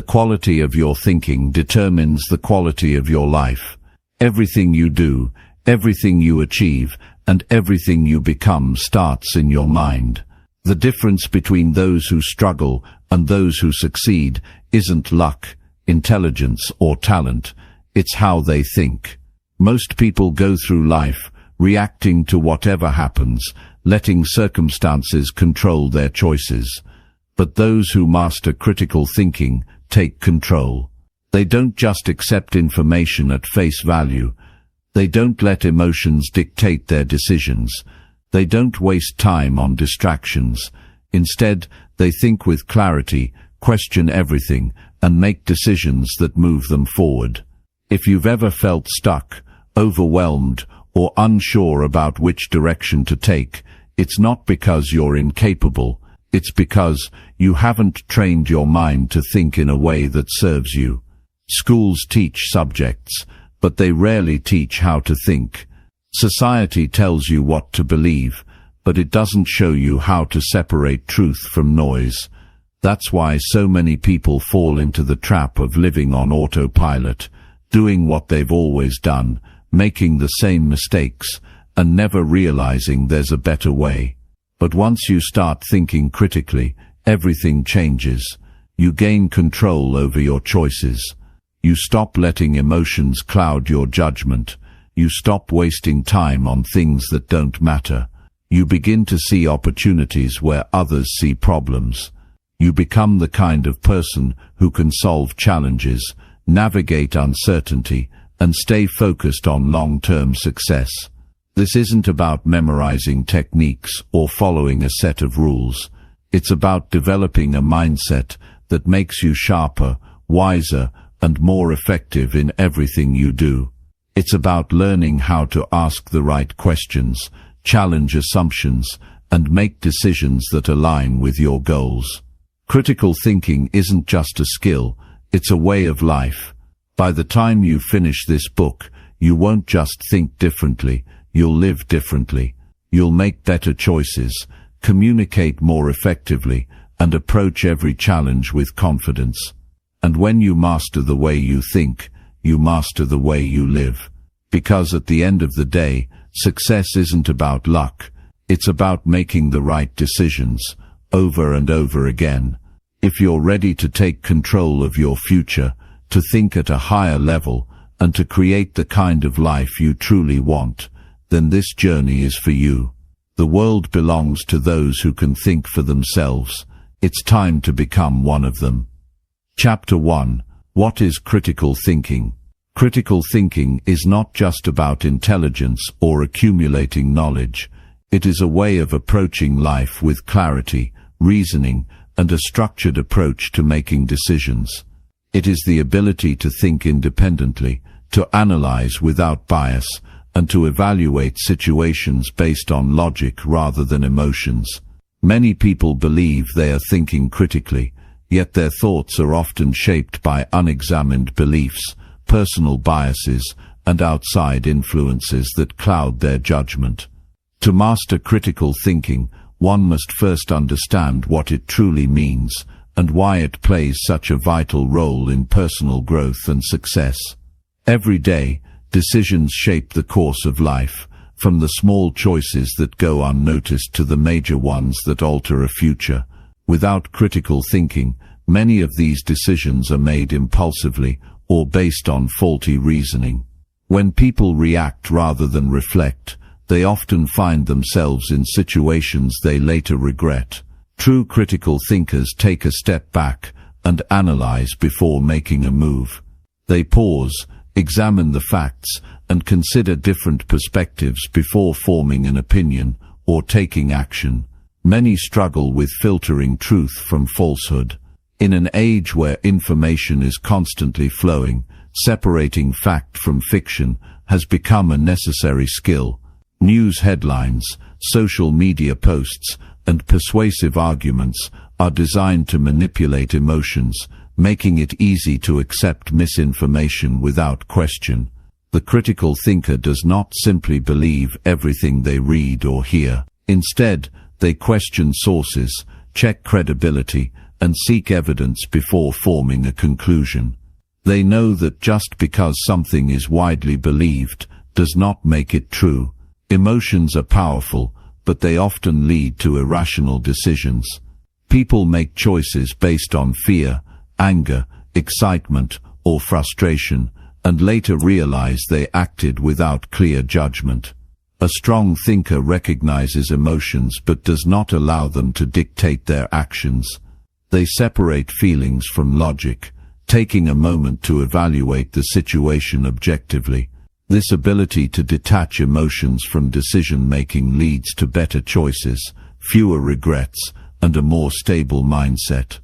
The quality of your thinking determines the quality of your life. Everything you do, everything you achieve, and everything you become starts in your mind. The difference between those who struggle and those who succeed isn't luck, intelligence, or talent. It's how they think. Most people go through life reacting to whatever happens, letting circumstances control their choices. But those who master critical thinking take control. They don't just accept information at face value. They don't let emotions dictate their decisions. They don't waste time on distractions. Instead, they think with clarity, question everything, and make decisions that move them forward. If you've ever felt stuck, overwhelmed, or unsure about which direction to take, it's not because you're incapable. It's because you haven't trained your mind to think in a way that serves you. Schools teach subjects, but they rarely teach how to think. Society tells you what to believe, but it doesn't show you how to separate truth from noise. That's why so many people fall into the trap of living on autopilot, doing what they've always done, making the same mistakes, and never realizing there's a better way. But once you start thinking critically, everything changes. You gain control over your choices. You stop letting emotions cloud your judgment. You stop wasting time on things that don't matter. You begin to see opportunities where others see problems. You become the kind of person who can solve challenges, navigate uncertainty, and stay focused on long-term success. This isn't about memorizing techniques or following a set of rules. It's about developing a mindset that makes you sharper, wiser, and more effective in everything you do. It's about learning how to ask the right questions, challenge assumptions, and make decisions that align with your goals. Critical thinking isn't just a skill, it's a way of life. By the time you finish this book, you won't just think differently, you'll live differently. You'll make better choices, communicate more effectively, and approach every challenge with confidence. And when you master the way you think, you master the way you live. Because at the end of the day, success isn't about luck, it's about making the right decisions, over and over again. If you're ready to take control of your future, to think at a higher level, and to create the kind of life you truly want, then this journey is for you. The world belongs to those who can think for themselves. It's time to become one of them. Chapter 1. What is critical thinking? Critical thinking is not just about intelligence or accumulating knowledge. It is a way of approaching life with clarity, reasoning, and a structured approach to making decisions. It is the ability to think independently, to analyze without bias, and to evaluate situations based on logic rather than emotions. Many people believe they are thinking critically, yet their thoughts are often shaped by unexamined beliefs, personal biases, and outside influences that cloud their judgment. To master critical thinking, one must first understand what it truly means, and why it plays such a vital role in personal growth and success. Every day, decisions shape the course of life, from the small choices that go unnoticed to the major ones that alter a future. Without critical thinking, many of these decisions are made impulsively or based on faulty reasoning. When people react rather than reflect, they often find themselves in situations they later regret. True critical thinkers take a step back and analyze before making a move. They pause, examine the facts, and consider different perspectives before forming an opinion or taking action. Many struggle with filtering truth from falsehood. In an age where information is constantly flowing, separating fact from fiction has become a necessary skill. News headlines, social media posts, and persuasive arguments are designed to manipulate emotions, making it easy to accept misinformation without question. The critical thinker does not simply believe everything they read or hear. Instead, they question sources, check credibility, and seek evidence before forming a conclusion. They know that just because something is widely believed does not make it true. Emotions are powerful, but they often lead to irrational decisions. People make choices based on fear, anger, excitement, or frustration, and later realize they acted without clear judgment. A strong thinker recognizes emotions but does not allow them to dictate their actions. They separate feelings from logic, taking a moment to evaluate the situation objectively. This ability to detach emotions from decision-making leads to better choices, fewer regrets, and a more stable mindset.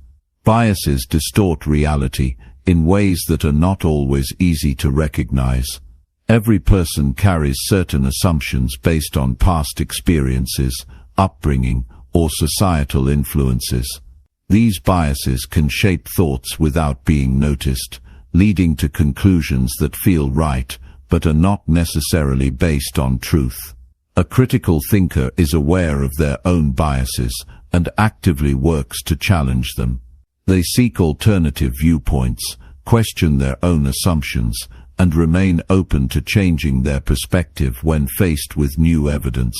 Biases distort reality in ways that are not always easy to recognize. Every person carries certain assumptions based on past experiences, upbringing, or societal influences. These biases can shape thoughts without being noticed, leading to conclusions that feel right, but are not necessarily based on truth. A critical thinker is aware of their own biases and actively works to challenge them. They seek alternative viewpoints, question their own assumptions, and remain open to changing their perspective when faced with new evidence.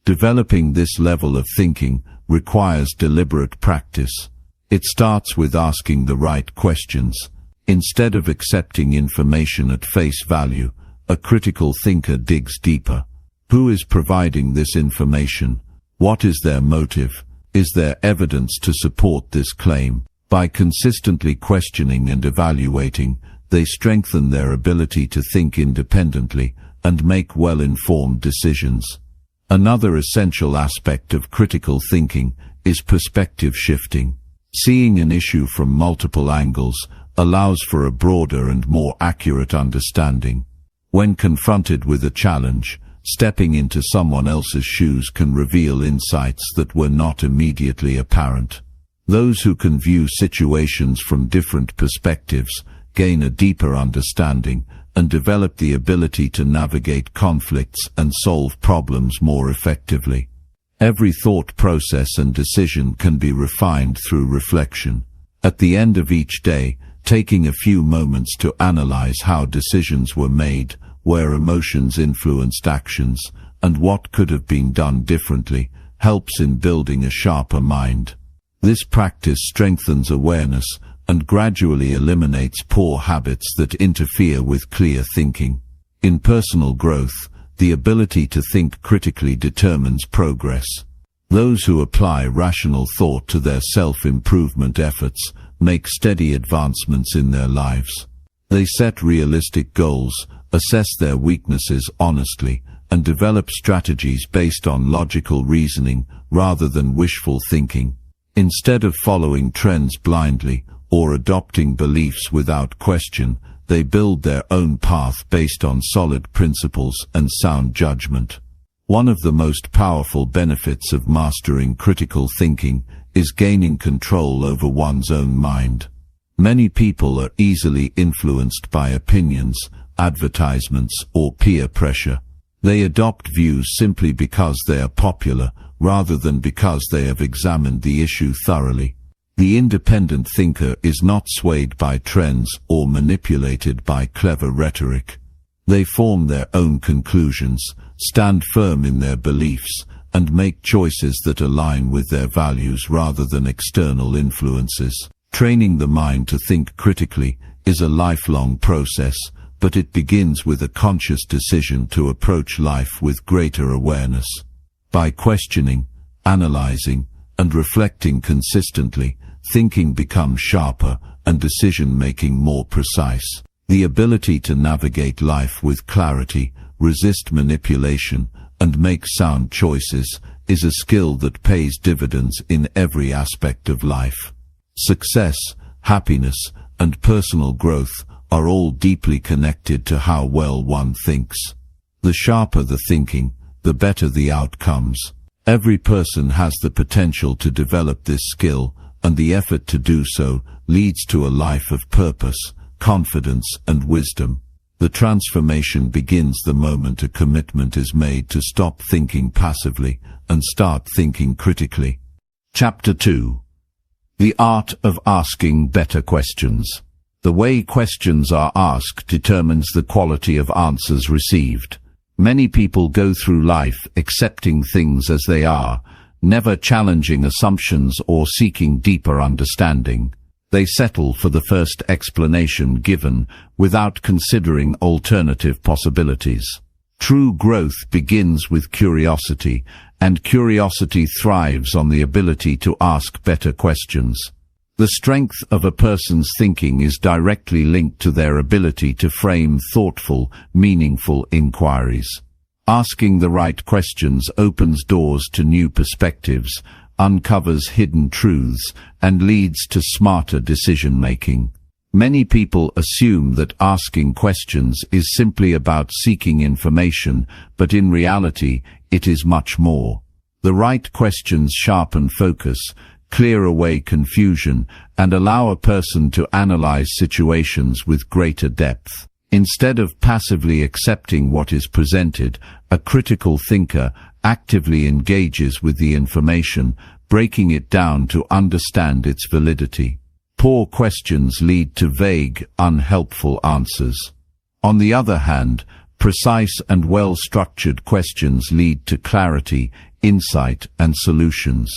Developing this level of thinking requires deliberate practice. It starts with asking the right questions. Instead of accepting information at face value, a critical thinker digs deeper. Who is providing this information? What is their motive? Is there evidence to support this claim? By consistently questioning and evaluating, they strengthen their ability to think independently and make well-informed decisions. Another essential aspect of critical thinking is perspective shifting. Seeing an issue from multiple angles allows for a broader and more accurate understanding. When confronted with a challenge, stepping into someone else's shoes can reveal insights that were not immediately apparent. Those who can view situations from different perspectives gain a deeper understanding and develop the ability to navigate conflicts and solve problems more effectively. Every thought process and decision can be refined through reflection. At the end of each day, taking a few moments to analyze how decisions were made, where emotions influenced actions, and what could have been done differently, helps in building a sharper mind. This practice strengthens awareness and gradually eliminates poor habits that interfere with clear thinking. In personal growth, the ability to think critically determines progress. Those who apply rational thought to their self-improvement efforts make steady advancements in their lives. They set realistic goals, assess their weaknesses honestly, and develop strategies based on logical reasoning rather than wishful thinking. Instead of following trends blindly or adopting beliefs without question, they build their own path based on solid principles and sound judgment. One of the most powerful benefits of mastering critical thinking is gaining control over one's own mind. Many people are easily influenced by opinions, advertisements, or peer pressure. They adopt views simply because they are popular, rather than because they have examined the issue thoroughly. The independent thinker is not swayed by trends or manipulated by clever rhetoric. They form their own conclusions, stand firm in their beliefs, and make choices that align with their values rather than external influences. Training the mind to think critically is a lifelong process, but it begins with a conscious decision to approach life with greater awareness. By questioning, analyzing, and reflecting consistently, thinking becomes sharper and decision-making more precise. The ability to navigate life with clarity, resist manipulation, and make sound choices is a skill that pays dividends in every aspect of life. Success, happiness, and personal growth are all deeply connected to how well one thinks. The sharper the thinking, the better the outcomes. Every person has the potential to develop this skill, and the effort to do so leads to a life of purpose, confidence, and wisdom. The transformation begins the moment a commitment is made to stop thinking passively and start thinking critically. Chapter 2. The art of asking better questions. The way questions are asked determines the quality of answers received. Many people go through life accepting things as they are, never challenging assumptions or seeking deeper understanding. They settle for the first explanation given, without considering alternative possibilities. True growth begins with curiosity, and curiosity thrives on the ability to ask better questions. The strength of a person's thinking is directly linked to their ability to frame thoughtful, meaningful inquiries. Asking the right questions opens doors to new perspectives, uncovers hidden truths, and leads to smarter decision-making. Many people assume that asking questions is simply about seeking information, but in reality, it is much more. The right questions sharpen focus, clear away confusion, and allow a person to analyze situations with greater depth. Instead of passively accepting what is presented, a critical thinker actively engages with the information, breaking it down to understand its validity. Poor questions lead to vague, unhelpful answers. On the other hand, precise and well-structured questions lead to clarity, insight, and solutions.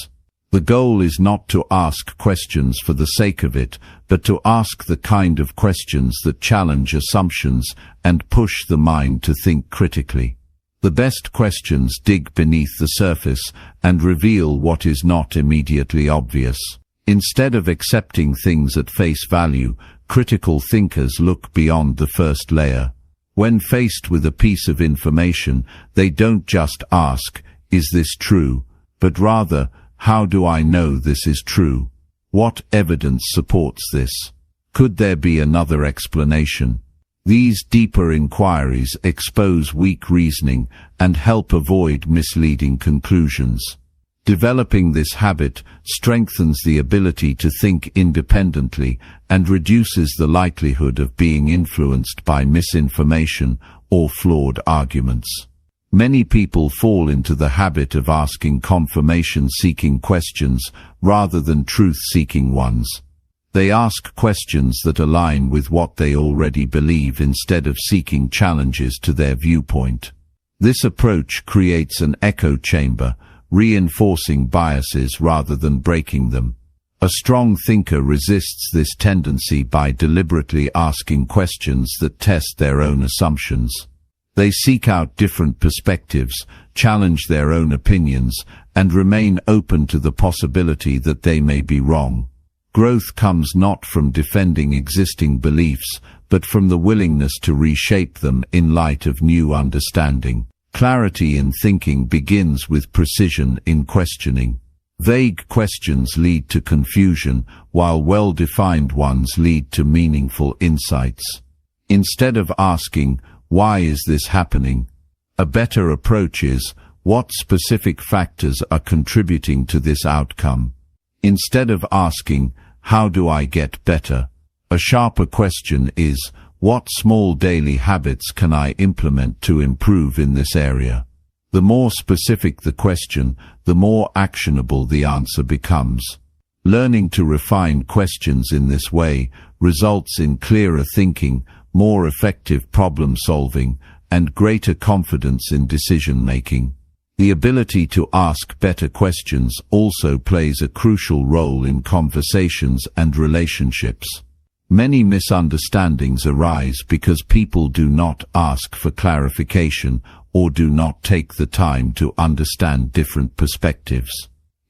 The goal is not to ask questions for the sake of it, but to ask the kind of questions that challenge assumptions and push the mind to think critically. The best questions dig beneath the surface and reveal what is not immediately obvious. Instead of accepting things at face value, critical thinkers look beyond the first layer. When faced with a piece of information, they don't just ask, "Is this true?" but rather, "How do I know this is true? What evidence supports this? Could there be another explanation?" These deeper inquiries expose weak reasoning and help avoid misleading conclusions. Developing this habit strengthens the ability to think independently and reduces the likelihood of being influenced by misinformation or flawed arguments. Many people fall into the habit of asking confirmation-seeking questions rather than truth-seeking ones. They ask questions that align with what they already believe instead of seeking challenges to their viewpoint. This approach creates an echo chamber, reinforcing biases rather than breaking them. A strong thinker resists this tendency by deliberately asking questions that test their own assumptions. They seek out different perspectives, challenge their own opinions, and remain open to the possibility that they may be wrong. Growth comes not from defending existing beliefs, but from the willingness to reshape them in light of new understanding. Clarity in thinking begins with precision in questioning. Vague questions lead to confusion, while well-defined ones lead to meaningful insights. Instead of asking, "Why is this happening?" a better approach is, "What specific factors are contributing to this outcome?" Instead of asking, "How do I get better?" a sharper question is, "What small daily habits can I implement to improve in this area?" The more specific the question, the more actionable the answer becomes. Learning to refine questions in this way results in clearer thinking, more effective problem-solving, and greater confidence in decision-making. The ability to ask better questions also plays a crucial role in conversations and relationships. Many misunderstandings arise because people do not ask for clarification or do not take the time to understand different perspectives.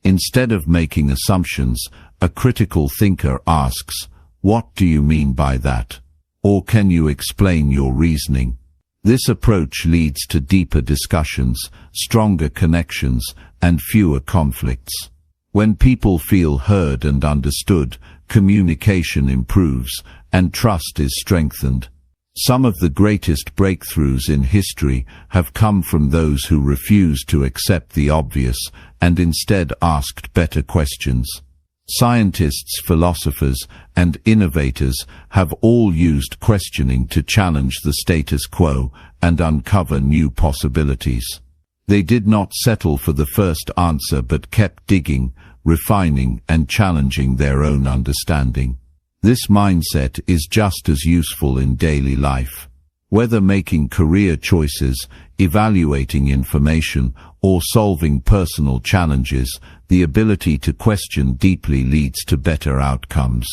Instead of making assumptions, a critical thinker asks, "What do you mean by that?" or "Can you explain your reasoning?" This approach leads to deeper discussions, stronger connections, and fewer conflicts. When people feel heard and understood, communication improves, and trust is strengthened. Some of the greatest breakthroughs in history have come from those who refused to accept the obvious and instead asked better questions. Scientists, philosophers, and innovators have all used questioning to challenge the status quo and uncover new possibilities. They did not settle for the first answer but kept digging, refining and challenging their own understanding. This mindset is just as useful in daily life. Whether making career choices, evaluating information, or solving personal challenges, the ability to question deeply leads to better outcomes.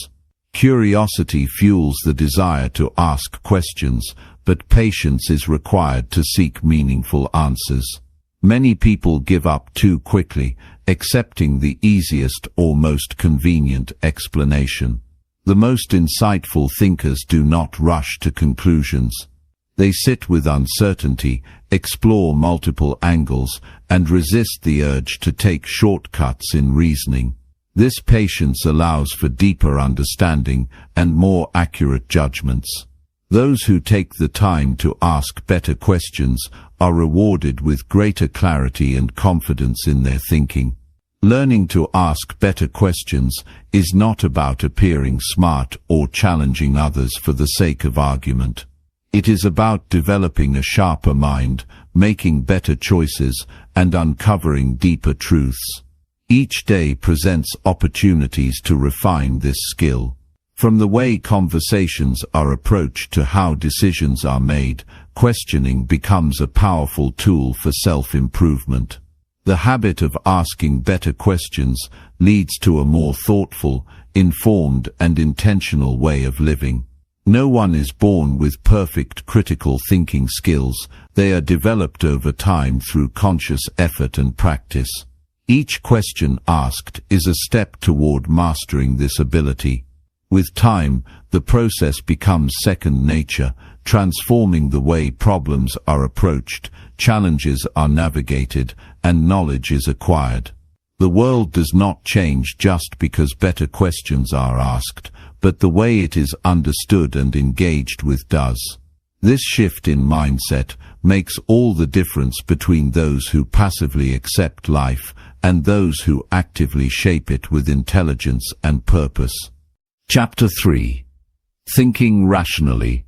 Curiosity fuels the desire to ask questions, but patience is required to seek meaningful answers. Many people give up too quickly, accepting the easiest or most convenient explanation. The most insightful thinkers do not rush to conclusions. They sit with uncertainty, explore multiple angles, and resist the urge to take shortcuts in reasoning. This patience allows for deeper understanding and more accurate judgments. Those who take the time to ask better questions are rewarded with greater clarity and confidence in their thinking. Learning to ask better questions is not about appearing smart or challenging others for the sake of argument. It is about developing a sharper mind, making better choices, and uncovering deeper truths. Each day presents opportunities to refine this skill. From the way conversations are approached to how decisions are made, questioning becomes a powerful tool for self-improvement. The habit of asking better questions leads to a more thoughtful, informed, and intentional way of living. No one is born with perfect critical thinking skills. They are developed over time through conscious effort and practice. Each question asked is a step toward mastering this ability. With time, the process becomes second nature, transforming the way problems are approached, challenges are navigated, and knowledge is acquired. The world does not change just because better questions are asked, but the way it is understood and engaged with does. This shift in mindset makes all the difference between those who passively accept life and those who actively shape it with intelligence and purpose. Chapter 3. Thinking rationally,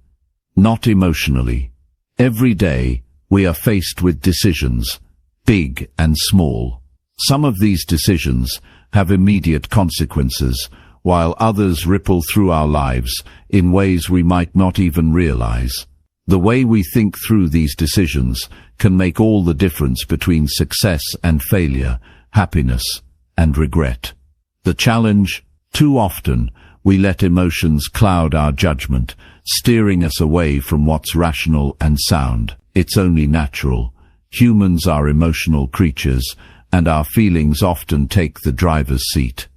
not emotionally. Every day, we are faced with decisions, big and small. Some of these decisions have immediate consequences, while others ripple through our lives in ways we might not even realize. The way we think through these decisions can make all the difference between success and failure, happiness and regret. The challenge: too often, we let emotions cloud our judgment, steering us away from what's rational and sound. It's only natural. Humans are emotional creatures, and our feelings often take the driver's seat.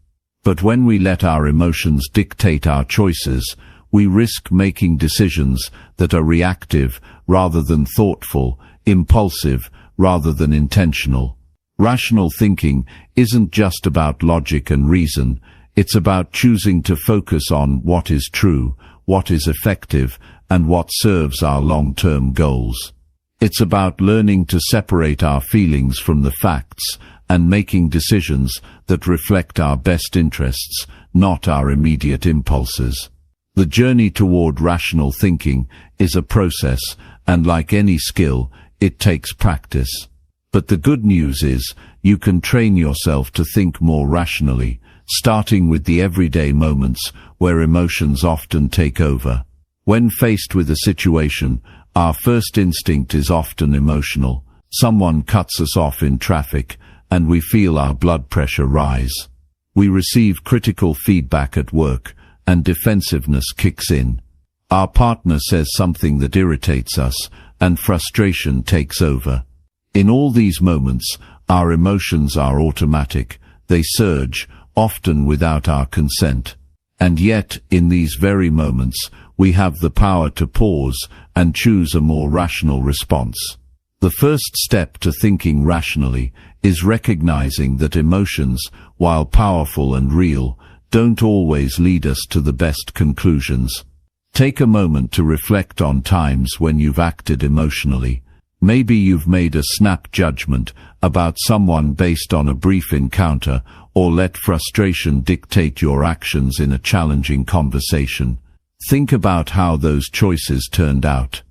But when we let our emotions dictate our choices, we risk making decisions that are reactive rather than thoughtful, impulsive rather than intentional. Rational thinking isn't just about logic and reason. It's about choosing to focus on what is true, what is effective, and what serves our long-term goals. It's about learning to separate our feelings from the facts and making decisions that reflect our best interests, not our immediate impulses. The journey toward rational thinking is a process, and like any skill, it takes practice. But the good news is, you can train yourself to think more rationally, starting with the everyday moments where emotions often take over. When faced with a situation, our first instinct is often emotional. Someone cuts us off in traffic, and we feel our blood pressure rise. We receive critical feedback at work, and defensiveness kicks in. Our partner says something that irritates us, and frustration takes over. In all these moments, our emotions are automatic. They surge, often without our consent. And yet, in these very moments, we have the power to pause and choose a more rational response. The first step to thinking rationally is recognizing that emotions, while powerful and real, don't always lead us to the best conclusions. Take a moment to reflect on times when you've acted emotionally. Maybe you've made a snap judgment about someone based on a brief encounter, or let frustration dictate your actions in a challenging conversation. Think about how those choices turned out.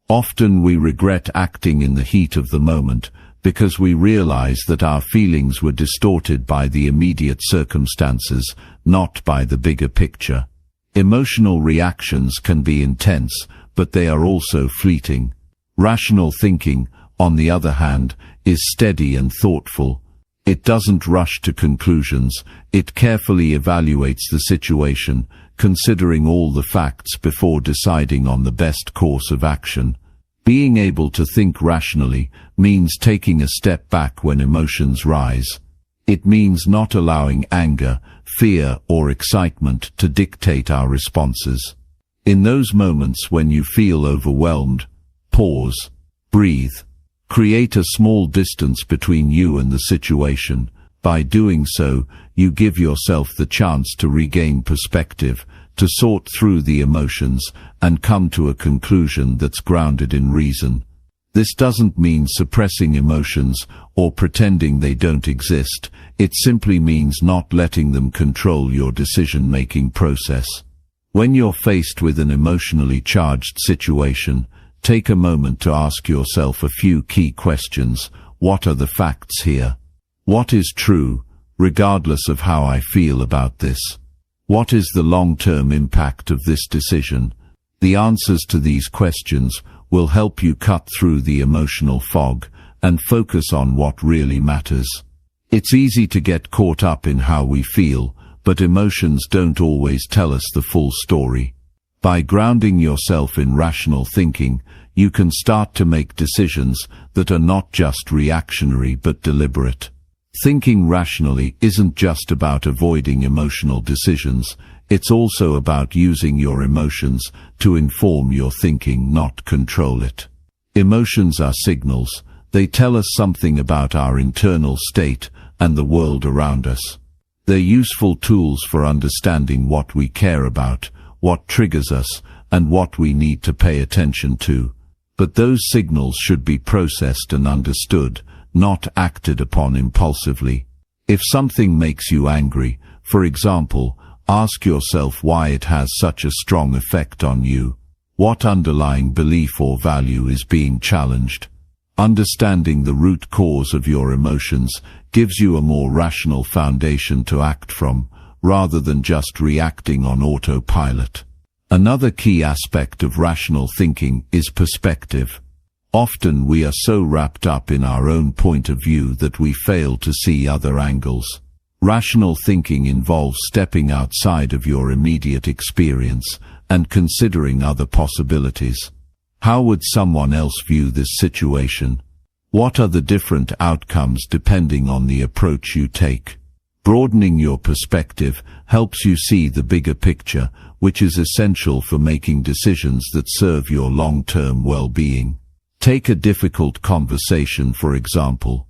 Often we regret acting in the heat of the moment, because we realize that our feelings were distorted by the immediate circumstances, not by the bigger picture. Emotional reactions can be intense, but they are also fleeting. Rational thinking, on the other hand, is steady and thoughtful. It doesn't rush to conclusions, it carefully evaluates the situation, considering all the facts before deciding on the best course of action. Being able to think rationally means taking a step back when emotions rise. It means not allowing anger, fear, or excitement to dictate our responses. In those moments when you feel overwhelmed, pause, breathe. Create a small distance between you and the situation. By doing so, you give yourself the chance to regain perspective, to sort through the emotions, and come to a conclusion that's grounded in reason. This doesn't mean suppressing emotions or pretending they don't exist. It simply means not letting them control your decision-making process. When you're faced with an emotionally charged situation, take a moment to ask yourself a few key questions. What are the facts here? What is true, regardless of how I feel about this? What is the long-term impact of this decision? The answers to these questions will help you cut through the emotional fog and focus on what really matters. It's easy to get caught up in how we feel, but emotions don't always tell us the full story. By grounding yourself in rational thinking, you can start to make decisions that are not just reactionary but deliberate. Thinking rationally isn't just about avoiding emotional decisions, it's also about using your emotions to inform your thinking, not control it. Emotions are signals. They tell us something about our internal state and the world around us. They're useful tools for understanding what we care about, what triggers us, and what we need to pay attention to. But those signals should be processed and understood, not acted upon impulsively. If something makes you angry, for example, ask yourself why it has such a strong effect on you. What underlying belief or value is being challenged? Understanding the root cause of your emotions gives you a more rational foundation to act from, rather than just reacting on autopilot. Another key aspect of rational thinking is perspective. Often we are so wrapped up in our own point of view that we fail to see other angles. Rational thinking involves stepping outside of your immediate experience and considering other possibilities. How would someone else view this situation? What are the different outcomes depending on the approach you take? Broadening your perspective helps you see the bigger picture, which is essential for making decisions that serve your long-term well-being. Take a difficult conversation, for example.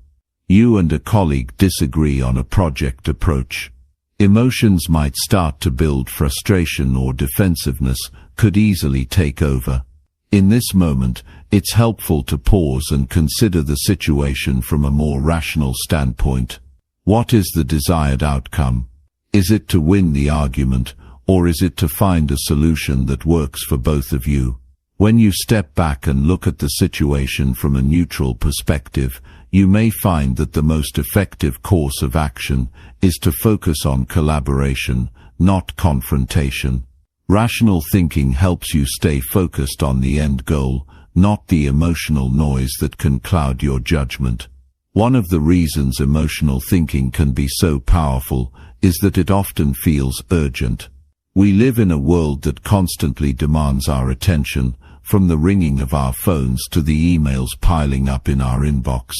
You and a colleague disagree on a project approach. Emotions might start to build. Frustration or defensiveness could easily take over. In this moment, it's helpful to pause and consider the situation from a more rational standpoint. What is the desired outcome? Is it to win the argument, or is it to find a solution that works for both of you? When you step back and look at the situation from a neutral perspective, you may find that the most effective course of action is to focus on collaboration, not confrontation. Rational thinking helps you stay focused on the end goal, not the emotional noise that can cloud your judgment. One of the reasons emotional thinking can be so powerful is that it often feels urgent. We live in a world that constantly demands our attention, from the ringing of our phones to the emails piling up in our inbox.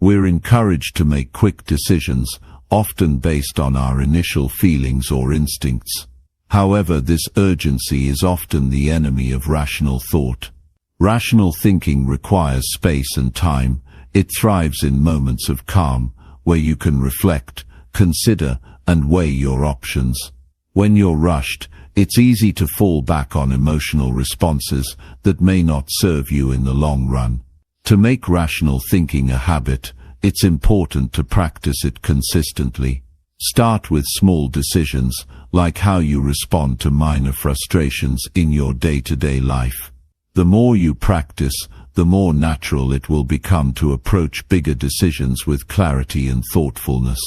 We're encouraged to make quick decisions, often based on our initial feelings or instincts. However, this urgency is often the enemy of rational thought. Rational thinking requires space and time. It thrives in moments of calm, where you can reflect, consider, and weigh your options. When you're rushed, it's easy to fall back on emotional responses that may not serve you in the long run. To make rational thinking a habit, it's important to practice it consistently. Start with small decisions, like how you respond to minor frustrations in your day-to-day life. The more you practice, the more natural it will become to approach bigger decisions with clarity and thoughtfulness.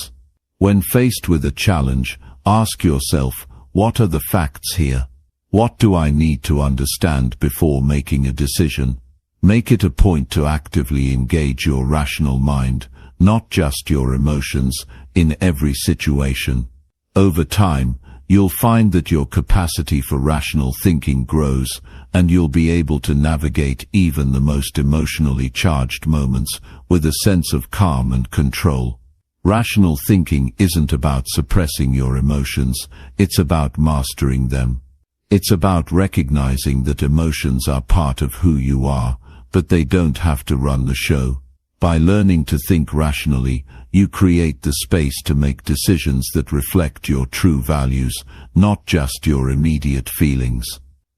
When faced with a challenge, ask yourself, what are the facts here? What do I need to understand before making a decision? Make it a point to actively engage your rational mind, not just your emotions, in every situation. Over time, you'll find that your capacity for rational thinking grows, and you'll be able to navigate even the most emotionally charged moments with a sense of calm and control. Rational thinking isn't about suppressing your emotions, it's about mastering them. It's about recognizing that emotions are part of who you are, but they don't have to run the show. By learning to think rationally, you create the space to make decisions that reflect your true values, not just your immediate feelings.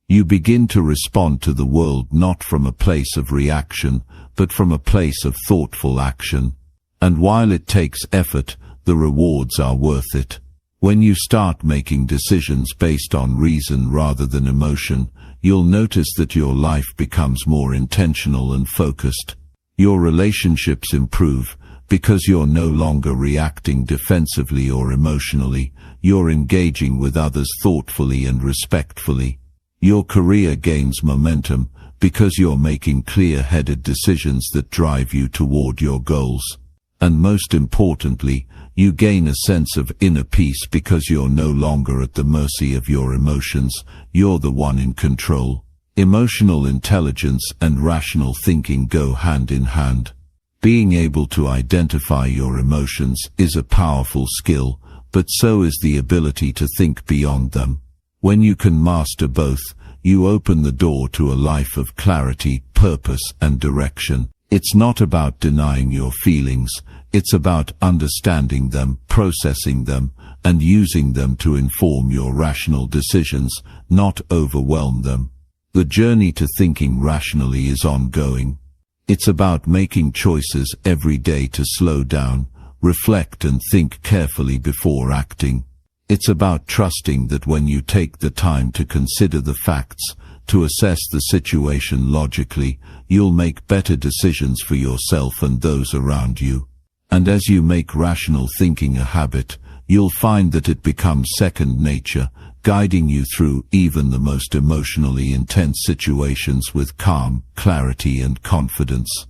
You begin to respond to the world not from a place of reaction, but from a place of thoughtful action. And while it takes effort, the rewards are worth it. When you start making decisions based on reason rather than emotion, you'll notice that your life becomes more intentional and focused. Your relationships improve, because you're no longer reacting defensively or emotionally, you're engaging with others thoughtfully and respectfully. Your career gains momentum, because you're making clear-headed decisions that drive you toward your goals. And most importantly, you gain a sense of inner peace because you're no longer at the mercy of your emotions, you're the one in control. Emotional intelligence and rational thinking go hand in hand. Being able to identify your emotions is a powerful skill, but so is the ability to think beyond them. When you can master both, you open the door to a life of clarity, purpose, and direction. It's not about denying your feelings, it's about understanding them, processing them, and using them to inform your rational decisions, not overwhelm them. The journey to thinking rationally is ongoing. It's about making choices every day to slow down, reflect and think carefully before acting. It's about trusting that when you take the time to consider the facts, to assess the situation logically, you'll make better decisions for yourself and those around you. And as you make rational thinking a habit, you'll find that it becomes second nature, guiding you through even the most emotionally intense situations with calm, clarity and confidence.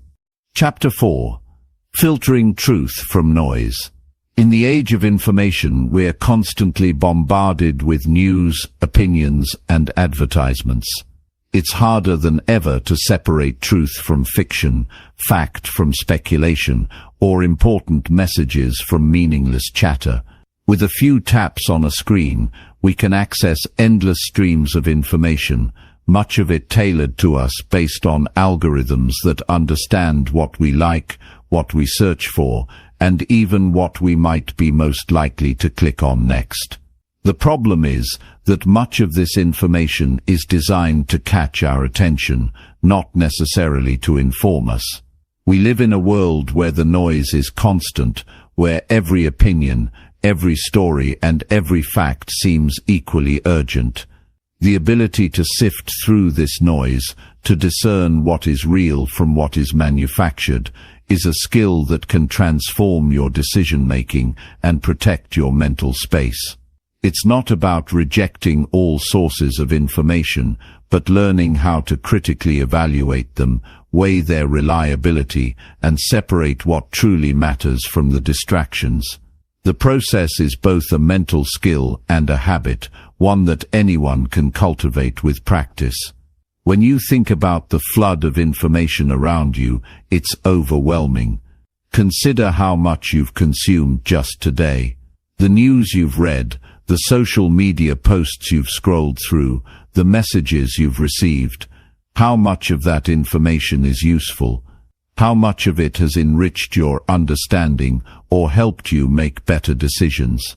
Chapter 4. Filtering Truth from Noise. In the age of information, we're constantly bombarded with news, opinions, and advertisements. It's harder than ever to separate truth from fiction, fact from speculation, or important messages from meaningless chatter. With a few taps on a screen, we can access endless streams of information, much of it tailored to us based on algorithms that understand what we like, what we search for, and even what we might be most likely to click on next. The problem is that much of this information is designed to catch our attention, not necessarily to inform us. We live in a world where the noise is constant, where every opinion, every story, and every fact seems equally urgent. The ability to sift through this noise, to discern what is real from what is manufactured, is a skill that can transform your decision-making and protect your mental space. It's not about rejecting all sources of information, but learning how to critically evaluate them, weigh their reliability, and separate what truly matters from the distractions. The process is both a mental skill and a habit, one that anyone can cultivate with practice. When you think about the flood of information around you, it's overwhelming. Consider how much you've consumed just today. The news you've read, the social media posts you've scrolled through, the messages you've received. How much of that information is useful? How much of it has enriched your understanding or helped you make better decisions?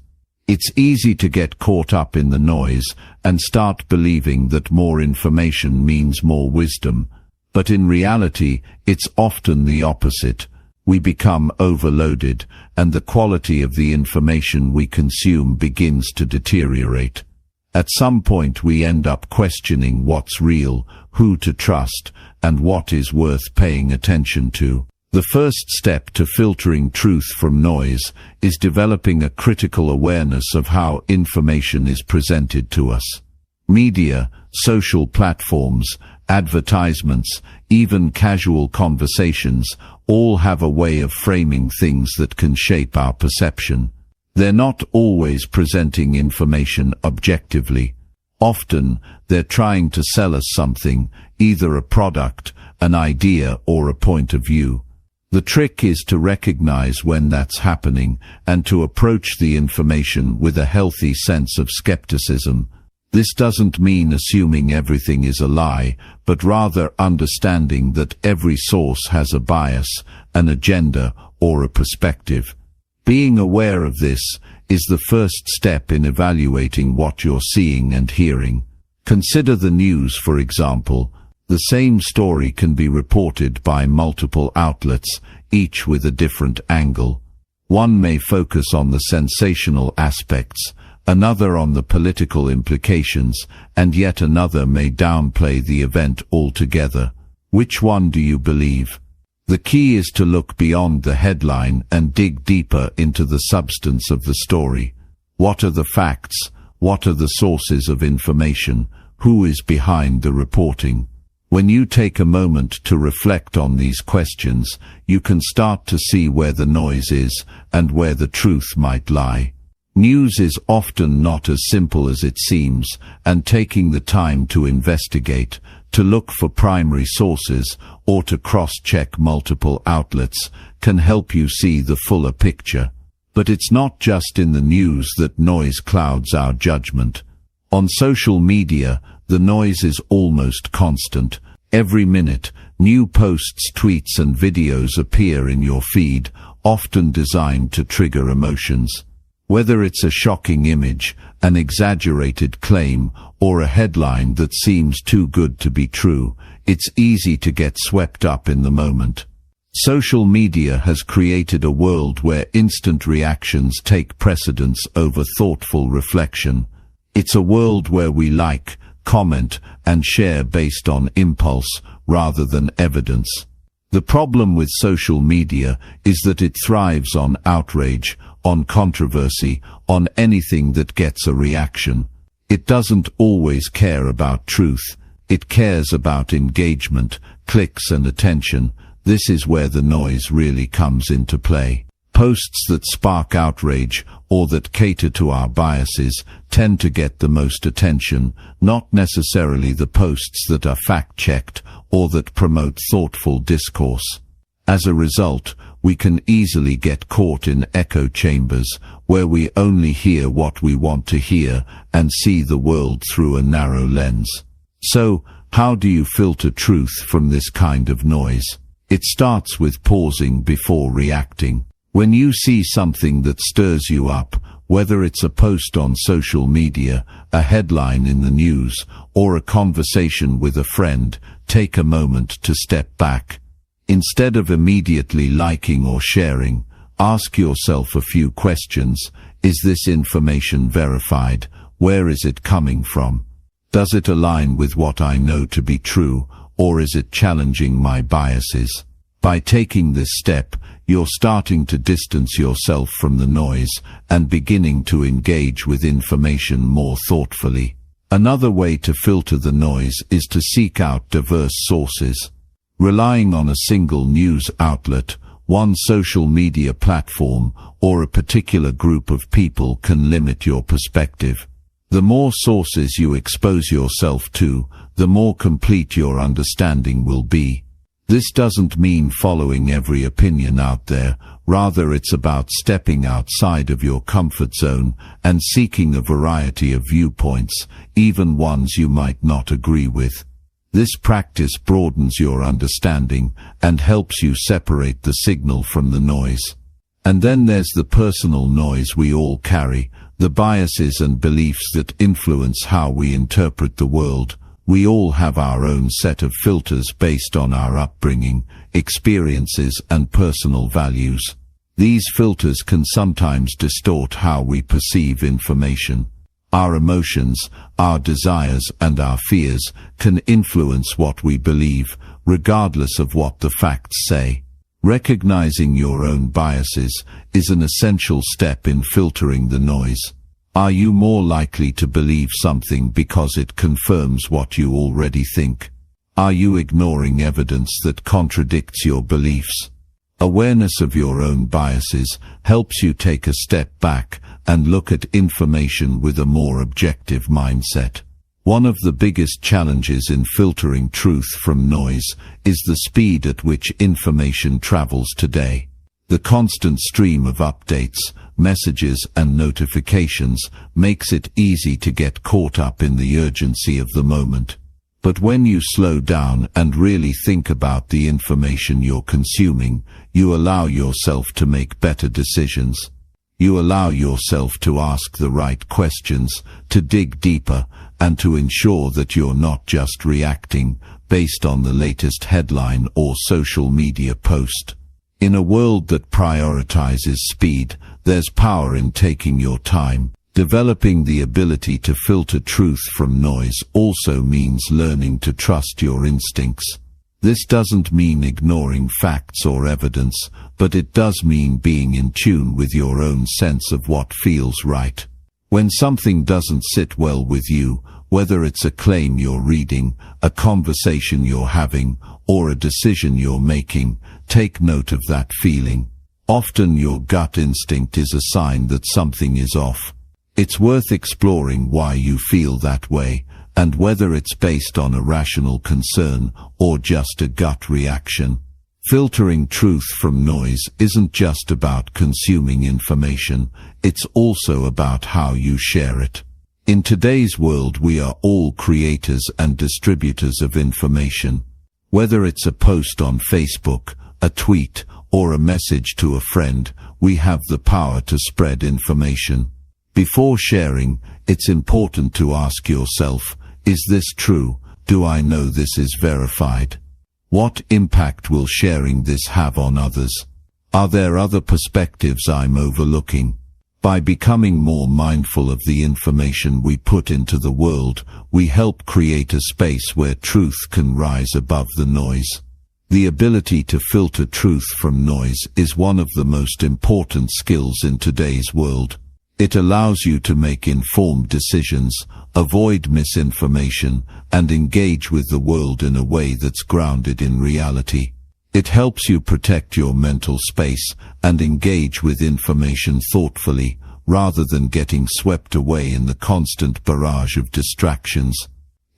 It's easy to get caught up in the noise and start believing that more information means more wisdom, but in reality, it's often the opposite. We become overloaded, and the quality of the information we consume begins to deteriorate. At some point we end up questioning what's real, who to trust, and what is worth paying attention to. The first step to filtering truth from noise is developing a critical awareness of how information is presented to us. Media, social platforms, advertisements, even casual conversations, all have a way of framing things that can shape our perception. They're not always presenting information objectively. Often, they're trying to sell us something, either a product, an idea, or a point of view. The trick is to recognize when that's happening and to approach the information with a healthy sense of skepticism. This doesn't mean assuming everything is a lie, but rather understanding that every source has a bias, an agenda, or a perspective. Being aware of this is the first step in evaluating what you're seeing and hearing. Consider the news, for example. The same story can be reported by multiple outlets, each with a different angle. One may focus on the sensational aspects, another on the political implications, and yet another may downplay the event altogether. Which one do you believe? The key is to look beyond the headline and dig deeper into the substance of the story. What are the facts? What are the sources of information? Who is behind the reporting? When you take a moment to reflect on these questions, you can start to see where the noise is and where the truth might lie. News is often not as simple as it seems, and taking the time to investigate, to look for primary sources, or to cross-check multiple outlets can help you see the fuller picture. But it's not just in the news that noise clouds our judgment. On social media, the noise is almost constant. Every minute, new posts, tweets, and videos appear in your feed, often designed to trigger emotions. Whether it's a shocking image, an exaggerated claim, or a headline that seems too good to be true, it's easy to get swept up in the moment. Social media has created a world where instant reactions take precedence over thoughtful reflection. It's a world where we like, comment, and share based on impulse rather than evidence. The problem with social media is that it thrives on outrage, on controversy, on anything that gets a reaction. It doesn't always care about truth. It cares about engagement, clicks, and attention. This is where the noise really comes into play. Posts that spark outrage or that cater to our biases tend to get the most attention, not necessarily the posts that are fact-checked or that promote thoughtful discourse. As a result, we can easily get caught in echo chambers, where we only hear what we want to hear and see the world through a narrow lens. So, how do you filter truth from this kind of noise? It starts with pausing before reacting. When you see something that stirs you up, whether it's a post on social media, a headline in the news, or a conversation with a friend, take a moment to step back. Instead of immediately liking or sharing, ask yourself a few questions. Is this information verified? Where is it coming from? Does it align with what I know to be true, or is it challenging my biases? By taking this step, you're starting to distance yourself from the noise and beginning to engage with information more thoughtfully. Another way to filter the noise is to seek out diverse sources. Relying on a single news outlet, one social media platform, or a particular group of people can limit your perspective. The more sources you expose yourself to, the more complete your understanding will be. This doesn't mean following every opinion out there. Rather, it's about stepping outside of your comfort zone and seeking a variety of viewpoints, even ones you might not agree with. This practice broadens your understanding and helps you separate the signal from the noise. And then there's the personal noise we all carry, the biases and beliefs that influence how we interpret the world. We all have our own set of filters based on our upbringing, experiences, and personal values. These filters can sometimes distort how we perceive information. Our emotions, our desires and our fears can influence what we believe, regardless of what the facts say. Recognizing your own biases is an essential step in filtering the noise. Are you more likely to believe something because it confirms what you already think? Are you ignoring evidence that contradicts your beliefs? Awareness of your own biases helps you take a step back and look at information with a more objective mindset. One of the biggest challenges in filtering truth from noise is the speed at which information travels today. The constant stream of updates, messages and notifications makes it easy to get caught up in the urgency of the moment. But when you slow down and really think about the information you're consuming, you allow yourself to make better decisions. You allow yourself to ask the right questions, to dig deeper, and to ensure that you're not just reacting based on the latest headline or social media post. In a world that prioritizes speed, there's power in taking your time. Developing the ability to filter truth from noise also means learning to trust your instincts. This doesn't mean ignoring facts or evidence, but it does mean being in tune with your own sense of what feels right. When something doesn't sit well with you, whether it's a claim you're reading, a conversation you're having, or a decision you're making, take note of that feeling. Often your gut instinct is a sign that something is off. It's worth exploring why you feel that way, and whether it's based on a rational concern or just a gut reaction. Filtering truth from noise isn't just about consuming information, it's also about how you share it. In today's world, we are all creators and distributors of information. Whether it's a post on Facebook, a tweet, or a message to a friend, we have the power to spread information. Before sharing, it's important to ask yourself, is this true? Do I know this is verified? What impact will sharing this have on others? Are there other perspectives I'm overlooking? By becoming more mindful of the information we put into the world, we help create a space where truth can rise above the noise. The ability to filter truth from noise is one of the most important skills in today's world. It allows you to make informed decisions, avoid misinformation, and engage with the world in a way that's grounded in reality. It helps you protect your mental space and engage with information thoughtfully, rather than getting swept away in the constant barrage of distractions.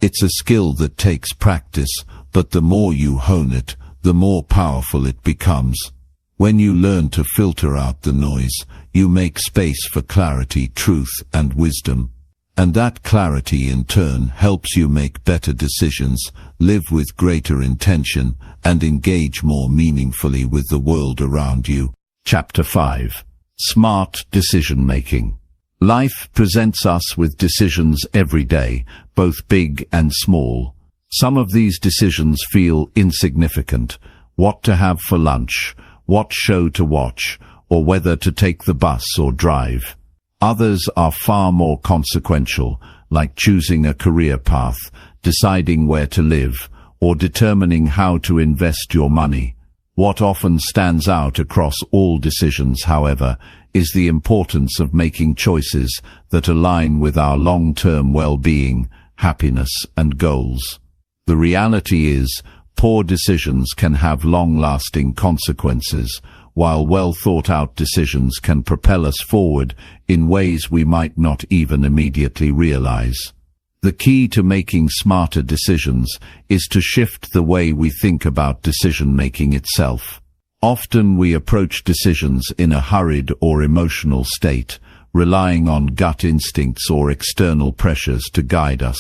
It's a skill that takes practice, but the more you hone it, the more powerful it becomes. When you learn to filter out the noise, you make space for clarity, truth, and wisdom. And that clarity in turn helps you make better decisions, live with greater intention, and engage more meaningfully with the world around you. Chapter 5. Smart Decision Making. Life presents us with decisions every day, both big and small. Some of these decisions feel insignificant: what to have for lunch, what show to watch, or whether to take the bus or drive. Others are far more consequential, like choosing a career path, deciding where to live, or determining how to invest your money. What often stands out across all decisions, however, is the importance of making choices that align with our long-term well-being, happiness, and goals. The reality is, poor decisions can have long-lasting consequences, while well-thought-out decisions can propel us forward in ways we might not even immediately realize. The key to making smarter decisions is to shift the way we think about decision-making itself. Often we approach decisions in a hurried or emotional state, relying on gut instincts or external pressures to guide us.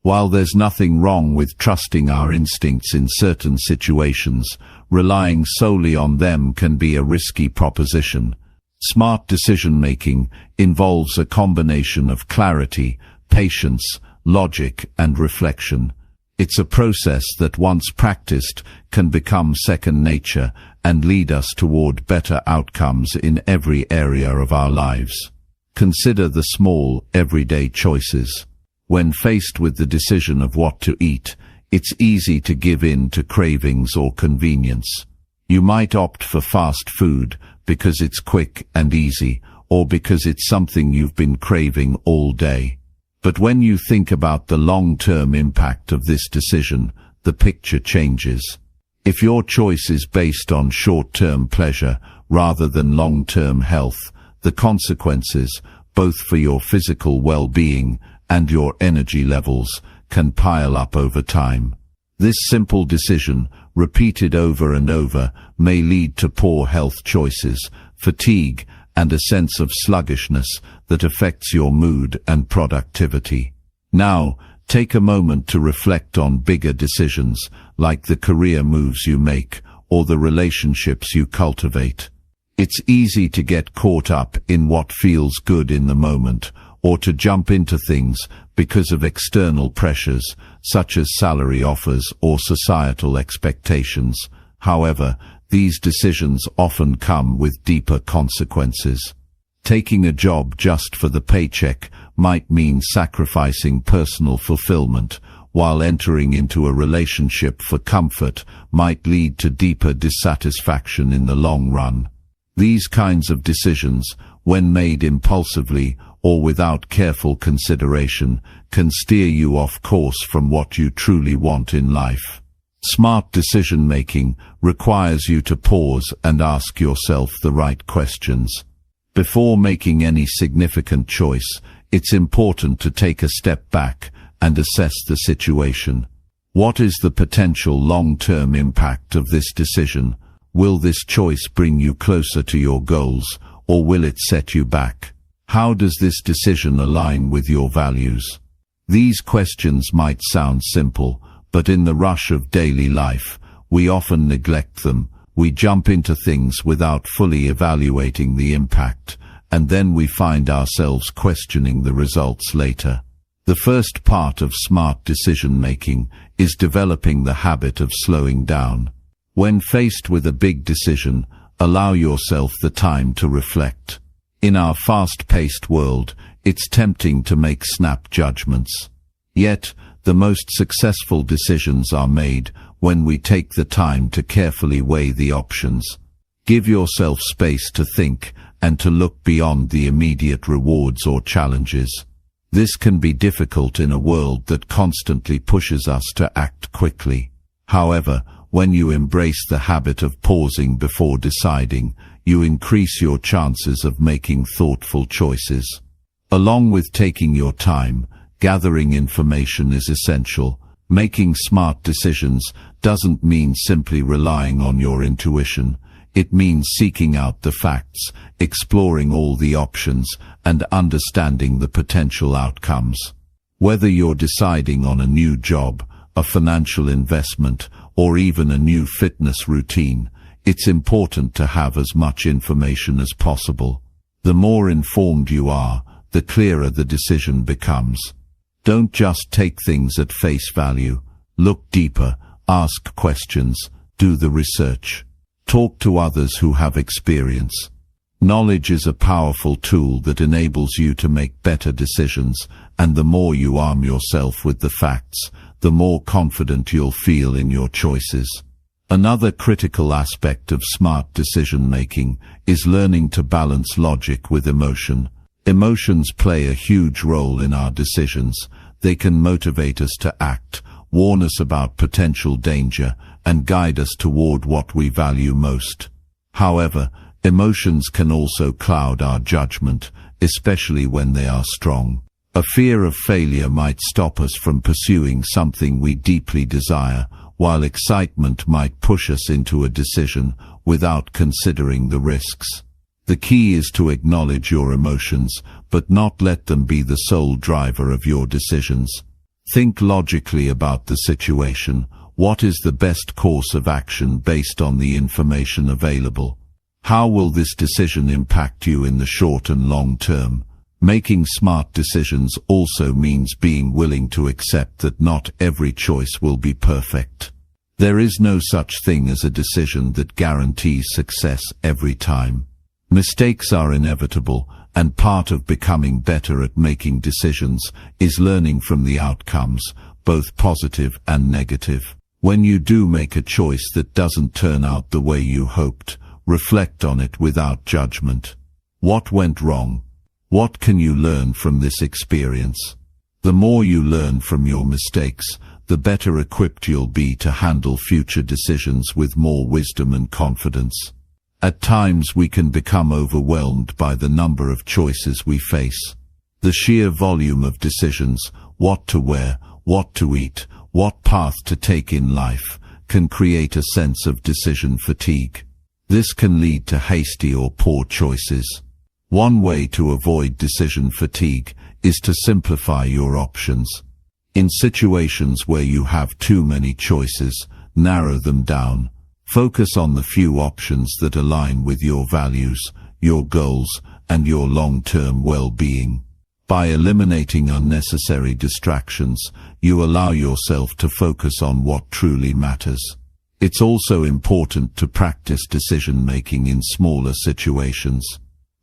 While there's nothing wrong with trusting our instincts in certain situations, relying solely on them can be a risky proposition. Smart decision-making involves a combination of clarity, patience, logic, and reflection. It's a process that, once practiced, can become second nature and lead us toward better outcomes in every area of our lives. Consider the small, everyday choices. When faced with the decision of what to eat, it's easy to give in to cravings or convenience. You might opt for fast food because it's quick and easy, or because it's something you've been craving all day. But when you think about the long-term impact of this decision, the picture changes. If your choice is based on short-term pleasure rather than long-term health, the consequences, both for your physical well-being and your energy levels, can pile up over time. This simple decision, repeated over and over, may lead to poor health choices, fatigue, and a sense of sluggishness that affects your mood and productivity. Now, take a moment to reflect on bigger decisions, like the career moves you make or the relationships you cultivate. It's easy to get caught up in what feels good in the moment, or to jump into things because of external pressures, such as salary offers or societal expectations. However, these decisions often come with deeper consequences. Taking a job just for the paycheck might mean sacrificing personal fulfillment, while entering into a relationship for comfort might lead to deeper dissatisfaction in the long run. These kinds of decisions, when made impulsively or without careful consideration, can steer you off course from what you truly want in life. Smart decision-making requires you to pause and ask yourself the right questions. Before making any significant choice, it's important to take a step back and assess the situation. What is the potential long-term impact of this decision? Will this choice bring you closer to your goals, or will it set you back? How does this decision align with your values? These questions might sound simple, but in the rush of daily life, we often neglect them. We jump into things without fully evaluating the impact, and then we find ourselves questioning the results later. The first part of smart decision-making is developing the habit of slowing down. When faced with a big decision, allow yourself the time to reflect. In our fast-paced world, it's tempting to make snap judgments. Yet, the most successful decisions are made when we take the time to carefully weigh the options. Give yourself space to think and to look beyond the immediate rewards or challenges. This can be difficult in a world that constantly pushes us to act quickly. However, when you embrace the habit of pausing before deciding, you increase your chances of making thoughtful choices. Along with taking your time, gathering information is essential. Making smart decisions doesn't mean simply relying on your intuition. It means seeking out the facts, exploring all the options, and understanding the potential outcomes. Whether you're deciding on a new job, a financial investment, or even a new fitness routine, it's important to have as much information as possible. The more informed you are, the clearer the decision becomes. Don't just take things at face value. Look deeper, ask questions, do the research. Talk to others who have experience. Knowledge is a powerful tool that enables you to make better decisions, and the more you arm yourself with the facts, the more confident you'll feel in your choices. Another critical aspect of smart decision-making is learning to balance logic with emotion. Emotions play a huge role in our decisions. They can motivate us to act, warn us about potential danger, and guide us toward what we value most. However, emotions can also cloud our judgment, especially when they are strong. A fear of failure might stop us from pursuing something we deeply desire, while excitement might push us into a decision without considering the risks. The key is to acknowledge your emotions, but not let them be the sole driver of your decisions. Think logically about the situation. What is the best course of action based on the information available? How will this decision impact you in the short and long term? Making smart decisions also means being willing to accept that not every choice will be perfect. There is no such thing as a decision that guarantees success every time. Mistakes are inevitable, and part of becoming better at making decisions is learning from the outcomes, both positive and negative. When you do make a choice that doesn't turn out the way you hoped, reflect on it without judgment. What went wrong? What can you learn from this experience? The more you learn from your mistakes, the better equipped you'll be to handle future decisions with more wisdom and confidence. At times we can become overwhelmed by the number of choices we face. The sheer volume of decisions, what to wear, what to eat, what path to take in life, can create a sense of decision fatigue. This can lead to hasty or poor choices. One way to avoid decision fatigue is to simplify your options. In situations where you have too many choices, narrow them down. Focus on the few options that align with your values, your goals, and your long-term well-being. By eliminating unnecessary distractions, you allow yourself to focus on what truly matters. It's also important to practice decision-making in smaller situations.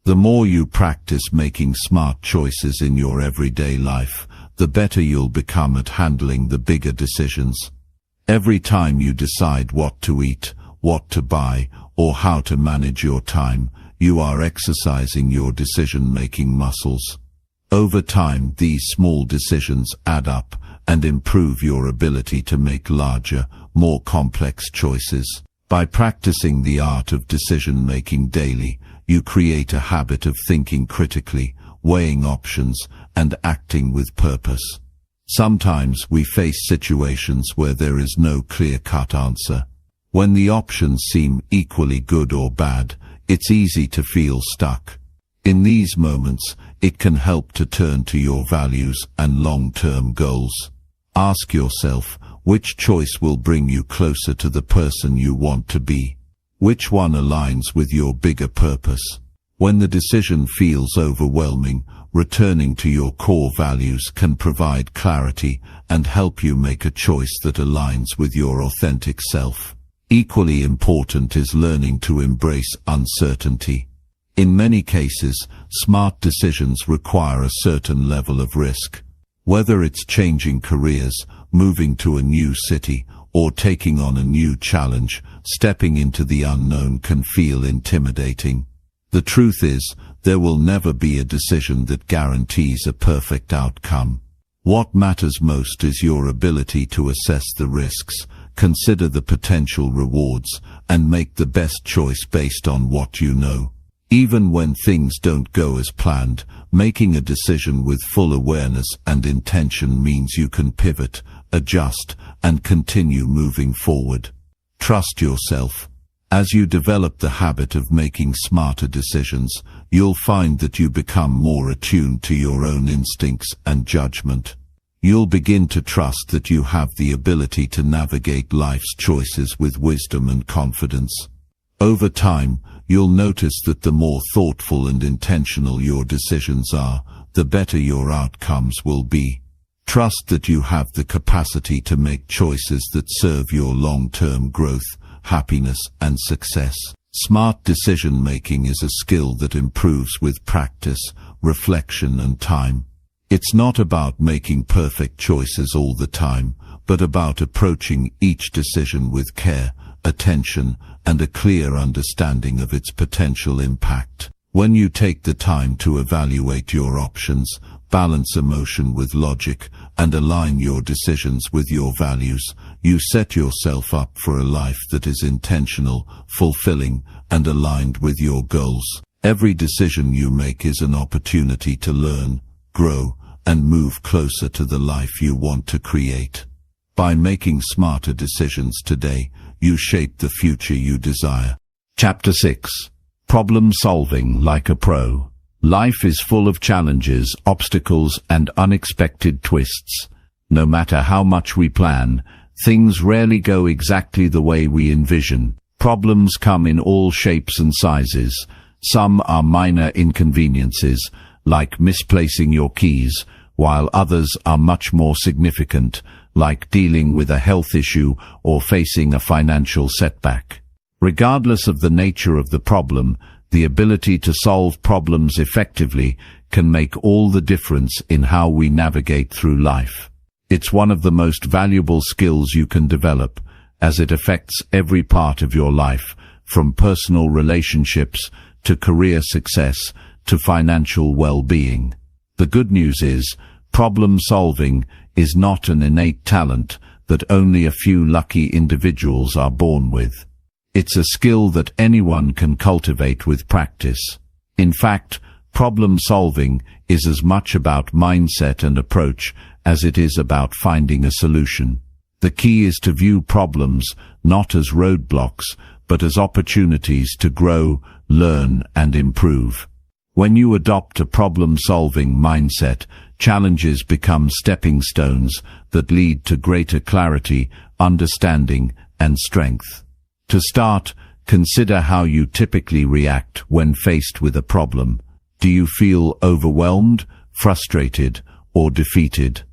The more you practice making smart choices in your everyday life, the better you'll become at handling the bigger decisions. Every time you decide what to eat, what to buy, or how to manage your time, you are exercising your decision-making muscles. Over time, these small decisions add up and improve your ability to make larger, more complex choices. By practicing the art of decision-making daily, you create a habit of thinking critically, weighing options, and acting with purpose. Sometimes we face situations where there is no clear-cut answer. When the options seem equally good or bad, it's easy to feel stuck. In these moments, it can help to turn to your values and long-term goals. Ask yourself, which choice will bring you closer to the person you want to be? Which one aligns with your bigger purpose? When the decision feels overwhelming, returning to your core values can provide clarity and help you make a choice that aligns with your authentic self. Equally important is learning to embrace uncertainty. In many cases, smart decisions require a certain level of risk. Whether it's changing careers, moving to a new city, or taking on a new challenge, stepping into the unknown can feel intimidating. The truth is, there will never be a decision that guarantees a perfect outcome. What matters most is your ability to assess the risks, consider the potential rewards, and make the best choice based on what you know. Even when things don't go as planned, making a decision with full awareness and intention means you can pivot, adjust, and continue moving forward. Trust yourself. As you develop the habit of making smarter decisions, you'll find that you become more attuned to your own instincts and judgment. You'll begin to trust that you have the ability to navigate life's choices with wisdom and confidence. Over time, you'll notice that the more thoughtful and intentional your decisions are, the better your outcomes will be. Trust that you have the capacity to make choices that serve your long-term growth, happiness, and success. Smart decision-making is a skill that improves with practice, reflection, and time. It's not about making perfect choices all the time, but about approaching each decision with care, attention, and a clear understanding of its potential impact. When you take the time to evaluate your options, balance emotion with logic, and align your decisions with your values, you set yourself up for a life that is intentional, fulfilling, and aligned with your goals. Every decision you make is an opportunity to learn, grow, and move closer to the life you want to create. By making smarter decisions today, you shape the future you desire. Chapter 6. Problem Solving Like a Pro. Life is full of challenges, obstacles, and unexpected twists. No matter how much we plan, things rarely go exactly the way we envision. Problems come in all shapes and sizes. Some are minor inconveniences, like misplacing your keys, while others are much more significant, like dealing with a health issue or facing a financial setback. Regardless of the nature of the problem, The ability to solve problems effectively can make all the difference in how we navigate through life. It's one of the most valuable skills you can develop, as it affects every part of your life, from personal relationships to career success to financial well-being. The good news is, problem solving is not an innate talent that only a few lucky individuals are born with. It's a skill that anyone can cultivate with practice. In fact, problem solving is as much about mindset and approach as it is about finding a solution. The key is to view problems not as roadblocks, but as opportunities to grow, learn, and improve. When you adopt a problem-solving mindset, challenges become stepping stones that lead to greater clarity, understanding, and strength. To start, consider how you typically react when faced with a problem. Do you feel overwhelmed, frustrated, or defeated?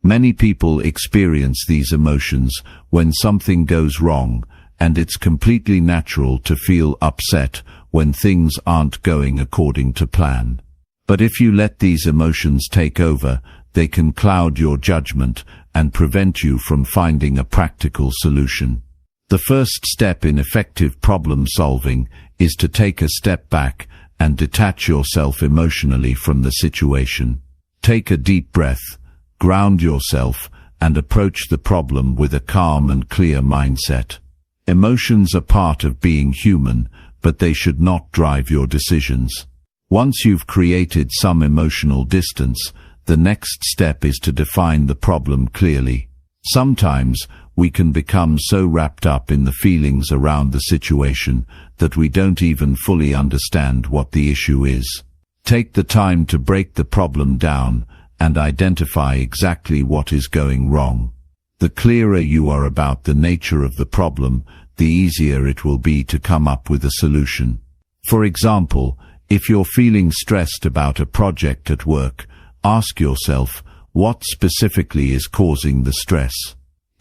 Many people experience these emotions when something goes wrong, and it's completely natural to feel upset when things aren't going according to plan. But if you let these emotions take over, they can cloud your judgment and prevent you from finding a practical solution. The first step in effective problem solving is to take a step back and detach yourself emotionally from the situation. Take a deep breath, ground yourself, and approach the problem with a calm and clear mindset. Emotions are part of being human, but they should not drive your decisions. Once you've created some emotional distance, the next step is to define the problem clearly. Sometimes, we can become so wrapped up in the feelings around the situation that we don't even fully understand what the issue is. Take the time to break the problem down and identify exactly what is going wrong. The clearer you are about the nature of the problem, the easier it will be to come up with a solution. For example, if you're feeling stressed about a project at work, ask yourself, what specifically is causing the stress?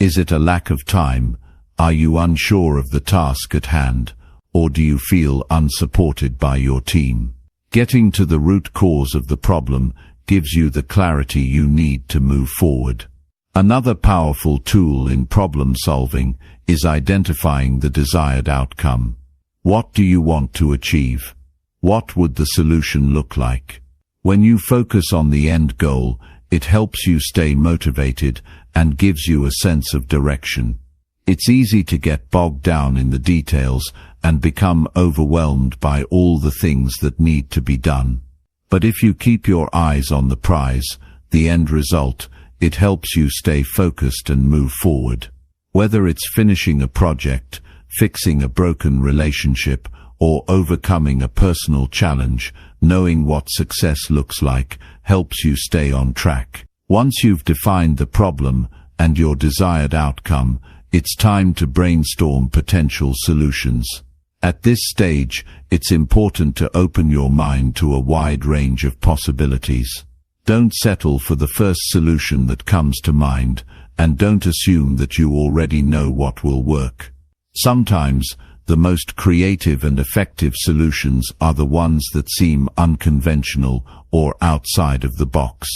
Is it a lack of time? Are you unsure of the task at hand? Or do you feel unsupported by your team? Getting to the root cause of the problem gives you the clarity you need to move forward. Another powerful tool in problem solving is identifying the desired outcome. What do you want to achieve? What would the solution look like? When you focus on the end goal, it helps you stay motivated and gives you a sense of direction. It's easy to get bogged down in the details and become overwhelmed by all the things that need to be done. But if you keep your eyes on the prize, the end result, it helps you stay focused and move forward. Whether it's finishing a project, fixing a broken relationship, or overcoming a personal challenge, knowing what success looks like helps you stay on track. Once you've defined the problem and your desired outcome, it's time to brainstorm potential solutions. At this stage, it's important to open your mind to a wide range of possibilities. Don't settle for the first solution that comes to mind, and don't assume that you already know what will work. Sometimes, the most creative and effective solutions are the ones that seem unconventional or outside of the box.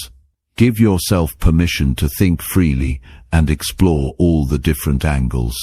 Give yourself permission to think freely and explore all the different angles.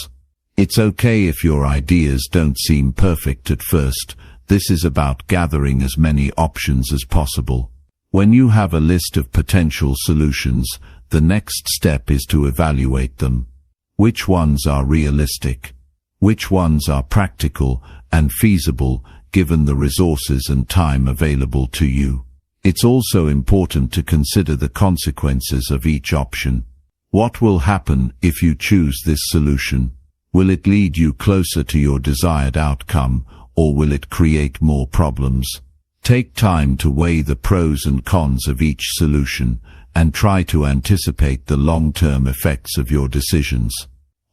It's okay if your ideas don't seem perfect at first. This is about gathering as many options as possible. When you have a list of potential solutions, the next step is to evaluate them. Which ones are realistic? Which ones are practical and feasible given the resources and time available to you? It's also important to consider the consequences of each option. What will happen if you choose this solution? Will it lead you closer to your desired outcome, or will it create more problems? Take time to weigh the pros and cons of each solution, and try to anticipate the long-term effects of your decisions.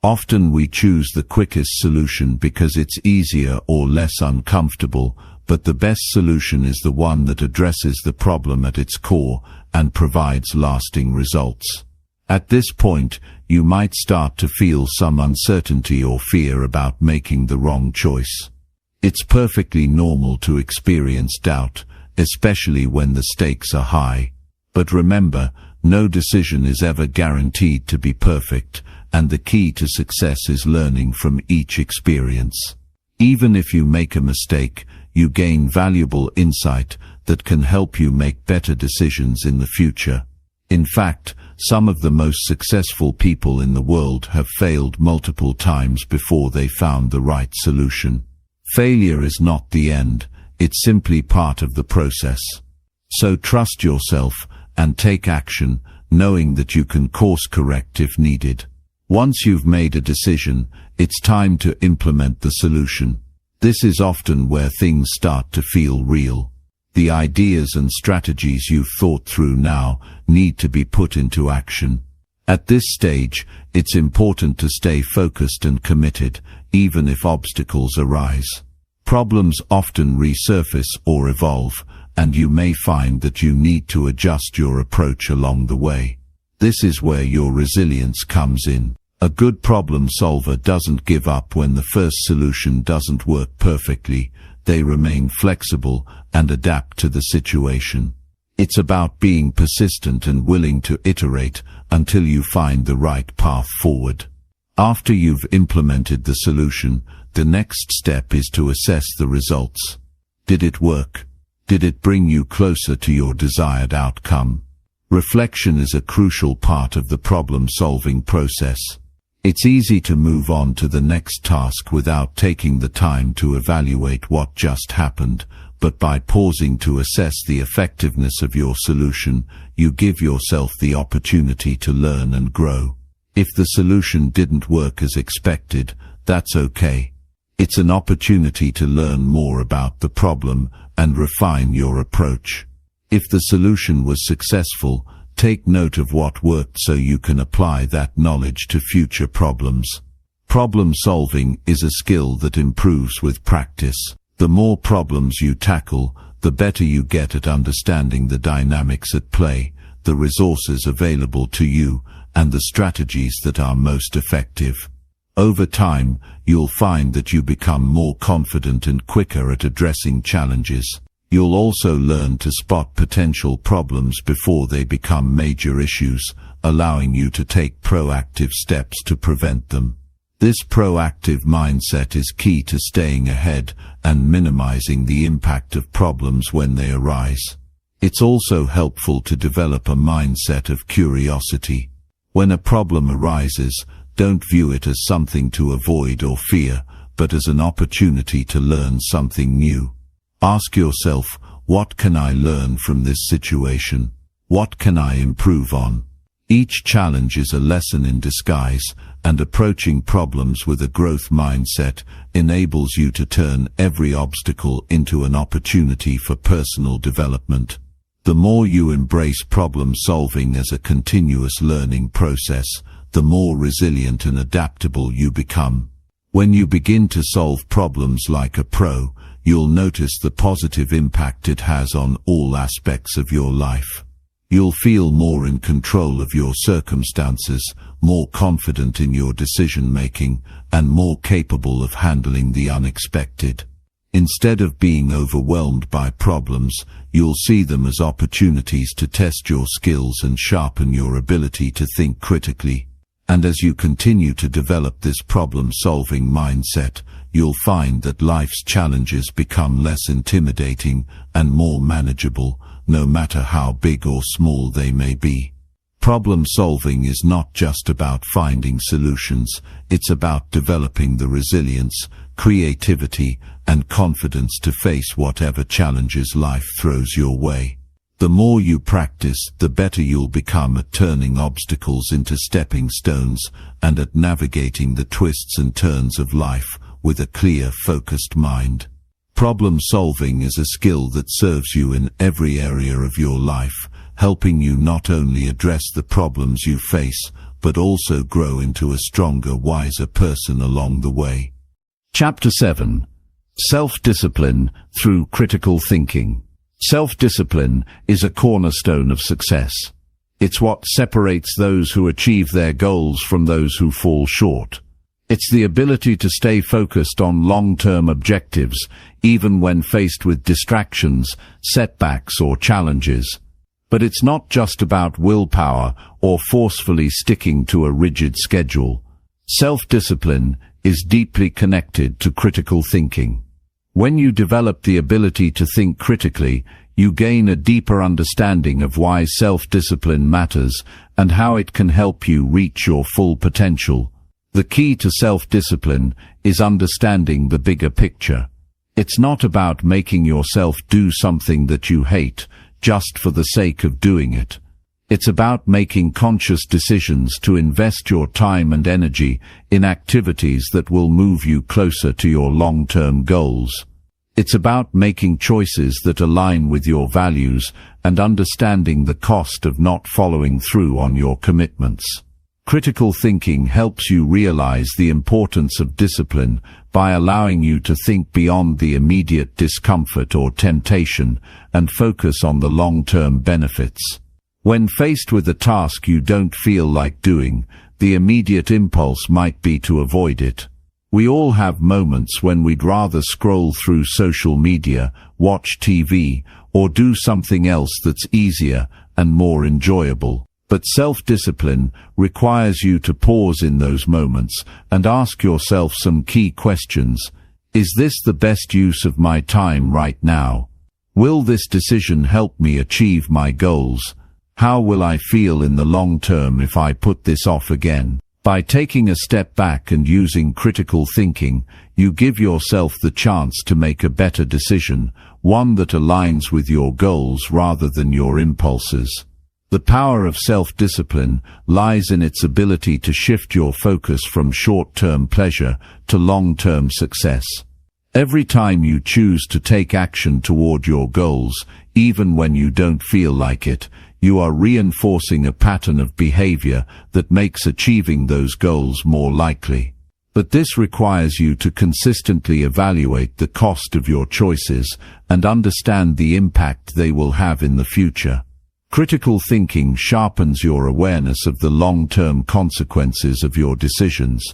Often we choose the quickest solution because it's easier or less uncomfortable, but the best solution is the one that addresses the problem at its core and provides lasting results. At this point, you might start to feel some uncertainty or fear about making the wrong choice. It's perfectly normal to experience doubt, especially when the stakes are high. But remember, no decision is ever guaranteed to be perfect, and the key to success is learning from each experience. Even if you make a mistake, you gain valuable insight that can help you make better decisions in the future. In fact, some of the most successful people in the world have failed multiple times before they found the right solution. Failure is not the end, it's simply part of the process. So trust yourself and take action, knowing that you can course correct if needed. Once you've made a decision, it's time to implement the solution. This is often where things start to feel real. The ideas and strategies you've thought through now need to be put into action. At this stage, it's important to stay focused and committed, even if obstacles arise. Problems often resurface or evolve, and you may find that you need to adjust your approach along the way. This is where your resilience comes in. A good problem solver doesn't give up when the first solution doesn't work perfectly. They remain flexible and adapt to the situation. It's about being persistent and willing to iterate until you find the right path forward. After you've implemented the solution, the next step is to assess the results. Did it work? Did it bring you closer to your desired outcome? Reflection is a crucial part of the problem-solving process. It's easy to move on to the next task without taking the time to evaluate what just happened, but by pausing to assess the effectiveness of your solution, you give yourself the opportunity to learn and grow. If the solution didn't work as expected, that's okay. It's an opportunity to learn more about the problem and refine your approach. If the solution was successful, take note of what worked so you can apply that knowledge to future problems. Problem solving is a skill that improves with practice. The more problems you tackle, the better you get at understanding the dynamics at play, the resources available to you, and the strategies that are most effective. Over time, you'll find that you become more confident and quicker at addressing challenges. You'll also learn to spot potential problems before they become major issues, allowing you to take proactive steps to prevent them. This proactive mindset is key to staying ahead and minimizing the impact of problems when they arise. It's also helpful to develop a mindset of curiosity. When a problem arises, don't view it as something to avoid or fear, but as an opportunity to learn something new. Ask yourself, what can I learn from this situation? What can I improve on? Each challenge is a lesson in disguise, and approaching problems with a growth mindset enables you to turn every obstacle into an opportunity for personal development. The more you embrace problem solving as a continuous learning process, the more resilient and adaptable you become. When you begin to solve problems like a pro, you'll notice the positive impact it has on all aspects of your life. You'll feel more in control of your circumstances, more confident in your decision-making, and more capable of handling the unexpected. Instead of being overwhelmed by problems, you'll see them as opportunities to test your skills and sharpen your ability to think critically. And as you continue to develop this problem-solving mindset, you'll find that life's challenges become less intimidating and more manageable, no matter how big or small they may be. Problem solving is not just about finding solutions, it's about developing the resilience, creativity, and confidence to face whatever challenges life throws your way. The more you practice, the better you'll become at turning obstacles into stepping stones and at navigating the twists and turns of life with a clear, focused mind. Problem solving is a skill that serves you in every area of your life, helping you not only address the problems you face, but also grow into a stronger, wiser person along the way. Chapter 7. Self-discipline through critical thinking. Self-discipline is a cornerstone of success. It's what separates those who achieve their goals from those who fall short. It's the ability to stay focused on long-term objectives, even when faced with distractions, setbacks, or challenges. But it's not just about willpower or forcefully sticking to a rigid schedule. Self-discipline is deeply connected to critical thinking. When you develop the ability to think critically, you gain a deeper understanding of why self-discipline matters and how it can help you reach your full potential. The key to self-discipline is understanding the bigger picture. It's not about making yourself do something that you hate just for the sake of doing it. It's about making conscious decisions to invest your time and energy in activities that will move you closer to your long-term goals. It's about making choices that align with your values and understanding the cost of not following through on your commitments. Critical thinking helps you realize the importance of discipline by allowing you to think beyond the immediate discomfort or temptation and focus on the long-term benefits. When faced with a task you don't feel like doing, the immediate impulse might be to avoid it. We all have moments when we'd rather scroll through social media, watch TV, or do something else that's easier and more enjoyable. But self-discipline requires you to pause in those moments and ask yourself some key questions. Is this the best use of my time right now? Will this decision help me achieve my goals? How will I feel in the long term if I put this off again? By taking a step back and using critical thinking, you give yourself the chance to make a better decision, one that aligns with your goals rather than your impulses. The power of self-discipline lies in its ability to shift your focus from short-term pleasure to long-term success. Every time you choose to take action toward your goals, even when you don't feel like it, you are reinforcing a pattern of behavior that makes achieving those goals more likely. But this requires you to consistently evaluate the cost of your choices and understand the impact they will have in the future. Critical thinking sharpens your awareness of the long-term consequences of your decisions.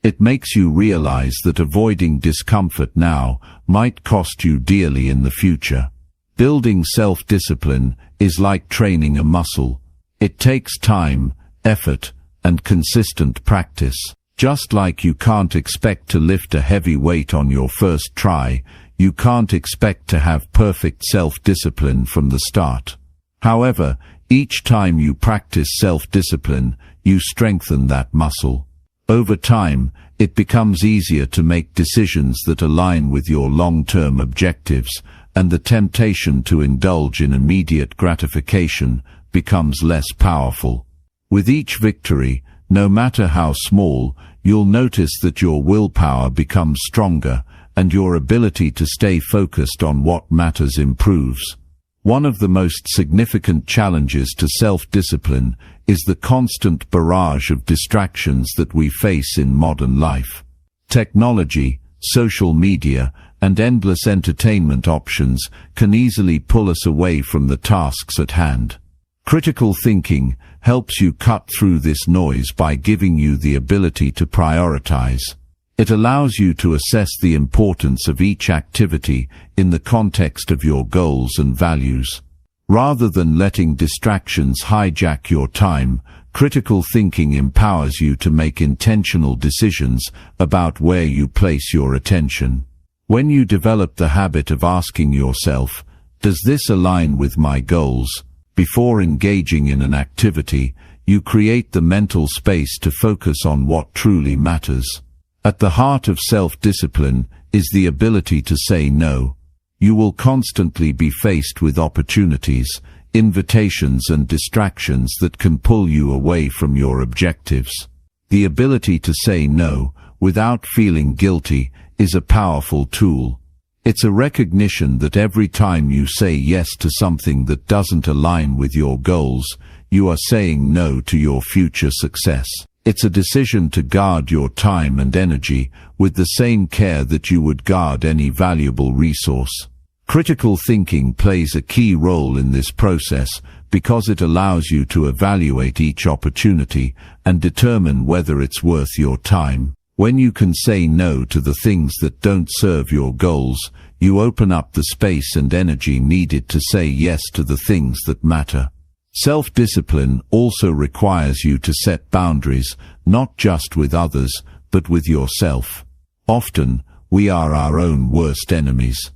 It makes you realize that avoiding discomfort now might cost you dearly in the future. Building self-discipline is like training a muscle. It takes time, effort, and consistent practice. Just like you can't expect to lift a heavy weight on your first try, you can't expect to have perfect self-discipline from the start. However, each time you practice self-discipline, you strengthen that muscle. Over time, it becomes easier to make decisions that align with your long-term objectives, and the temptation to indulge in immediate gratification becomes less powerful. With each victory, no matter how small, you'll notice that your willpower becomes stronger, and your ability to stay focused on what matters improves. One of the most significant challenges to self-discipline is the constant barrage of distractions that we face in modern life. Technology, social media, and endless entertainment options can easily pull us away from the tasks at hand. Critical thinking helps you cut through this noise by giving you the ability to prioritize. It allows you to assess the importance of each activity in the context of your goals and values. Rather than letting distractions hijack your time, critical thinking empowers you to make intentional decisions about where you place your attention. When you develop the habit of asking yourself, "Does this align with my goals?" before engaging in an activity, you create the mental space to focus on what truly matters. At the heart of self-discipline is the ability to say no. You will constantly be faced with opportunities, invitations and distractions that can pull you away from your objectives. The ability to say no, without feeling guilty, is a powerful tool. It's a recognition that every time you say yes to something that doesn't align with your goals, you are saying no to your future success. It's a decision to guard your time and energy with the same care that you would guard any valuable resource. Critical thinking plays a key role in this process because it allows you to evaluate each opportunity and determine whether it's worth your time. When you can say no to the things that don't serve your goals, you open up the space and energy needed to say yes to the things that matter. Self-discipline also requires you to set boundaries, not just with others, but with yourself. Often, we are our own worst enemies.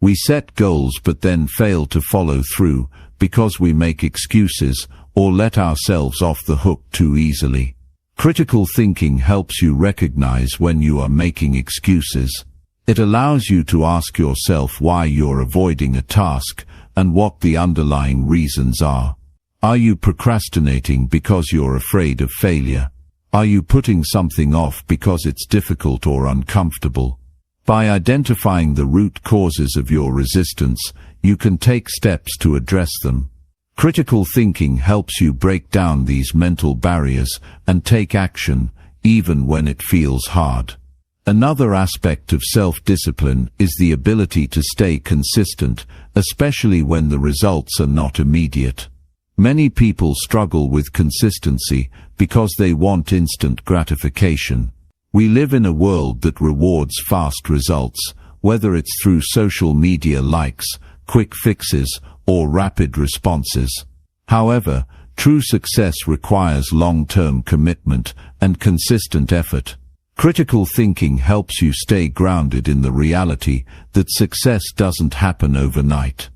We set goals but then fail to follow through because we make excuses or let ourselves off the hook too easily. Critical thinking helps you recognize when you are making excuses. It allows you to ask yourself why you're avoiding a task and what the underlying reasons are. Are you procrastinating because you're afraid of failure? Are you putting something off because it's difficult or uncomfortable? By identifying the root causes of your resistance, you can take steps to address them. Critical thinking helps you break down these mental barriers and take action, even when it feels hard. Another aspect of self-discipline is the ability to stay consistent, especially when the results are not immediate. Many people struggle with consistency because they want instant gratification. We live in a world that rewards fast results, whether it's through social media likes, quick fixes, or rapid responses. However, true success requires long-term commitment and consistent effort. Critical thinking helps you stay grounded in the reality that success doesn't happen overnight.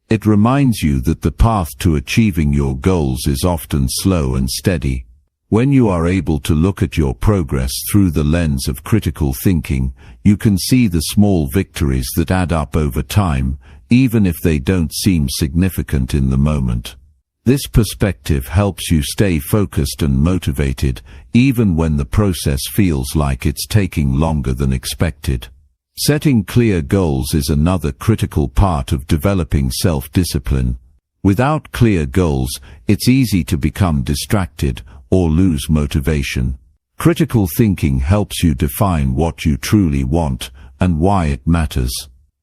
It reminds you that the path to achieving your goals is often slow and steady. When you are able to look at your progress through the lens of critical thinking, you can see the small victories that add up over time, even if they don't seem significant in the moment. This perspective helps you stay focused and motivated, even when the process feels like it's taking longer than expected. Setting clear goals is another critical part of developing self-discipline. Without clear goals, it's easy to become distracted or lose motivation. Critical thinking helps you define what you truly want and why it matters.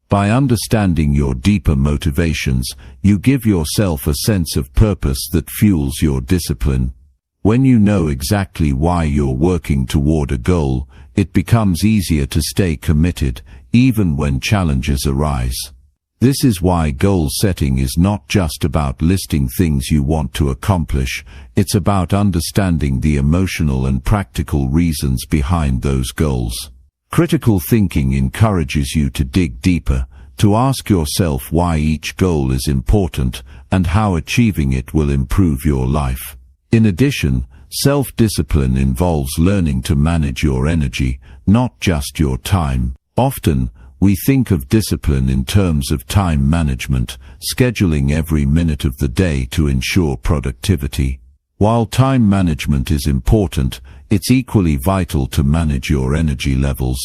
By understanding your deeper motivations, you give yourself a sense of purpose that fuels your discipline. When you know exactly why you're working toward a goal, it becomes easier to stay committed, even when challenges arise. This is why goal setting is not just about listing things you want to accomplish, it's about understanding the emotional and practical reasons behind those goals. Critical thinking encourages you to dig deeper, to ask yourself why each goal is important and how achieving it will improve your life. In addition, self-discipline involves learning to manage your energy, not just your time. Often, we think of discipline in terms of time management, scheduling every minute of the day to ensure productivity. While time management is important, it's equally vital to manage your energy levels.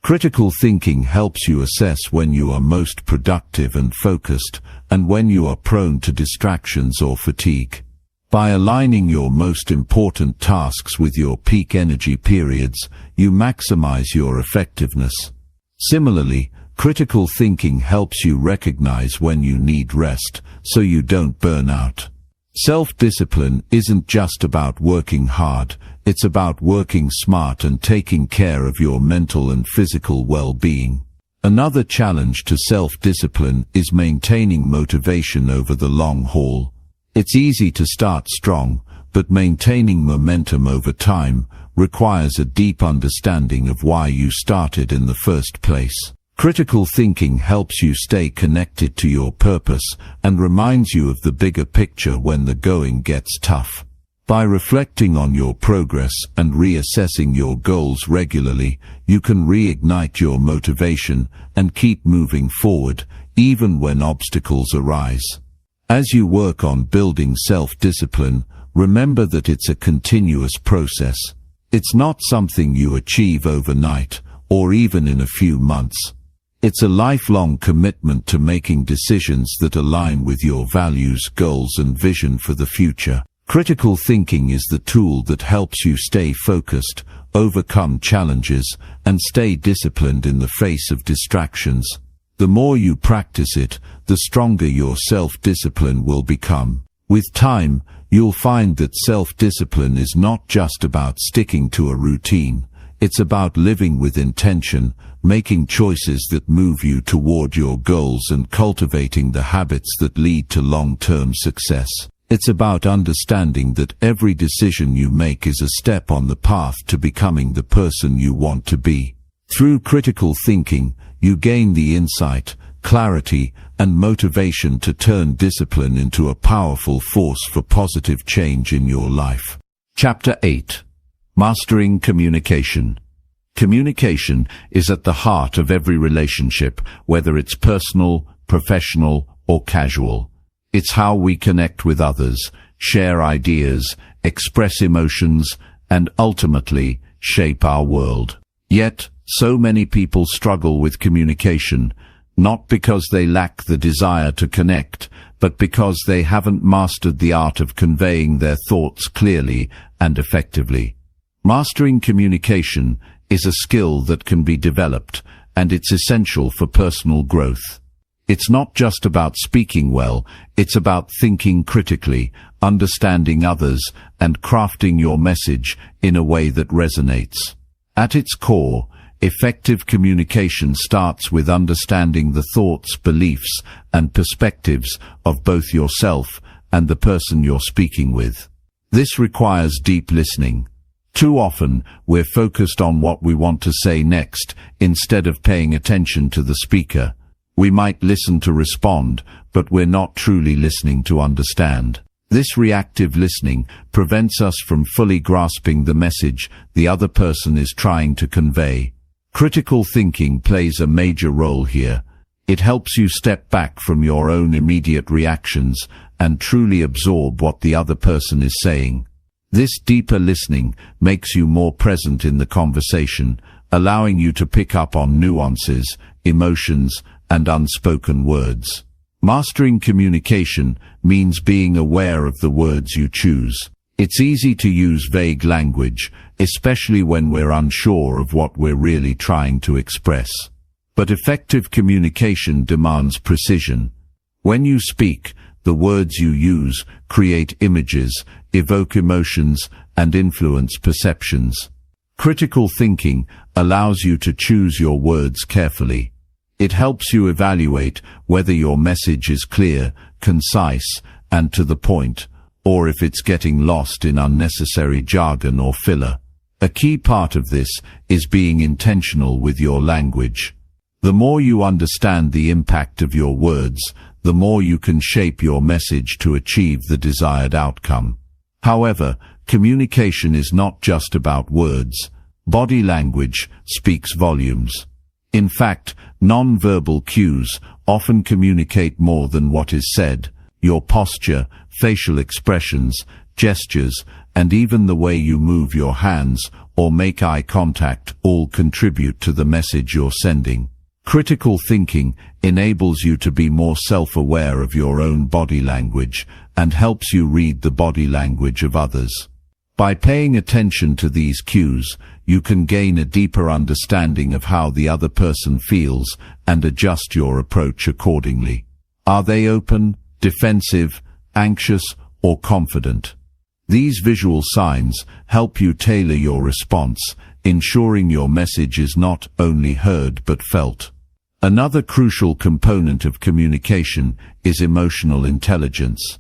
Critical thinking helps you assess when you are most productive and focused, and when you are prone to distractions or fatigue. By aligning your most important tasks with your peak energy periods, you maximize your effectiveness. Similarly, critical thinking helps you recognize when you need rest, so you don't burn out. Self-discipline isn't just about working hard, it's about working smart and taking care of your mental and physical well-being. Another challenge to self-discipline is maintaining motivation over the long haul. It's easy to start strong, but maintaining momentum over time requires a deep understanding of why you started in the first place. Critical thinking helps you stay connected to your purpose and reminds you of the bigger picture when the going gets tough. By reflecting on your progress and reassessing your goals regularly, you can reignite your motivation and keep moving forward, even when obstacles arise. As you work on building self-discipline, remember that it's a continuous process. It's not something you achieve overnight, or even in a few months. It's a lifelong commitment to making decisions that align with your values, goals, and vision for the future. Critical thinking is the tool that helps you stay focused, overcome challenges, and stay disciplined in the face of distractions. The more you practice it, the stronger your self-discipline will become. With time, you'll find that self-discipline is not just about sticking to a routine. It's about living with intention, making choices that move you toward your goals and cultivating the habits that lead to long-term success. It's about understanding that every decision you make is a step on the path to becoming the person you want to be. Through critical thinking, you gain the insight, clarity, and motivation to turn discipline into a powerful force for positive change in your life. Chapter 8. Mastering Communication. Communication is at the heart of every relationship, whether it's personal, professional, or casual. It's how we connect with others, share ideas, express emotions, and ultimately shape our world. Yet, so many people struggle with communication, not because they lack the desire to connect, but because they haven't mastered the art of conveying their thoughts clearly and effectively. Mastering communication is a skill that can be developed, and it's essential for personal growth. It's not just about speaking well, it's about thinking critically, understanding others, and crafting your message in a way that resonates. At its core, effective communication starts with understanding the thoughts, beliefs, and perspectives of both yourself and the person you're speaking with. This requires deep listening. Too often, we're focused on what we want to say next, instead of paying attention to the speaker. We might listen to respond, but we're not truly listening to understand. This reactive listening prevents us from fully grasping the message the other person is trying to convey. Critical thinking plays a major role here. It helps you step back from your own immediate reactions and truly absorb what the other person is saying. This deeper listening makes you more present in the conversation, allowing you to pick up on nuances, emotions, and unspoken words. Mastering communication means being aware of the words you choose. It's easy to use vague language, especially when we're unsure of what we're really trying to express. But effective communication demands precision. When you speak, the words you use create images, evoke emotions, and influence perceptions. Critical thinking allows you to choose your words carefully. It helps you evaluate whether your message is clear, concise, and to the point, or if it's getting lost in unnecessary jargon or filler. A key part of this is being intentional with your language. The more you understand the impact of your words, the more you can shape your message to achieve the desired outcome. However, communication is not just about words. Body language speaks volumes. In fact, non-verbal cues often communicate more than what is said. Your posture, facial expressions, gestures, and even the way you move your hands or make eye contact all contribute to the message you're sending. Critical thinking enables you to be more self-aware of your own body language and helps you read the body language of others. By paying attention to these cues, you can gain a deeper understanding of how the other person feels and adjust your approach accordingly. Are they open, defensive, anxious, or confident? These visual signs help you tailor your response, ensuring your message is not only heard but felt. Another crucial component of communication is emotional intelligence.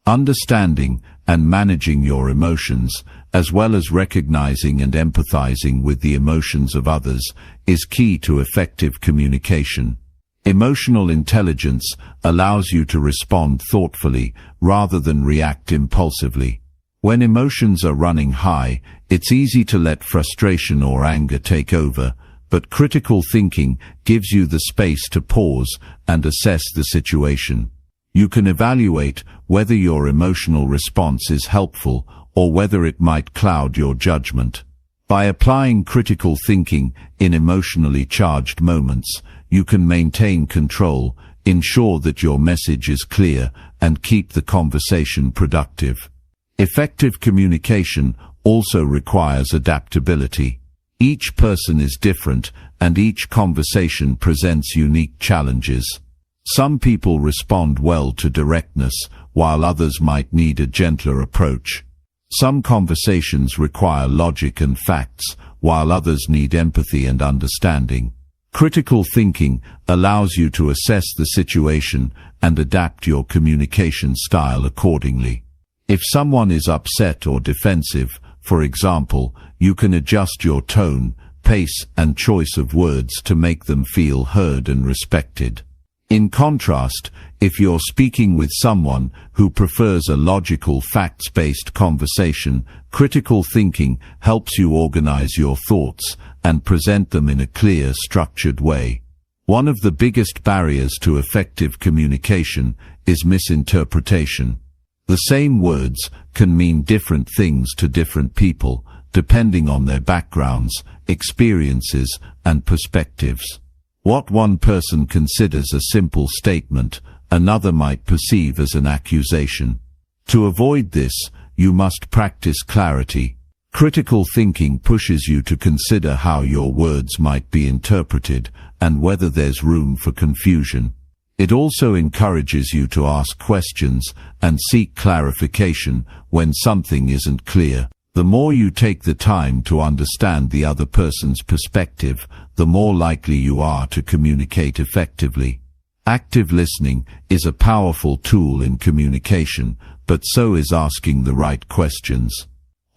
Understanding and managing your emotions, as well as recognizing and empathizing with the emotions of others, is key to effective communication. Emotional intelligence allows you to respond thoughtfully rather than react impulsively. When emotions are running high, it's easy to let frustration or anger take over, but critical thinking gives you the space to pause and assess the situation. You can evaluate whether your emotional response is helpful or whether it might cloud your judgment. By applying critical thinking in emotionally charged moments, you can maintain control, ensure that your message is clear, and keep the conversation productive. Effective communication also requires adaptability. Each person is different, and each conversation presents unique challenges. Some people respond well to directness, while others might need a gentler approach. Some conversations require logic and facts, while others need empathy and understanding. Critical thinking allows you to assess the situation and adapt your communication style accordingly. If someone is upset or defensive, for example, you can adjust your tone, pace, and choice of words to make them feel heard and respected. In contrast, if you're speaking with someone who prefers a logical, facts-based conversation, critical thinking helps you organize your thoughts and present them in a clear, structured way. One of the biggest barriers to effective communication is misinterpretation. The same words can mean different things to different people, depending on their backgrounds, experiences, and perspectives. What one person considers a simple statement, another might perceive as an accusation. To avoid this, you must practice clarity. Critical thinking pushes you to consider how your words might be interpreted and whether there's room for confusion. It also encourages you to ask questions and seek clarification when something isn't clear. The more you take the time to understand the other person's perspective, the more likely you are to communicate effectively. Active listening is a powerful tool in communication, but so is asking the right questions.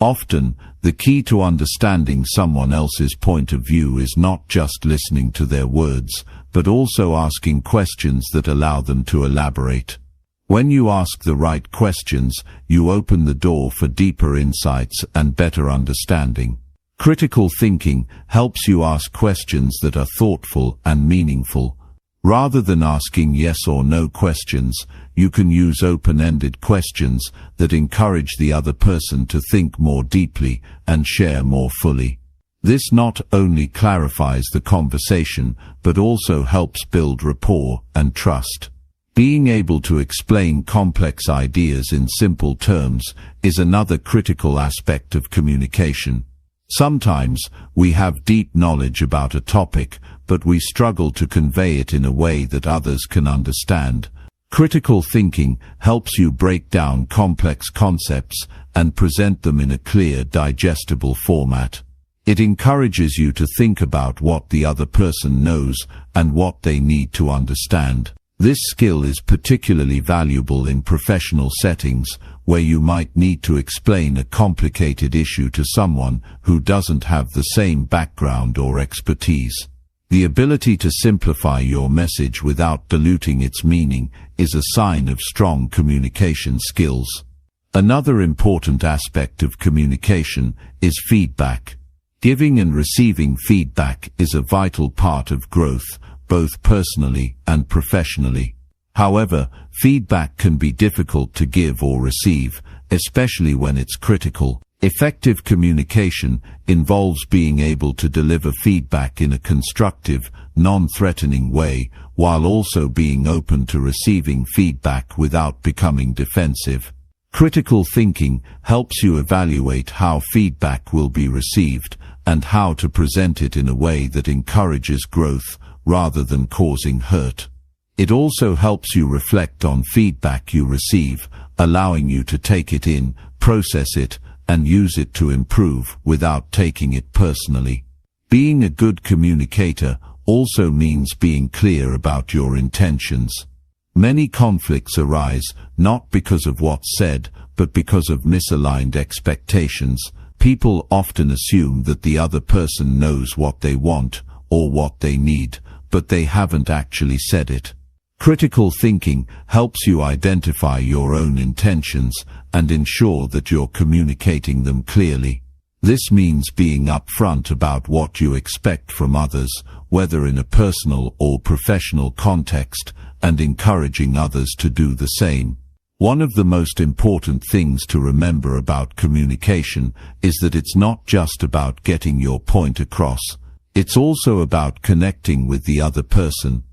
Often, the key to understanding someone else's point of view is not just listening to their words, but also asking questions that allow them to elaborate. When you ask the right questions, you open the door for deeper insights and better understanding. Critical thinking helps you ask questions that are thoughtful and meaningful. Rather than asking yes or no questions, you can use open-ended questions that encourage the other person to think more deeply and share more fully. This not only clarifies the conversation, but also helps build rapport and trust. Being able to explain complex ideas in simple terms is another critical aspect of communication. Sometimes, we have deep knowledge about a topic, but we struggle to convey it in a way that others can understand. Critical thinking helps you break down complex concepts and present them in a clear, digestible format. It encourages you to think about what the other person knows and what they need to understand. This skill is particularly valuable in professional settings, where you might need to explain a complicated issue to someone who doesn't have the same background or expertise. The ability to simplify your message without diluting its meaning is a sign of strong communication skills. Another important aspect of communication is feedback. Giving and receiving feedback is a vital part of growth, both personally and professionally. However, feedback can be difficult to give or receive, especially when it's critical. Effective communication involves being able to deliver feedback in a constructive, non-threatening way, while also being open to receiving feedback without becoming defensive. Critical thinking helps you evaluate how feedback will be received and how to present it in a way that encourages growth rather than causing hurt. It also helps you reflect on feedback you receive, allowing you to take it in, process it, and use it to improve without taking it personally. Being a good communicator also means being clear about your intentions. Many conflicts arise not because of what's said, but because of misaligned expectations. People often assume that the other person knows what they want or what they need, but they haven't actually said it. Critical thinking helps you identify your own intentions and ensure that you're communicating them clearly. This means being upfront about what you expect from others, whether in a personal or professional context, and encouraging others to do the same. One of the most important things to remember about communication is that it's not just about getting your point across. It's also about connecting with the other person.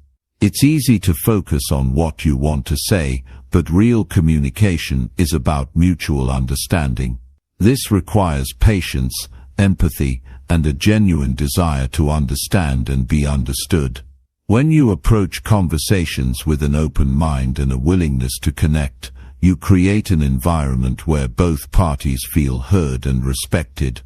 It's easy to focus on what you want to say, but real communication is about mutual understanding. This requires patience, empathy, and a genuine desire to understand and be understood. When you approach conversations with an open mind and a willingness to connect, you create an environment where both parties feel heard and respected.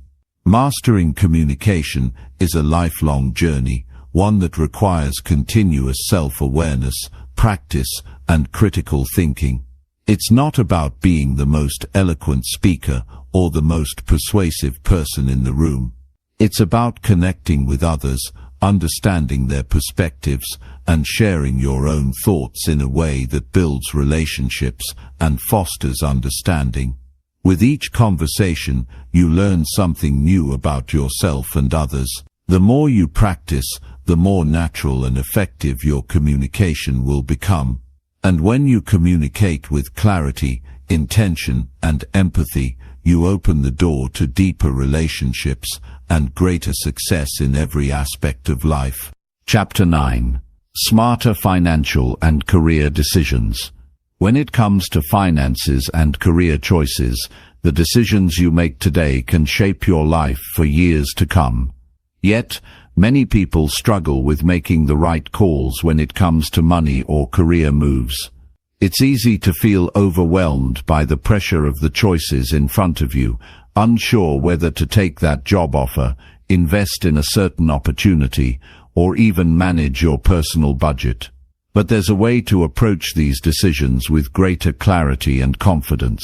Mastering communication is a lifelong journey, one that requires continuous self-awareness, practice, and critical thinking. It's not about being the most eloquent speaker or the most persuasive person in the room. It's about connecting with others, understanding their perspectives, and sharing your own thoughts in a way that builds relationships and fosters understanding. With each conversation, you learn something new about yourself and others. The more you practice, the more natural and effective your communication will become. And when you communicate with clarity, intention, and empathy, you open the door to deeper relationships and greater success in every aspect of life. Chapter 9. Smarter Financial and Career Decisions. When it comes to finances and career choices, the decisions you make today can shape your life for years to come. Yet, many people struggle with making the right calls when it comes to money or career moves. It's easy to feel overwhelmed by the pressure of the choices in front of you, unsure whether to take that job offer, invest in a certain opportunity, or even manage your personal budget. But there's a way to approach these decisions with greater clarity and confidence.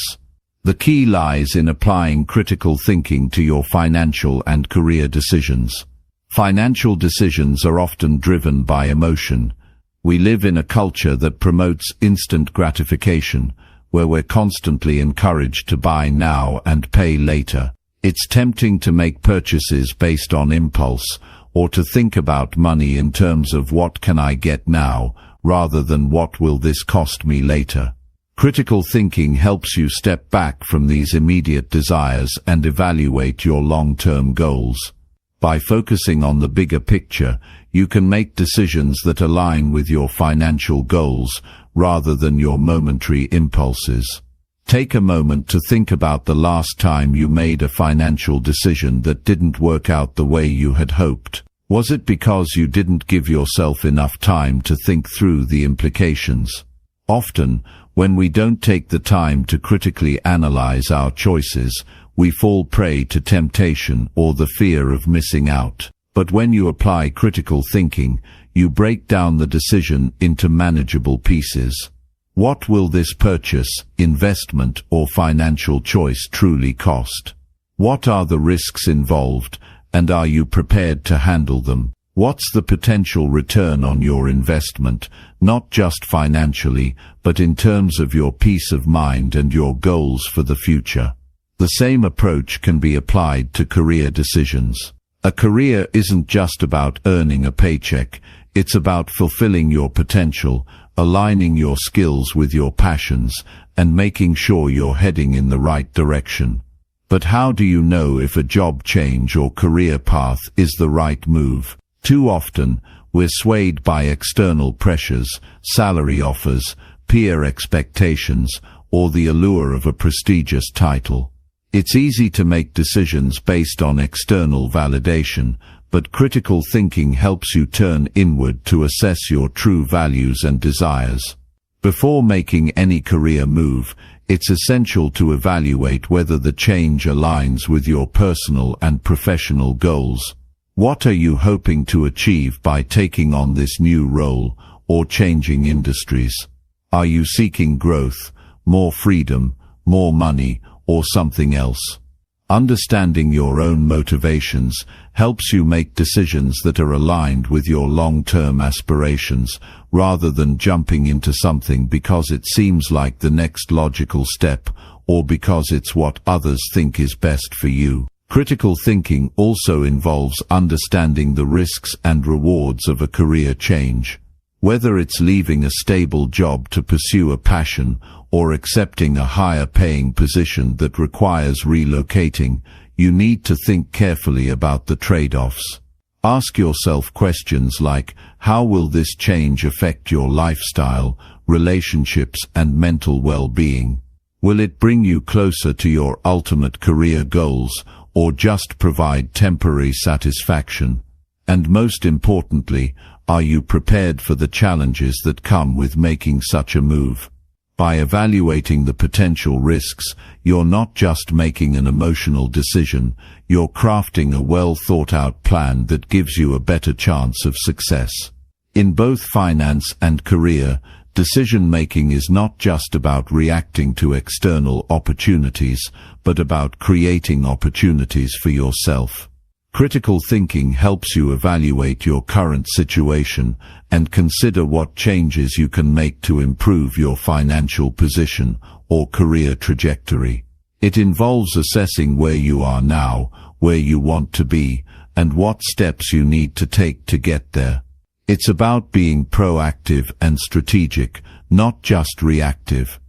The key lies in applying critical thinking to your financial and career decisions. Financial decisions are often driven by emotion. We live in a culture that promotes instant gratification, where we're constantly encouraged to buy now and pay later. It's tempting to make purchases based on impulse, or to think about money in terms of what can I get now, rather than what will this cost me later. Critical thinking helps you step back from these immediate desires and evaluate your long-term goals. By focusing on the bigger picture, you can make decisions that align with your financial goals rather than your momentary impulses. Take a moment to think about the last time you made a financial decision that didn't work out the way you had hoped. Was it because you didn't give yourself enough time to think through the implications? Often, when we don't take the time to critically analyze our choices, we fall prey to temptation or the fear of missing out. But when you apply critical thinking, you break down the decision into manageable pieces. What will this purchase, investment, or financial choice truly cost? What are the risks involved, and are you prepared to handle them? What's the potential return on your investment, not just financially, but in terms of your peace of mind and your goals for the future? The same approach can be applied to career decisions. A career isn't just about earning a paycheck, it's about fulfilling your potential, aligning your skills with your passions, and making sure you're heading in the right direction. But how do you know if a job change or career path is the right move? Too often, we're swayed by external pressures, salary offers, peer expectations, or the allure of a prestigious title. It's easy to make decisions based on external validation, but critical thinking helps you turn inward to assess your true values and desires. Before making any career move, it's essential to evaluate whether the change aligns with your personal and professional goals. What are you hoping to achieve by taking on this new role or changing industries? Are you seeking growth, more freedom, more money, or something else? Understanding your own motivations helps you make decisions that are aligned with your long-term aspirations, rather than jumping into something because it seems like the next logical step, or because it's what others think is best for you. Critical thinking also involves understanding the risks and rewards of a career change. Whether it's leaving a stable job to pursue a passion, or accepting a higher-paying position that requires relocating, you need to think carefully about the trade-offs. Ask yourself questions like, how will this change affect your lifestyle, relationships, and mental well-being? Will it bring you closer to your ultimate career goals, or just provide temporary satisfaction? And most importantly, are you prepared for the challenges that come with making such a move? By evaluating the potential risks, you're not just making an emotional decision, you're crafting a well-thought-out plan that gives you a better chance of success. In both finance and career, decision-making is not just about reacting to external opportunities, but about creating opportunities for yourself. Critical thinking helps you evaluate your current situation and consider what changes you can make to improve your financial position or career trajectory. It involves assessing where you are now, where you want to be, and what steps you need to take to get there. It's about being proactive and strategic, not just reactive.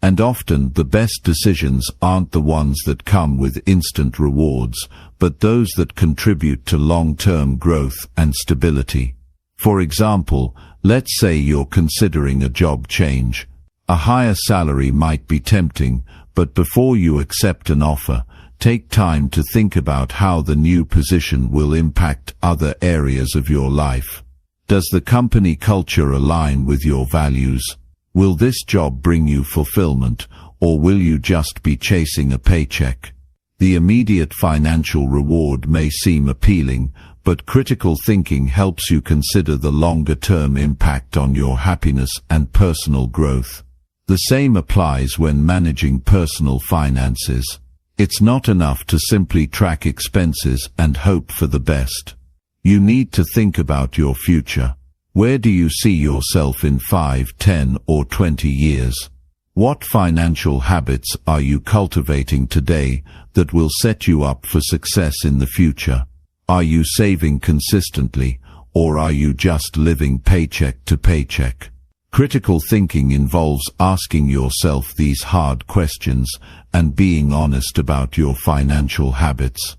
And often the best decisions aren't the ones that come with instant rewards, but those that contribute to long-term growth and stability. For example, let's say you're considering a job change. A higher salary might be tempting, but before you accept an offer, take time to think about how the new position will impact other areas of your life. Does the company culture align with your values? Will this job bring you fulfillment, or will you just be chasing a paycheck? The immediate financial reward may seem appealing, but critical thinking helps you consider the longer-term impact on your happiness and personal growth. The same applies when managing personal finances. It's not enough to simply track expenses and hope for the best. You need to think about your future. Where do you see yourself in 5, 10, or 20 years? What financial habits are you cultivating today that will set you up for success in the future? Are you saving consistently, or are you just living paycheck to paycheck? Critical thinking involves asking yourself these hard questions and being honest about your financial habits.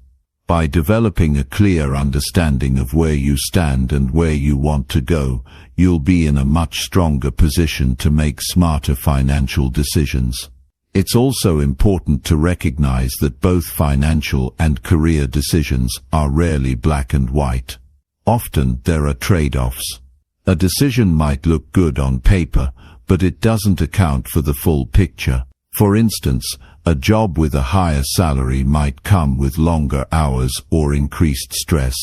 By developing a clear understanding of where you stand and where you want to go, you'll be in a much stronger position to make smarter financial decisions. It's also important to recognize that both financial and career decisions are rarely black and white. Often there are trade-offs. A decision might look good on paper, but it doesn't account for the full picture. For instance, a job with a higher salary might come with longer hours or increased stress.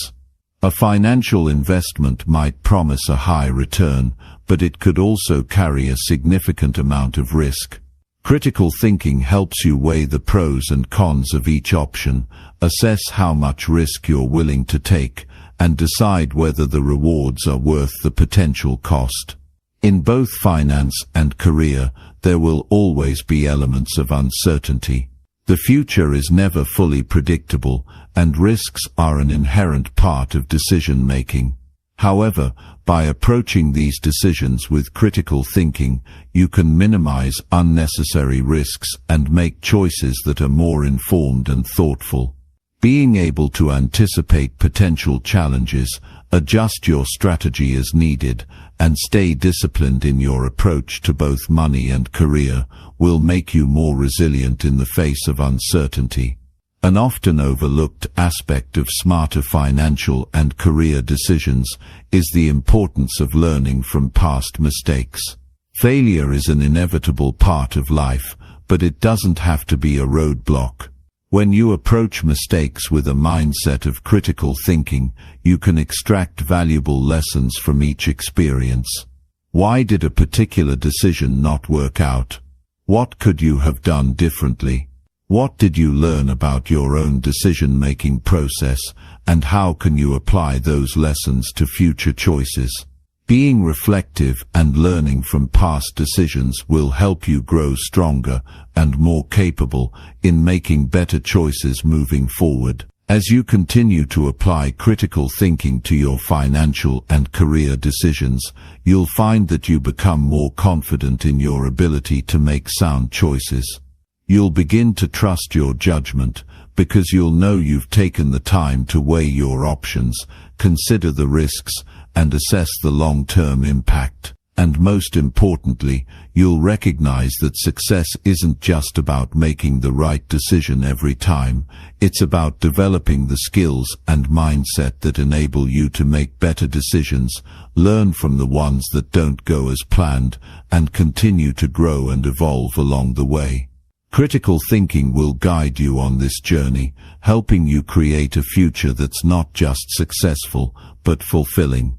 A financial investment might promise a high return, but it could also carry a significant amount of risk. Critical thinking helps you weigh the pros and cons of each option, assess how much risk you're willing to take, and decide whether the rewards are worth the potential cost. In both finance and career, there will always be elements of uncertainty. The future is never fully predictable, and risks are an inherent part of decision-making. However, by approaching these decisions with critical thinking, you can minimize unnecessary risks and make choices that are more informed and thoughtful. Being able to anticipate potential challenges, adjust your strategy as needed, and stay disciplined in your approach to both money and career will make you more resilient in the face of uncertainty. An often overlooked aspect of smarter financial and career decisions is the importance of learning from past mistakes. Failure is an inevitable part of life, but it doesn't have to be a roadblock. When you approach mistakes with a mindset of critical thinking, you can extract valuable lessons from each experience. Why did a particular decision not work out? What could you have done differently? What did you learn about your own decision-making process, and how can you apply those lessons to future choices? Being reflective and learning from past decisions will help you grow stronger and more capable in making better choices moving forward. As you continue to apply critical thinking to your financial and career decisions, you'll find that you become more confident in your ability to make sound choices. You'll begin to trust your judgment, because you'll know you've taken the time to weigh your options, consider the risks, and assess the long-term impact. And most importantly, you'll recognize that success isn't just about making the right decision every time. It's about developing the skills and mindset that enable you to make better decisions, learn from the ones that don't go as planned, and continue to grow and evolve along the way. Critical thinking will guide you on this journey, helping you create a future that's not just successful, but fulfilling.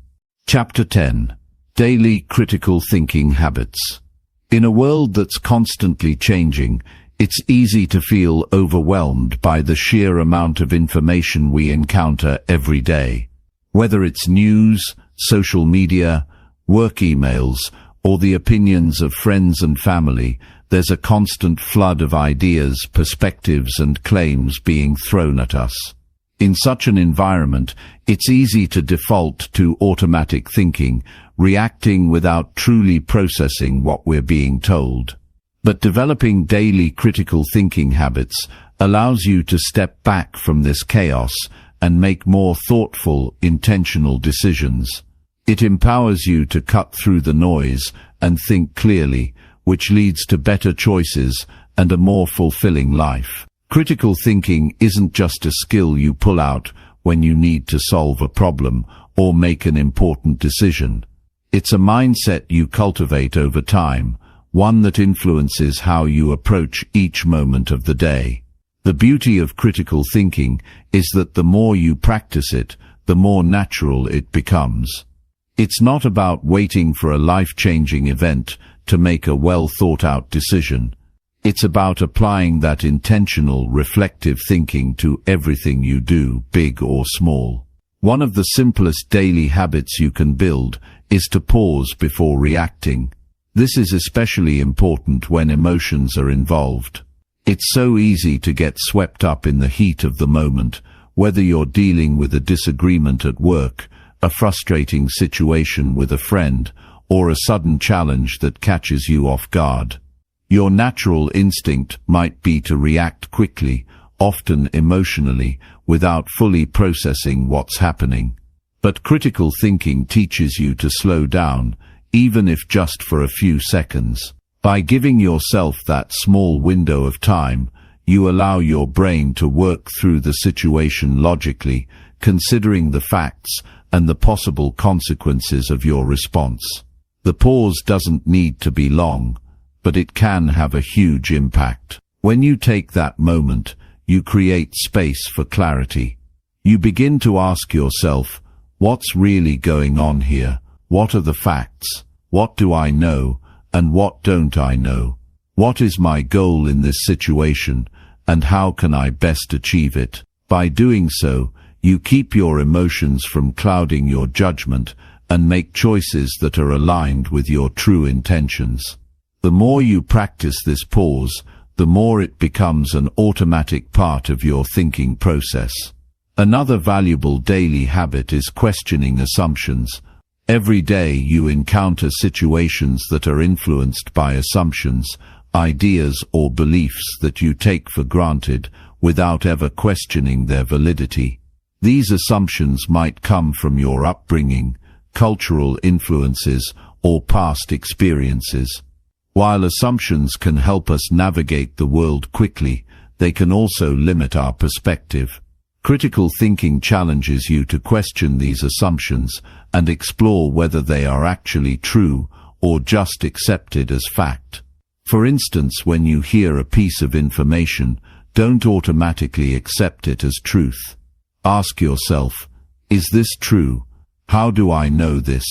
Chapter 10. Daily Critical Thinking Habits. In a world that's constantly changing, it's easy to feel overwhelmed by the sheer amount of information we encounter every day. Whether it's news, social media, work emails, or the opinions of friends and family, there's a constant flood of ideas, perspectives, and claims being thrown at us. In such an environment, it's easy to default to automatic thinking, reacting without truly processing what we're being told. But developing daily critical thinking habits allows you to step back from this chaos and make more thoughtful, intentional decisions. It empowers you to cut through the noise and think clearly, which leads to better choices and a more fulfilling life. Critical thinking isn't just a skill you pull out when you need to solve a problem or make an important decision. It's a mindset you cultivate over time, one that influences how you approach each moment of the day. The beauty of critical thinking is that the more you practice it, the more natural it becomes. It's not about waiting for a life-changing event to make a well-thought-out decision. It's about applying that intentional, reflective thinking to everything you do, big or small. One of the simplest daily habits you can build is to pause before reacting. This is especially important when emotions are involved. It's so easy to get swept up in the heat of the moment, whether you're dealing with a disagreement at work, a frustrating situation with a friend, or a sudden challenge that catches you off guard. Your natural instinct might be to react quickly, often emotionally, without fully processing what's happening. But critical thinking teaches you to slow down, even if just for a few seconds. By giving yourself that small window of time, you allow your brain to work through the situation logically, considering the facts and the possible consequences of your response. The pause doesn't need to be long, but it can have a huge impact. When you take that moment, you create space for clarity. You begin to ask yourself, what's really going on here? What are the facts? What do I know? And what don't I know? What is my goal in this situation? And how can I best achieve it? By doing so, you keep your emotions from clouding your judgment and make choices that are aligned with your true intentions. The more you practice this pause, the more it becomes an automatic part of your thinking process. Another valuable daily habit is questioning assumptions. Every day you encounter situations that are influenced by assumptions, ideas or beliefs that you take for granted without ever questioning their validity. These assumptions might come from your upbringing, cultural influences, or past experiences. While assumptions can help us navigate the world quickly, they can also limit our perspective. Critical thinking challenges you to question these assumptions and explore whether they are actually true or just accepted as fact. For instance, when you hear a piece of information, don't automatically accept it as truth. Ask yourself, is this true? How do I know this?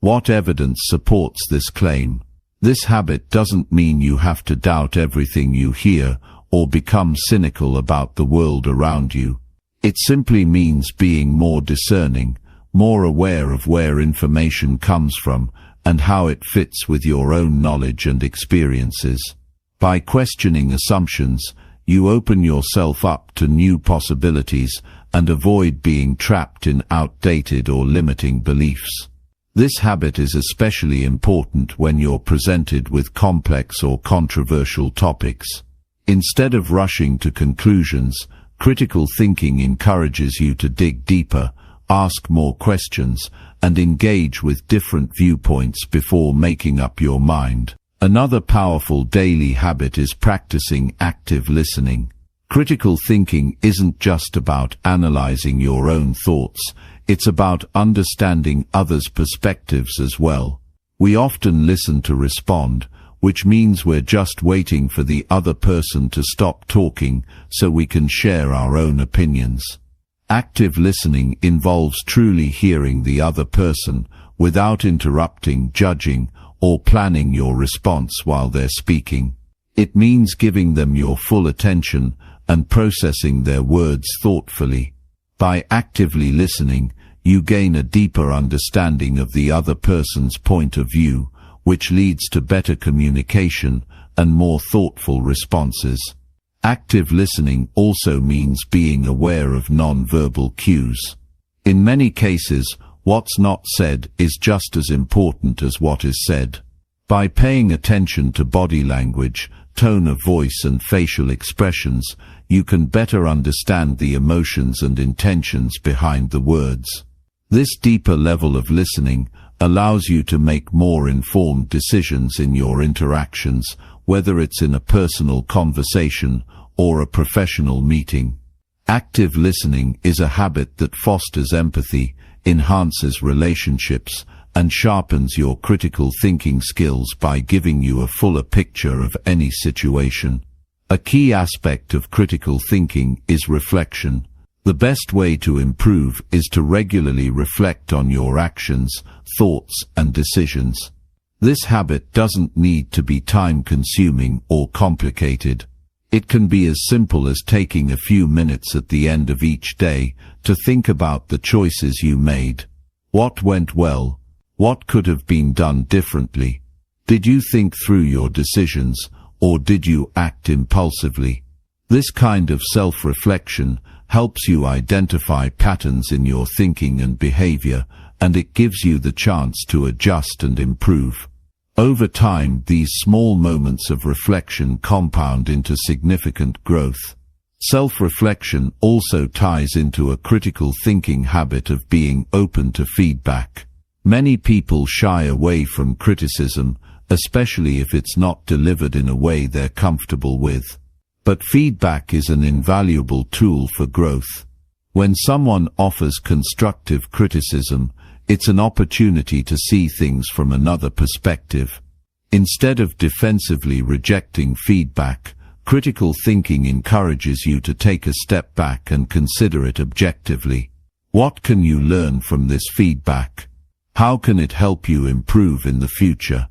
What evidence supports this claim? This habit doesn't mean you have to doubt everything you hear or become cynical about the world around you. It simply means being more discerning, more aware of where information comes from and how it fits with your own knowledge and experiences. By questioning assumptions, you open yourself up to new possibilities and avoid being trapped in outdated or limiting beliefs. This habit is especially important when you're presented with complex or controversial topics. Instead of rushing to conclusions, critical thinking encourages you to dig deeper, ask more questions, and engage with different viewpoints before making up your mind. Another powerful daily habit is practicing active listening. Critical thinking isn't just about analyzing your own thoughts, it's about understanding others' perspectives as well. We often listen to respond, which means we're just waiting for the other person to stop talking so we can share our own opinions. Active listening involves truly hearing the other person without interrupting, judging, or planning your response while they're speaking. It means giving them your full attention and processing their words thoughtfully. By actively listening, you gain a deeper understanding of the other person's point of view, which leads to better communication and more thoughtful responses. Active listening also means being aware of non-verbal cues. In many cases, what's not said is just as important as what is said. By paying attention to body language, tone of voice and facial expressions, you can better understand the emotions and intentions behind the words. This deeper level of listening allows you to make more informed decisions in your interactions, whether it's in a personal conversation or a professional meeting. Active listening is a habit that fosters empathy, enhances relationships, and sharpens your critical thinking skills by giving you a fuller picture of any situation. A key aspect of critical thinking is reflection. The best way to improve is to regularly reflect on your actions, thoughts, and decisions. This habit doesn't need to be time-consuming or complicated. It can be as simple as taking a few minutes at the end of each day to think about the choices you made. What went well? What could have been done differently? Did you think through your decisions, or did you act impulsively? This kind of self-reflection helps you identify patterns in your thinking and behavior, and it gives you the chance to adjust and improve. Over time, these small moments of reflection compound into significant growth. Self-reflection also ties into a critical thinking habit of being open to feedback. Many people shy away from criticism, especially if it's not delivered in a way they're comfortable with. But feedback is an invaluable tool for growth. When someone offers constructive criticism, it's an opportunity to see things from another perspective. Instead of defensively rejecting feedback, critical thinking encourages you to take a step back and consider it objectively. What can you learn from this feedback? How can it help you improve in the future?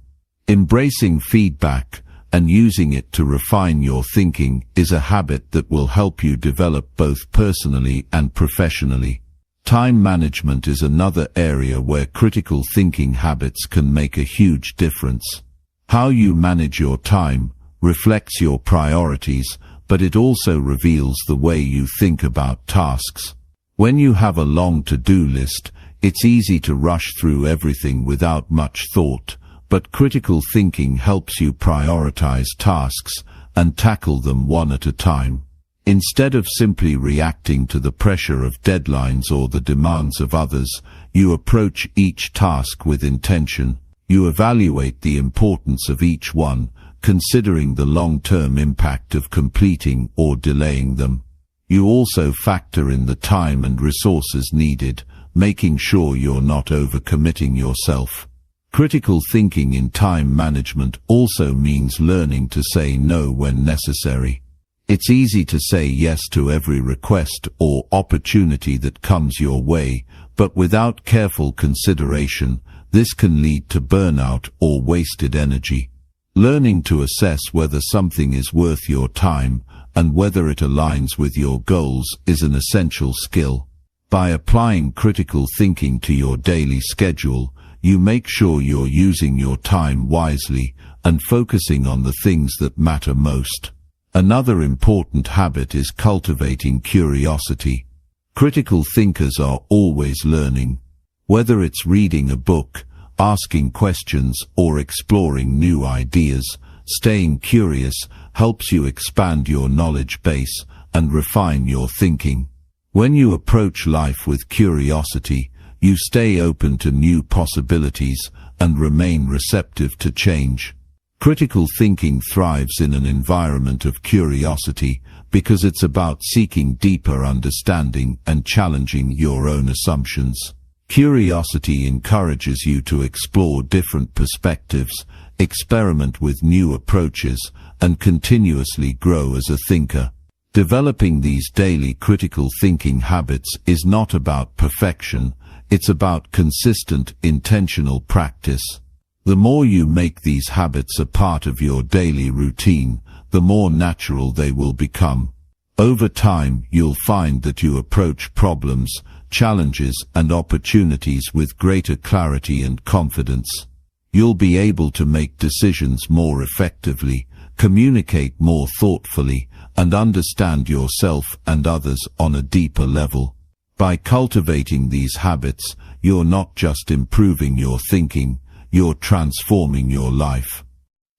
Embracing feedback and using it to refine your thinking is a habit that will help you develop both personally and professionally. Time management is another area where critical thinking habits can make a huge difference. How you manage your time reflects your priorities, but it also reveals the way you think about tasks. When you have a long to-do list, it's easy to rush through everything without much thought, but critical thinking helps you prioritize tasks and tackle them one at a time. Instead of simply reacting to the pressure of deadlines or the demands of others, you approach each task with intention. You evaluate the importance of each one, considering the long-term impact of completing or delaying them. You also factor in the time and resources needed, making sure you're not overcommitting yourself. Critical thinking in time management also means learning to say no when necessary. It's easy to say yes to every request or opportunity that comes your way, but without careful consideration, this can lead to burnout or wasted energy. Learning to assess whether something is worth your time and whether it aligns with your goals is an essential skill. By applying critical thinking to your daily schedule, you make sure you're using your time wisely and focusing on the things that matter most. Another important habit is cultivating curiosity. Critical thinkers are always learning. Whether it's reading a book, asking questions, or exploring new ideas, staying curious helps you expand your knowledge base and refine your thinking. When you approach life with curiosity, you stay open to new possibilities and remain receptive to change. Critical thinking thrives in an environment of curiosity because it's about seeking deeper understanding and challenging your own assumptions. Curiosity encourages you to explore different perspectives, experiment with new approaches, and continuously grow as a thinker. Developing these daily critical thinking habits is not about perfection, it's about consistent, intentional practice. The more you make these habits a part of your daily routine, the more natural they will become. Over time, you'll find that you approach problems, challenges, and opportunities with greater clarity and confidence. You'll be able to make decisions more effectively, communicate more thoughtfully, and understand yourself and others on a deeper level. By cultivating these habits, you're not just improving your thinking, you're transforming your life.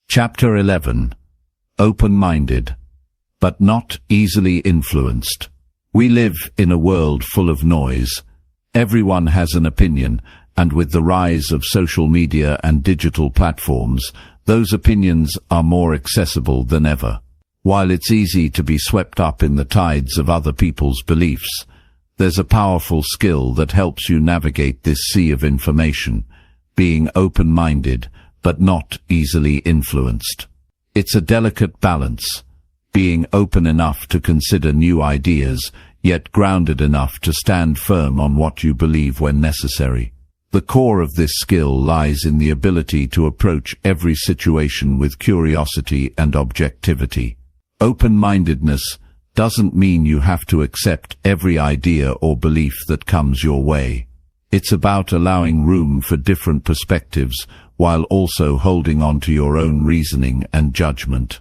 Chapter 11. Open-minded, but not easily influenced. We live in a world full of noise. Everyone has an opinion, and with the rise of social media and digital platforms, those opinions are more accessible than ever. While it's easy to be swept up in the tides of other people's beliefs, there's a powerful skill that helps you navigate this sea of information, being open-minded, but not easily influenced. It's a delicate balance, being open enough to consider new ideas, yet grounded enough to stand firm on what you believe when necessary. The core of this skill lies in the ability to approach every situation with curiosity and objectivity. Open-mindedness doesn't mean you have to accept every idea or belief that comes your way. It's about allowing room for different perspectives while also holding on to your own reasoning and judgment.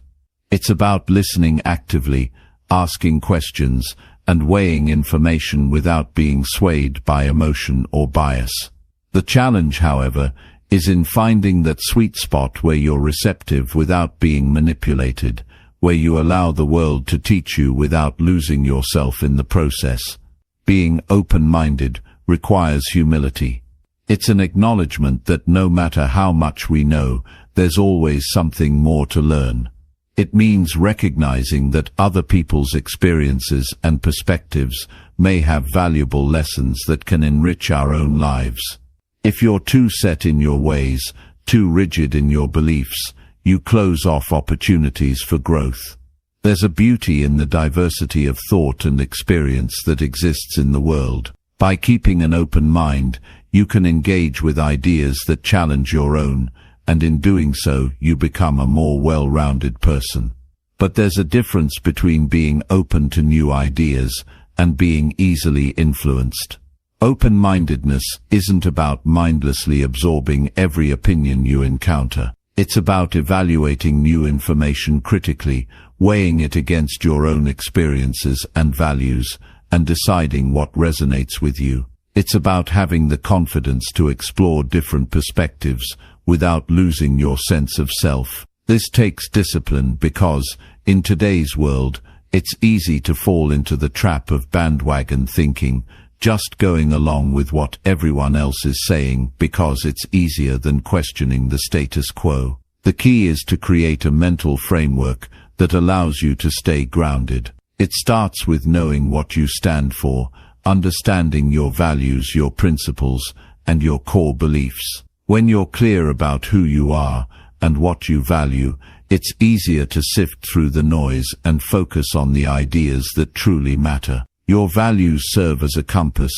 It's about listening actively, asking questions, and weighing information without being swayed by emotion or bias. The challenge, however, is in finding that sweet spot where you're receptive without being manipulated, where you allow the world to teach you without losing yourself in the process. Being open-minded requires humility. It's an acknowledgement that no matter how much we know, there's always something more to learn. It means recognizing that other people's experiences and perspectives may have valuable lessons that can enrich our own lives. If you're too set in your ways, too rigid in your beliefs, you close off opportunities for growth. There's a beauty in the diversity of thought and experience that exists in the world. By keeping an open mind, you can engage with ideas that challenge your own, and in doing so, you become a more well-rounded person. But there's a difference between being open to new ideas and being easily influenced. Open-mindedness isn't about mindlessly absorbing every opinion you encounter. It's about evaluating new information critically, weighing it against your own experiences and values, and deciding what resonates with you. It's about having the confidence to explore different perspectives without losing your sense of self. This takes discipline because, in today's world, it's easy to fall into the trap of bandwagon thinking, just going along with what everyone else is saying because it's easier than questioning the status quo. The key is to create a mental framework that allows you to stay grounded. It starts with knowing what you stand for, understanding your values, your principles, and your core beliefs. When you're clear about who you are and what you value, it's easier to sift through the noise and focus on the ideas that truly matter. Your values serve as a compass,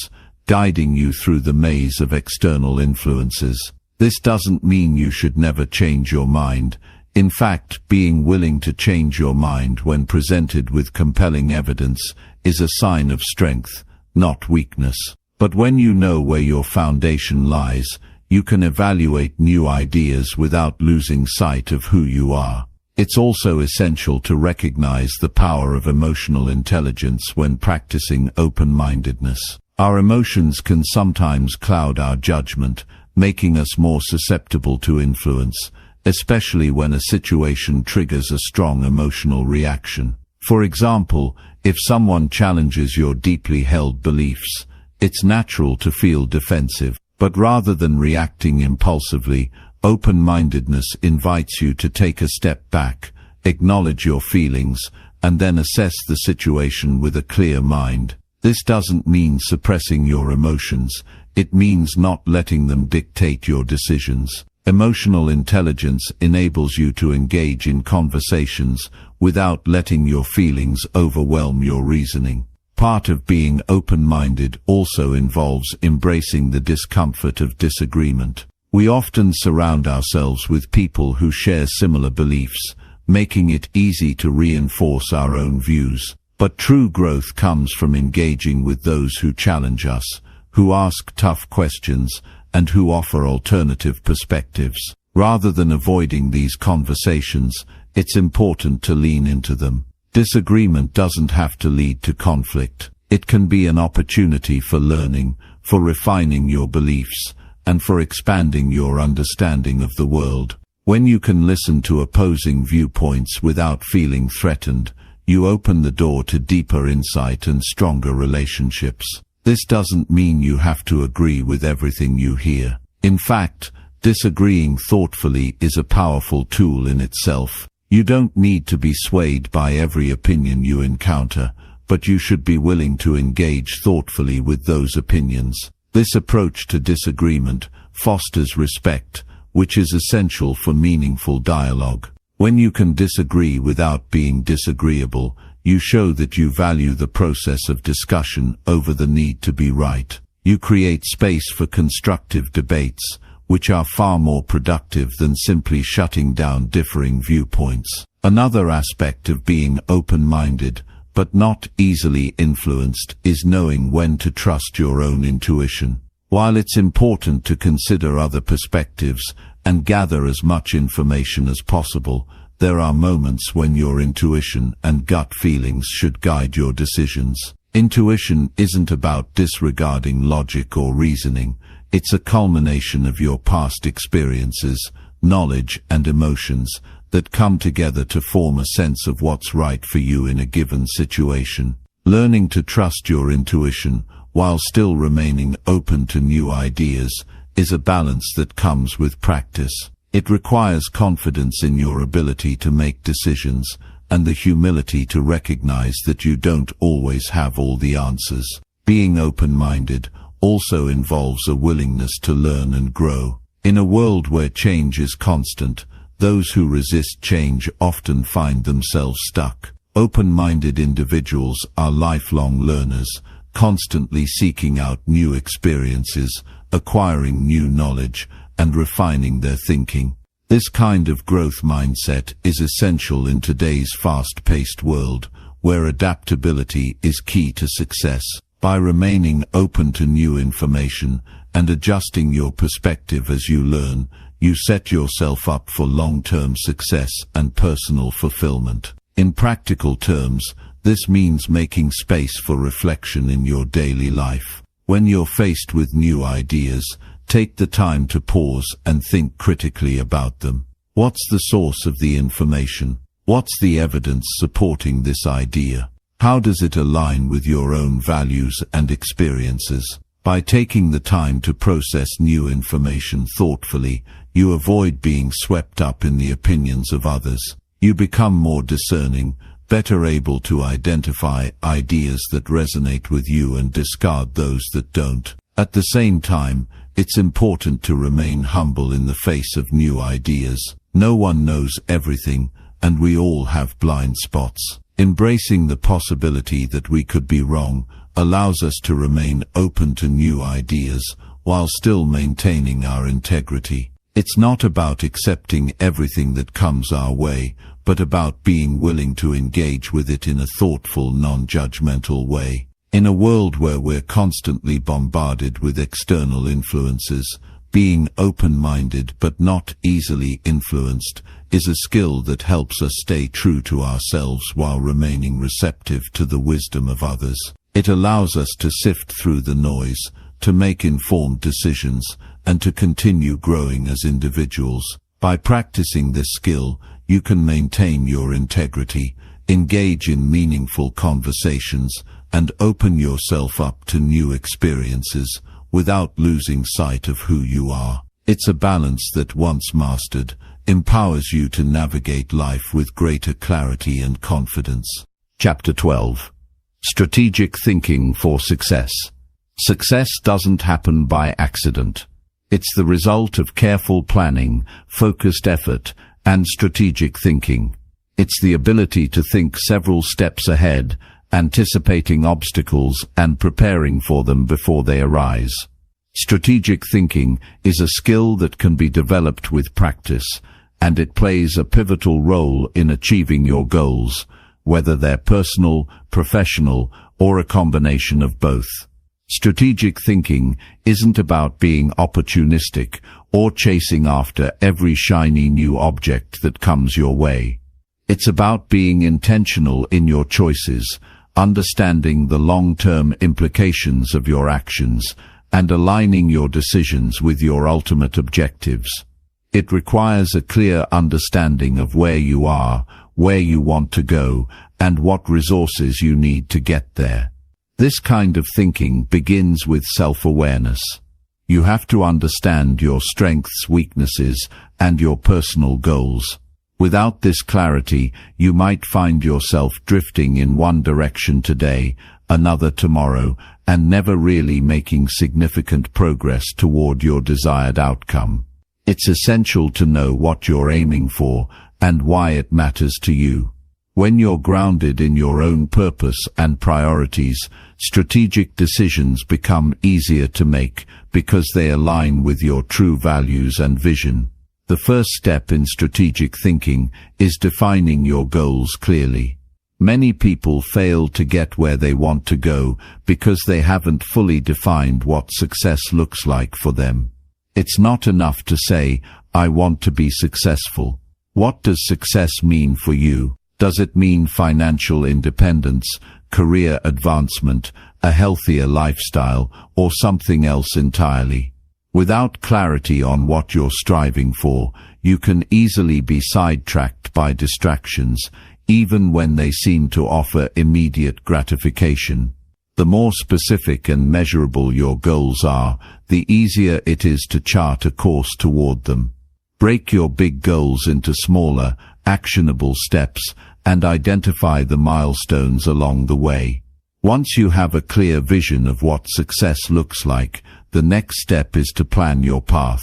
guiding you through the maze of external influences. This doesn't mean you should never change your mind. In fact, being willing to change your mind when presented with compelling evidence is a sign of strength, not weakness. But when you know where your foundation lies, you can evaluate new ideas without losing sight of who you are. It's also essential to recognize the power of emotional intelligence when practicing open-mindedness. Our emotions can sometimes cloud our judgment, making us more susceptible to influence, especially when a situation triggers a strong emotional reaction. For example, if someone challenges your deeply held beliefs, it's natural to feel defensive. But rather than reacting impulsively, open-mindedness invites you to take a step back, acknowledge your feelings, and then assess the situation with a clear mind. This doesn't mean suppressing your emotions, it means not letting them dictate your decisions. Emotional intelligence enables you to engage in conversations without letting your feelings overwhelm your reasoning. Part of being open-minded also involves embracing the discomfort of disagreement. We often surround ourselves with people who share similar beliefs, making it easy to reinforce our own views. But true growth comes from engaging with those who challenge us, who ask tough questions, and who offer alternative perspectives. Rather than avoiding these conversations, it's important to lean into them. Disagreement doesn't have to lead to conflict. It can be an opportunity for learning, for refining your beliefs, and for expanding your understanding of the world. When you can listen to opposing viewpoints without feeling threatened, you open the door to deeper insight and stronger relationships. This doesn't mean you have to agree with everything you hear. In fact, disagreeing thoughtfully is a powerful tool in itself. You don't need to be swayed by every opinion you encounter, but you should be willing to engage thoughtfully with those opinions. This approach to disagreement fosters respect, which is essential for meaningful dialogue. When you can disagree without being disagreeable, you show that you value the process of discussion over the need to be right. You create space for constructive debates, which are far more productive than simply shutting down differing viewpoints. Another aspect of being open-minded, but not easily influenced, is knowing when to trust your own intuition. While it's important to consider other perspectives and gather as much information as possible, there are moments when your intuition and gut feelings should guide your decisions. Intuition isn't about disregarding logic or reasoning. It's a culmination of your past experiences, knowledge, and emotions that come together to form a sense of what's right for you in a given situation. Learning to trust your intuition while still remaining open to new ideas is a balance that comes with practice. It requires confidence in your ability to make decisions and the humility to recognize that you don't always have all the answers. Being open-minded also involves a willingness to learn and grow. In a world where change is constant, those who resist change often find themselves stuck. Open-minded individuals are lifelong learners, constantly seeking out new experiences, acquiring new knowledge, and refining their thinking. This kind of growth mindset is essential in today's fast-paced world, where adaptability is key to success. By remaining open to new information and adjusting your perspective as you learn, you set yourself up for long-term success and personal fulfillment. In practical terms, this means making space for reflection in your daily life. When you're faced with new ideas, take the time to pause and think critically about them. What's the source of the information? What's the evidence supporting this idea? How does it align with your own values and experiences? By taking the time to process new information thoughtfully, you avoid being swept up in the opinions of others. You become more discerning, better able to identify ideas that resonate with you and discard those that don't. At the same time, it's important to remain humble in the face of new ideas. No one knows everything, and we all have blind spots. Embracing the possibility that we could be wrong allows us to remain open to new ideas while still maintaining our integrity. It's not about accepting everything that comes our way, but about being willing to engage with it in a thoughtful, non-judgmental way. In a world where we're constantly bombarded with external influences, being open-minded but not easily influenced is a skill that helps us stay true to ourselves while remaining receptive to the wisdom of others. It allows us to sift through the noise, to make informed decisions, and to continue growing as individuals. By practicing this skill, you can maintain your integrity, Engage in meaningful conversations and open yourself up to new experiences without losing sight of who you are. It's a balance that, once mastered, empowers you to navigate life with greater clarity and confidence. Chapter 12. Strategic Thinking for Success. Success doesn't happen by accident. It's the result of careful planning, focused effort, and strategic thinking. It's the ability to think several steps ahead, anticipating obstacles and preparing for them before they arise. Strategic thinking is a skill that can be developed with practice, and it plays a pivotal role in achieving your goals, whether they're personal, professional, or a combination of both. Strategic thinking isn't about being opportunistic or chasing after every shiny new object that comes your way. It's about being intentional in your choices, understanding the long-term implications of your actions, and aligning your decisions with your ultimate objectives. It requires a clear understanding of where you are, where you want to go, and what resources you need to get there. This kind of thinking begins with self-awareness. You have to understand your strengths, weaknesses, and your personal goals. Without this clarity, you might find yourself drifting in one direction today, another tomorrow, and never really making significant progress toward your desired outcome. It's essential to know what you're aiming for and why it matters to you. When you're grounded in your own purpose and priorities, strategic decisions become easier to make because they align with your true values and vision. The first step in strategic thinking is defining your goals clearly. Many people fail to get where they want to go because they haven't fully defined what success looks like for them. It's not enough to say, "I want to be successful." What does success mean for you? Does it mean financial independence, career advancement, a healthier lifestyle, or something else entirely? Without clarity on what you're striving for, you can easily be sidetracked by distractions, even when they seem to offer immediate gratification. The more specific and measurable your goals are, the easier it is to chart a course toward them. Break your big goals into smaller, actionable steps, and identify the milestones along the way. Once you have a clear vision of what success looks like, the next step is to plan your path.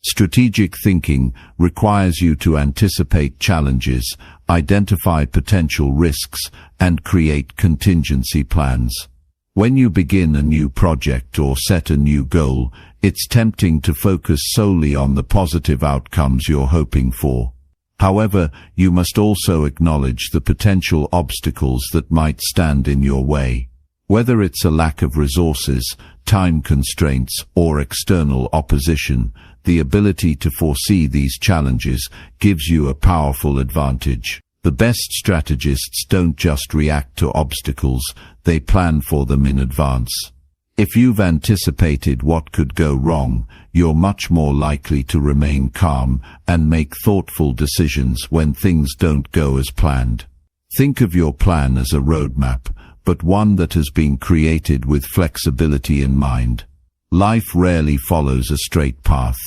Strategic thinking requires you to anticipate challenges, identify potential risks, and create contingency plans. When you begin a new project or set a new goal, it's tempting to focus solely on the positive outcomes you're hoping for. However, you must also acknowledge the potential obstacles that might stand in your way. Whether it's a lack of resources, time constraints, or external opposition, the ability to foresee these challenges gives you a powerful advantage. The best strategists don't just react to obstacles, they plan for them in advance. If you've anticipated what could go wrong, you're much more likely to remain calm and make thoughtful decisions when things don't go as planned. Think of your plan as a roadmap, but one that has been created with flexibility in mind. Life rarely follows a straight path,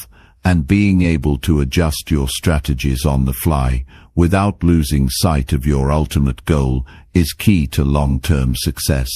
and being able to adjust your strategies on the fly, without losing sight of your ultimate goal, is key to long-term success.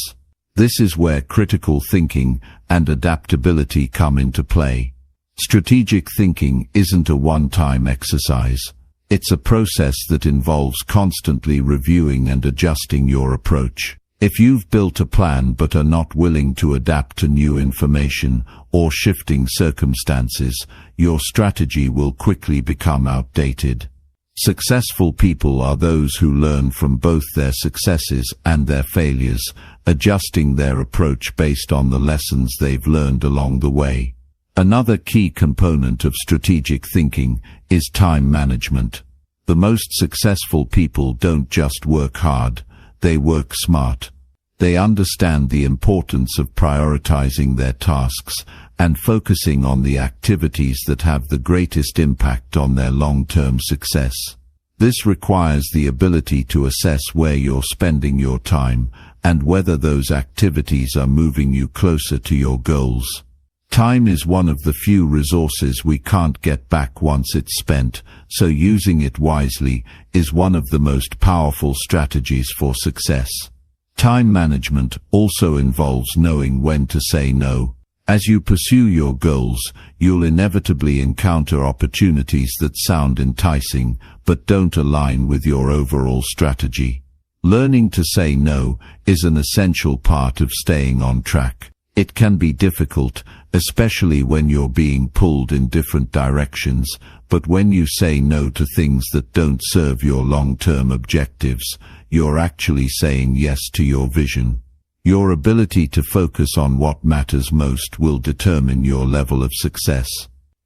This is where critical thinking and adaptability come into play. Strategic thinking isn't a one-time exercise. It's a process that involves constantly reviewing and adjusting your approach. If you've built a plan but are not willing to adapt to new information or shifting circumstances, your strategy will quickly become outdated. Successful people are those who learn from both their successes and their failures, adjusting their approach based on the lessons they've learned along the way. Another key component of strategic thinking is time management. The most successful people don't just work hard, they work smart. They understand the importance of prioritizing their tasks and focusing on the activities that have the greatest impact on their long-term success. This requires the ability to assess where you're spending your time and whether those activities are moving you closer to your goals. Time is one of the few resources we can't get back once it's spent, so using it wisely is one of the most powerful strategies for success. Time management also involves knowing when to say no. As you pursue your goals, you'll inevitably encounter opportunities that sound enticing but don't align with your overall strategy. Learning to say no is an essential part of staying on track. It can be difficult, especially when you're being pulled in different directions, but when you say no to things that don't serve your long-term objectives, you're actually saying yes to your vision. Your ability to focus on what matters most will determine your level of success.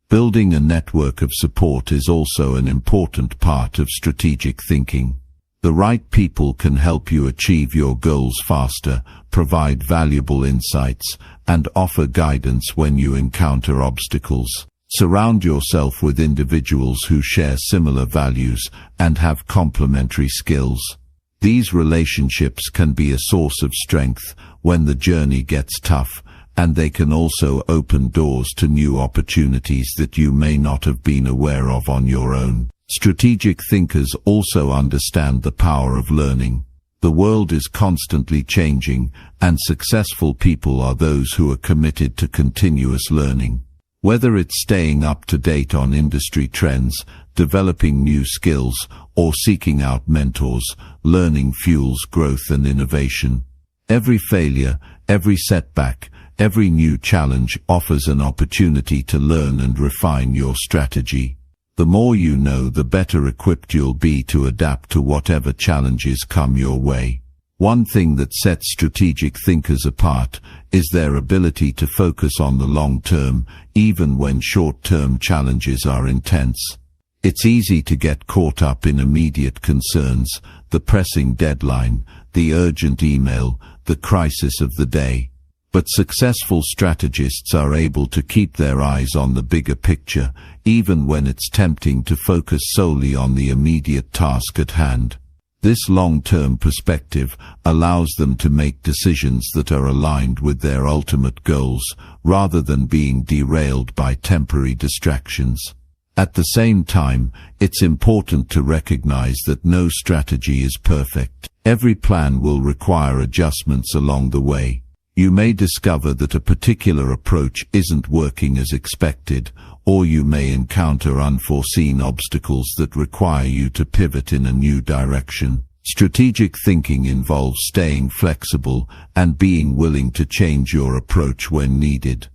Building a network of support is also an important part of strategic thinking. The right people can help you achieve your goals faster, provide valuable insights, and offer guidance when you encounter obstacles. Surround yourself with individuals who share similar values and have complementary skills. These relationships can be a source of strength when the journey gets tough, and they can also open doors to new opportunities that you may not have been aware of on your own. Strategic thinkers also understand the power of learning. The world is constantly changing, and successful people are those who are committed to continuous learning. Whether it's staying up to date on industry trends, developing new skills, or seeking out mentors, learning fuels growth and innovation. Every failure, every setback, every new challenge offers an opportunity to learn and refine your strategy. The more you know, the better equipped you'll be to adapt to whatever challenges come your way. One thing that sets strategic thinkers apart is their ability to focus on the long term, even when short-term challenges are intense. It's easy to get caught up in immediate concerns, the pressing deadline, the urgent email, the crisis of the day. But successful strategists are able to keep their eyes on the bigger picture, even when it's tempting to focus solely on the immediate task at hand. This long-term perspective allows them to make decisions that are aligned with their ultimate goals, rather than being derailed by temporary distractions. At the same time, it's important to recognize that no strategy is perfect. Every plan will require adjustments along the way. You may discover that a particular approach isn't working as expected, or you may encounter unforeseen obstacles that require you to pivot in a new direction. Strategic thinking involves staying flexible and being willing to change your approach when needed.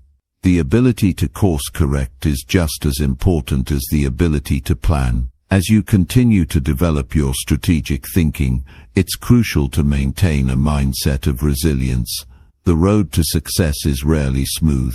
The ability to course correct is just as important as the ability to plan. As you continue to develop your strategic thinking, it's crucial to maintain a mindset of resilience. The road to success is rarely smooth.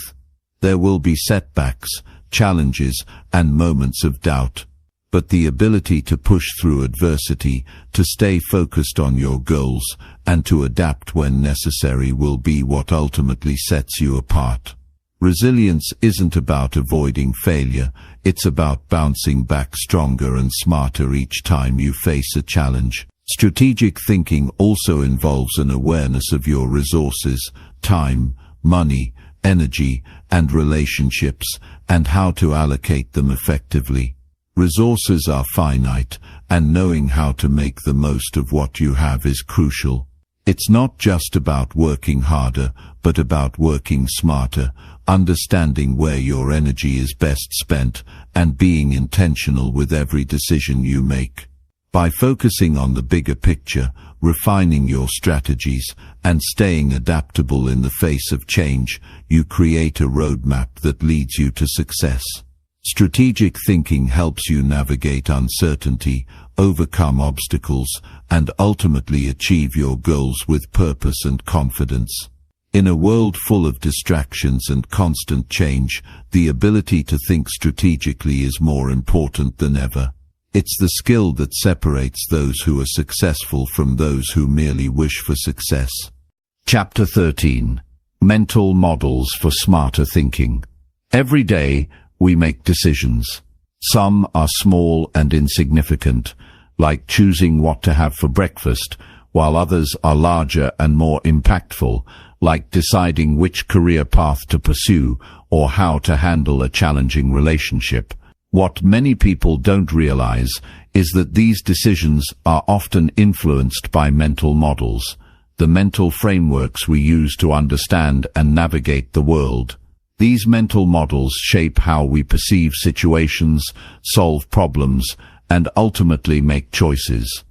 There will be setbacks, challenges, and moments of doubt. But the ability to push through adversity, to stay focused on your goals, and to adapt when necessary will be what ultimately sets you apart. Resilience isn't about avoiding failure, it's about bouncing back stronger and smarter each time you face a challenge. Strategic thinking also involves an awareness of your resources, time, money, energy, and relationships, and how to allocate them effectively. Resources are finite, and knowing how to make the most of what you have is crucial. It's not just about working harder, but about working smarter, understanding where your energy is best spent, and being intentional with every decision you make. By focusing on the bigger picture, refining your strategies, and staying adaptable in the face of change, you create a roadmap that leads you to success. Strategic thinking helps you navigate uncertainty, overcome obstacles, and ultimately achieve your goals with purpose and confidence. In a world full of distractions and constant change, the ability to think strategically is more important than ever. It's the skill that separates those who are successful from those who merely wish for success. Chapter 13. Mental Models for Smarter Thinking. Every day, we make decisions. Some are small and insignificant, like choosing what to have for breakfast, while others are larger and more impactful, like deciding which career path to pursue or how to handle a challenging relationship. What many people don't realize is that these decisions are often influenced by mental models, the mental frameworks we use to understand and navigate the world. These mental models shape how we perceive situations, solve problems, and ultimately make choices.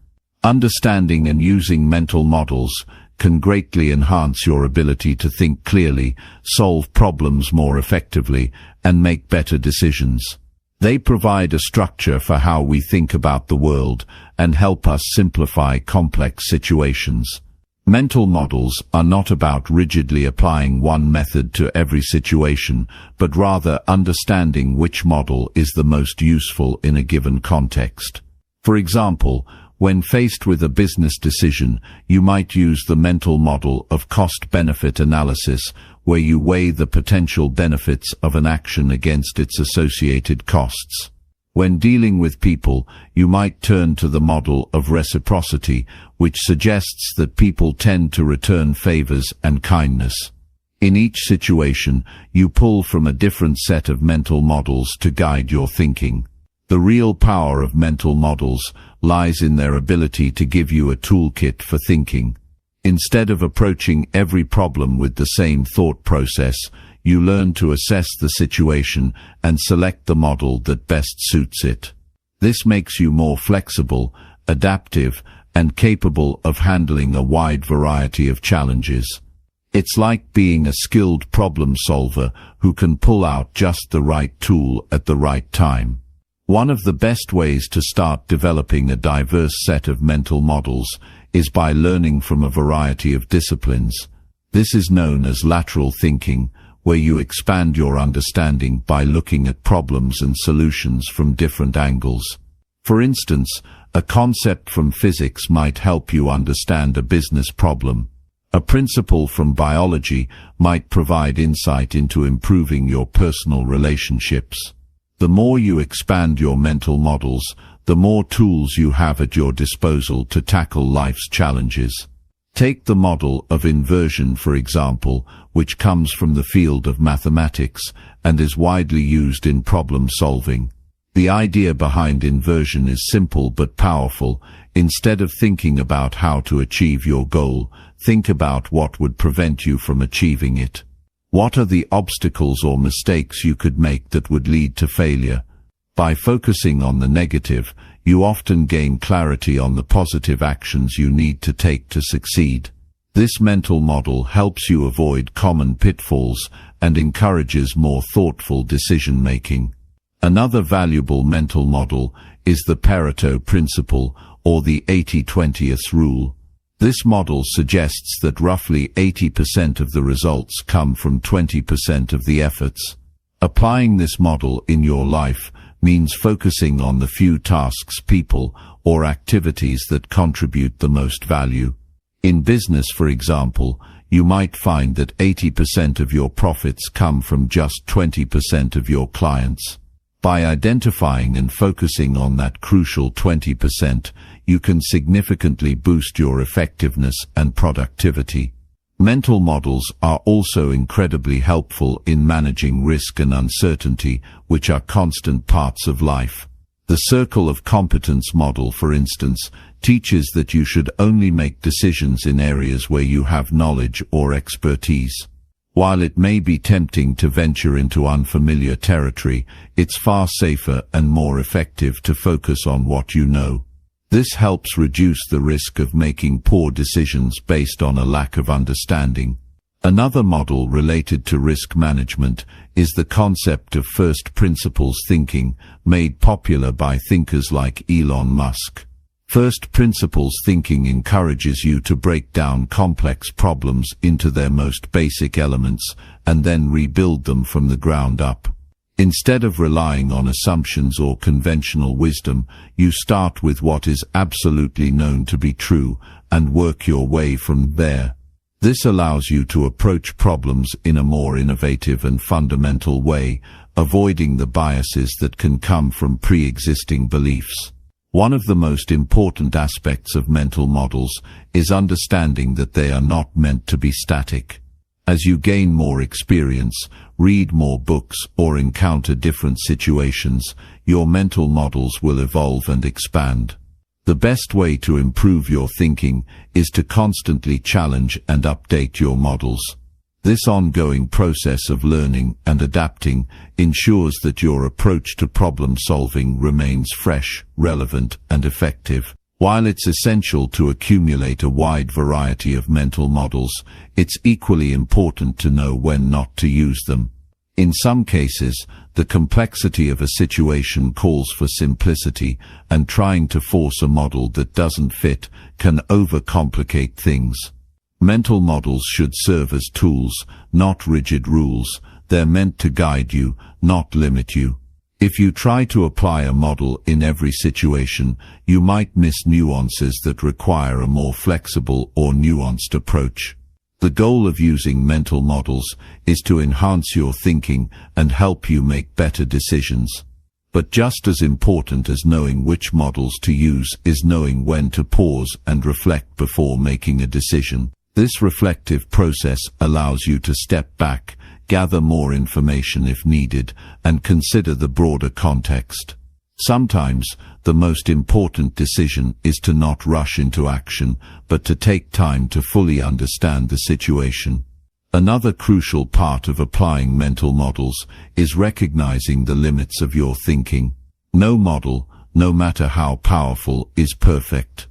Understanding and using mental models can greatly enhance your ability to think clearly, solve problems more effectively, and make better decisions. They provide a structure for how we think about the world and help us simplify complex situations. Mental models are not about rigidly applying one method to every situation, but rather understanding which model is the most useful in a given context. For example, when faced with a business decision, you might use the mental model of cost-benefit analysis, where you weigh the potential benefits of an action against its associated costs. When dealing with people, you might turn to the model of reciprocity, which suggests that people tend to return favors and kindness. In each situation, you pull from a different set of mental models to guide your thinking. The real power of mental models lies in their ability to give you a toolkit for thinking. Instead of approaching every problem with the same thought process, you learn to assess the situation and select the model that best suits it. This makes you more flexible, adaptive, and capable of handling a wide variety of challenges. It's like being a skilled problem solver who can pull out just the right tool at the right time. One of the best ways to start developing a diverse set of mental models is by learning from a variety of disciplines. This is known as lateral thinking, where you expand your understanding by looking at problems and solutions from different angles. For instance, a concept from physics might help you understand a business problem. A principle from biology might provide insight into improving your personal relationships. The more you expand your mental models, the more tools you have at your disposal to tackle life's challenges. Take the model of inversion, for example, which comes from the field of mathematics and is widely used in problem solving. The idea behind inversion is simple but powerful. Instead of thinking about how to achieve your goal, think about what would prevent you from achieving it. What are the obstacles or mistakes you could make that would lead to failure? By focusing on the negative, you often gain clarity on the positive actions you need to take to succeed. This mental model helps you avoid common pitfalls and encourages more thoughtful decision-making. Another valuable mental model is the Pareto principle, or the 80-20 rule. This model suggests that roughly 80% of the results come from 20% of the efforts. Applying this model in your life means focusing on the few tasks, people, or activities that contribute the most value. In business, for example, you might find that 80% of your profits come from just 20% of your clients. By identifying and focusing on that crucial 20%, you can significantly boost your effectiveness and productivity. Mental models are also incredibly helpful in managing risk and uncertainty, which are constant parts of life. The circle of competence model, for instance, teaches that you should only make decisions in areas where you have knowledge or expertise. While it may be tempting to venture into unfamiliar territory, it's far safer and more effective to focus on what you know. This helps reduce the risk of making poor decisions based on a lack of understanding. Another model related to risk management is the concept of first principles thinking, made popular by thinkers like Elon Musk. First principles thinking encourages you to break down complex problems into their most basic elements and then rebuild them from the ground up. Instead of relying on assumptions or conventional wisdom, you start with what is absolutely known to be true and work your way from there. This allows you to approach problems in a more innovative and fundamental way, avoiding the biases that can come from pre-existing beliefs. One of the most important aspects of mental models is understanding that they are not meant to be static. As you gain more experience, read more books, or encounter different situations, your mental models will evolve and expand. The best way to improve your thinking is to constantly challenge and update your models. This ongoing process of learning and adapting ensures that your approach to problem-solving remains fresh, relevant, and effective. While it's essential to accumulate a wide variety of mental models, it's equally important to know when not to use them. In some cases, the complexity of a situation calls for simplicity, and trying to force a model that doesn't fit can overcomplicate things. Mental models should serve as tools, not rigid rules. They're meant to guide you, not limit you. If you try to apply a model in every situation, you might miss nuances that require a more flexible or nuanced approach. The goal of using mental models is to enhance your thinking and help you make better decisions. But just as important as knowing which models to use is knowing when to pause and reflect before making a decision. This reflective process allows you to step back, gather more information if needed, and consider the broader context. Sometimes, the most important decision is to not rush into action, but to take time to fully understand the situation. Another crucial part of applying mental models is recognizing the limits of your thinking. No model, no matter how powerful, is perfect.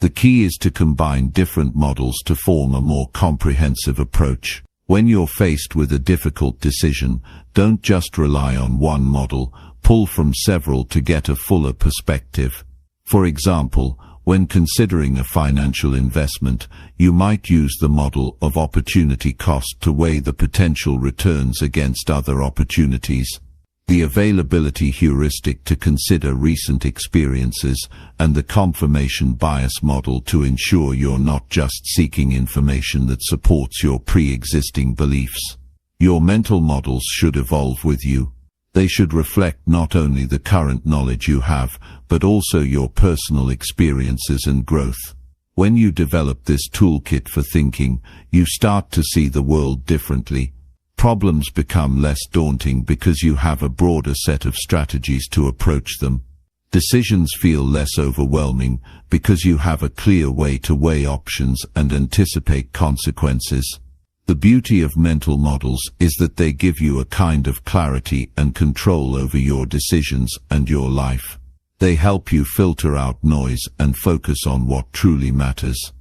The key is to combine different models to form a more comprehensive approach. When you're faced with a difficult decision, don't just rely on one model, pull from several to get a fuller perspective. For example, when considering a financial investment, you might use the model of opportunity cost to weigh the potential returns against other opportunities. The availability heuristic to consider recent experiences, and the confirmation bias model to ensure you're not just seeking information that supports your pre-existing beliefs. Your mental models should evolve with you. They should reflect not only the current knowledge you have, but also your personal experiences and growth. When you develop this toolkit for thinking, you start to see the world differently. Problems become less daunting because you have a broader set of strategies to approach them. Decisions feel less overwhelming because you have a clear way to weigh options and anticipate consequences. The beauty of mental models is that they give you a kind of clarity and control over your decisions and your life. They help you filter out noise and focus on what truly matters.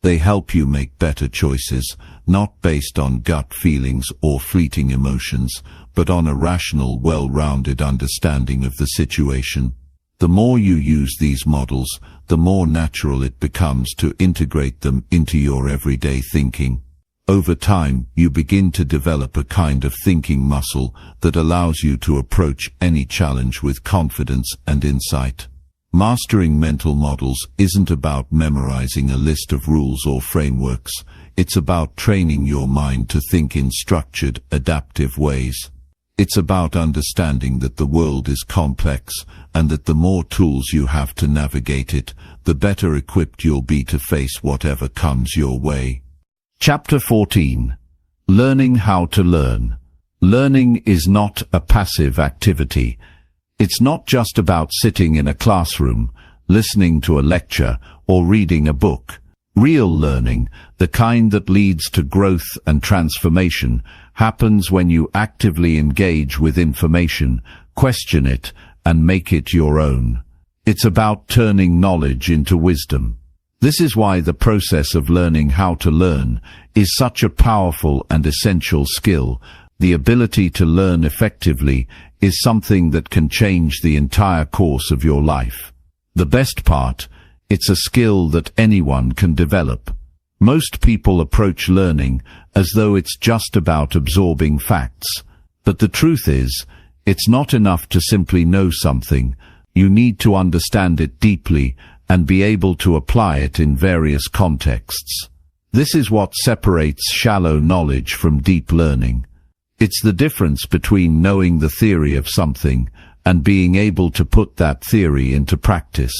They help you make better choices, not based on gut feelings or fleeting emotions, but on a rational, well-rounded understanding of the situation. The more you use these models, the more natural it becomes to integrate them into your everyday thinking. Over time, you begin to develop a kind of thinking muscle that allows you to approach any challenge with confidence and insight. Mastering mental models isn't about memorizing a list of rules or frameworks. It's about training your mind to think in structured, adaptive ways. It's about understanding that the world is complex, and that the more tools you have to navigate it, the better equipped you'll be to face whatever comes your way. Chapter 14. Learning how to learn. Learning is not a passive activity. It's not just about sitting in a classroom, listening to a lecture, or reading a book. Real learning, the kind that leads to growth and transformation, happens when you actively engage with information, question it, and make it your own. It's about turning knowledge into wisdom. This is why the process of learning how to learn is such a powerful and essential skill. The ability to learn effectively is something that can change the entire course of your life. The best part, it's a skill that anyone can develop. Most people approach learning as though it's just about absorbing facts. But the truth is, it's not enough to simply know something. You need to understand it deeply and be able to apply it in various contexts. This is what separates shallow knowledge from deep learning. It's the difference between knowing the theory of something and being able to put that theory into practice.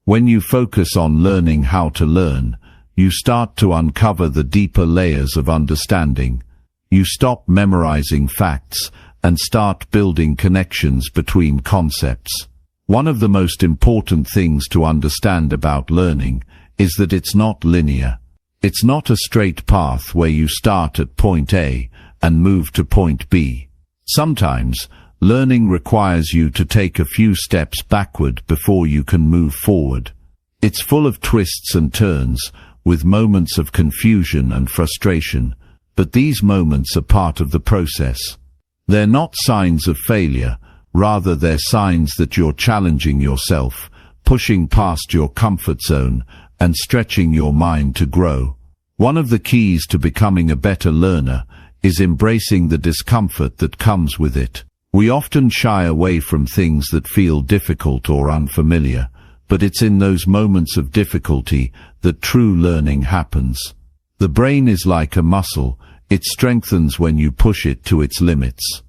When you focus on learning how to learn, you start to uncover the deeper layers of understanding. You stop memorizing facts and start building connections between concepts. One of the most important things to understand about learning is that it's not linear. It's not a straight path where you start at point A and move to point B. Sometimes, learning requires you to take a few steps backward before you can move forward. It's full of twists and turns, with moments of confusion and frustration, but these moments are part of the process. They're not signs of failure, rather they're signs that you're challenging yourself, pushing past your comfort zone, and stretching your mind to grow. One of the keys to becoming a better learner is embracing the discomfort that comes with it. We often shy away from things that feel difficult or unfamiliar, but it's in those moments of difficulty that true learning happens. The brain is like a muscle. It strengthens when you push it to its limits.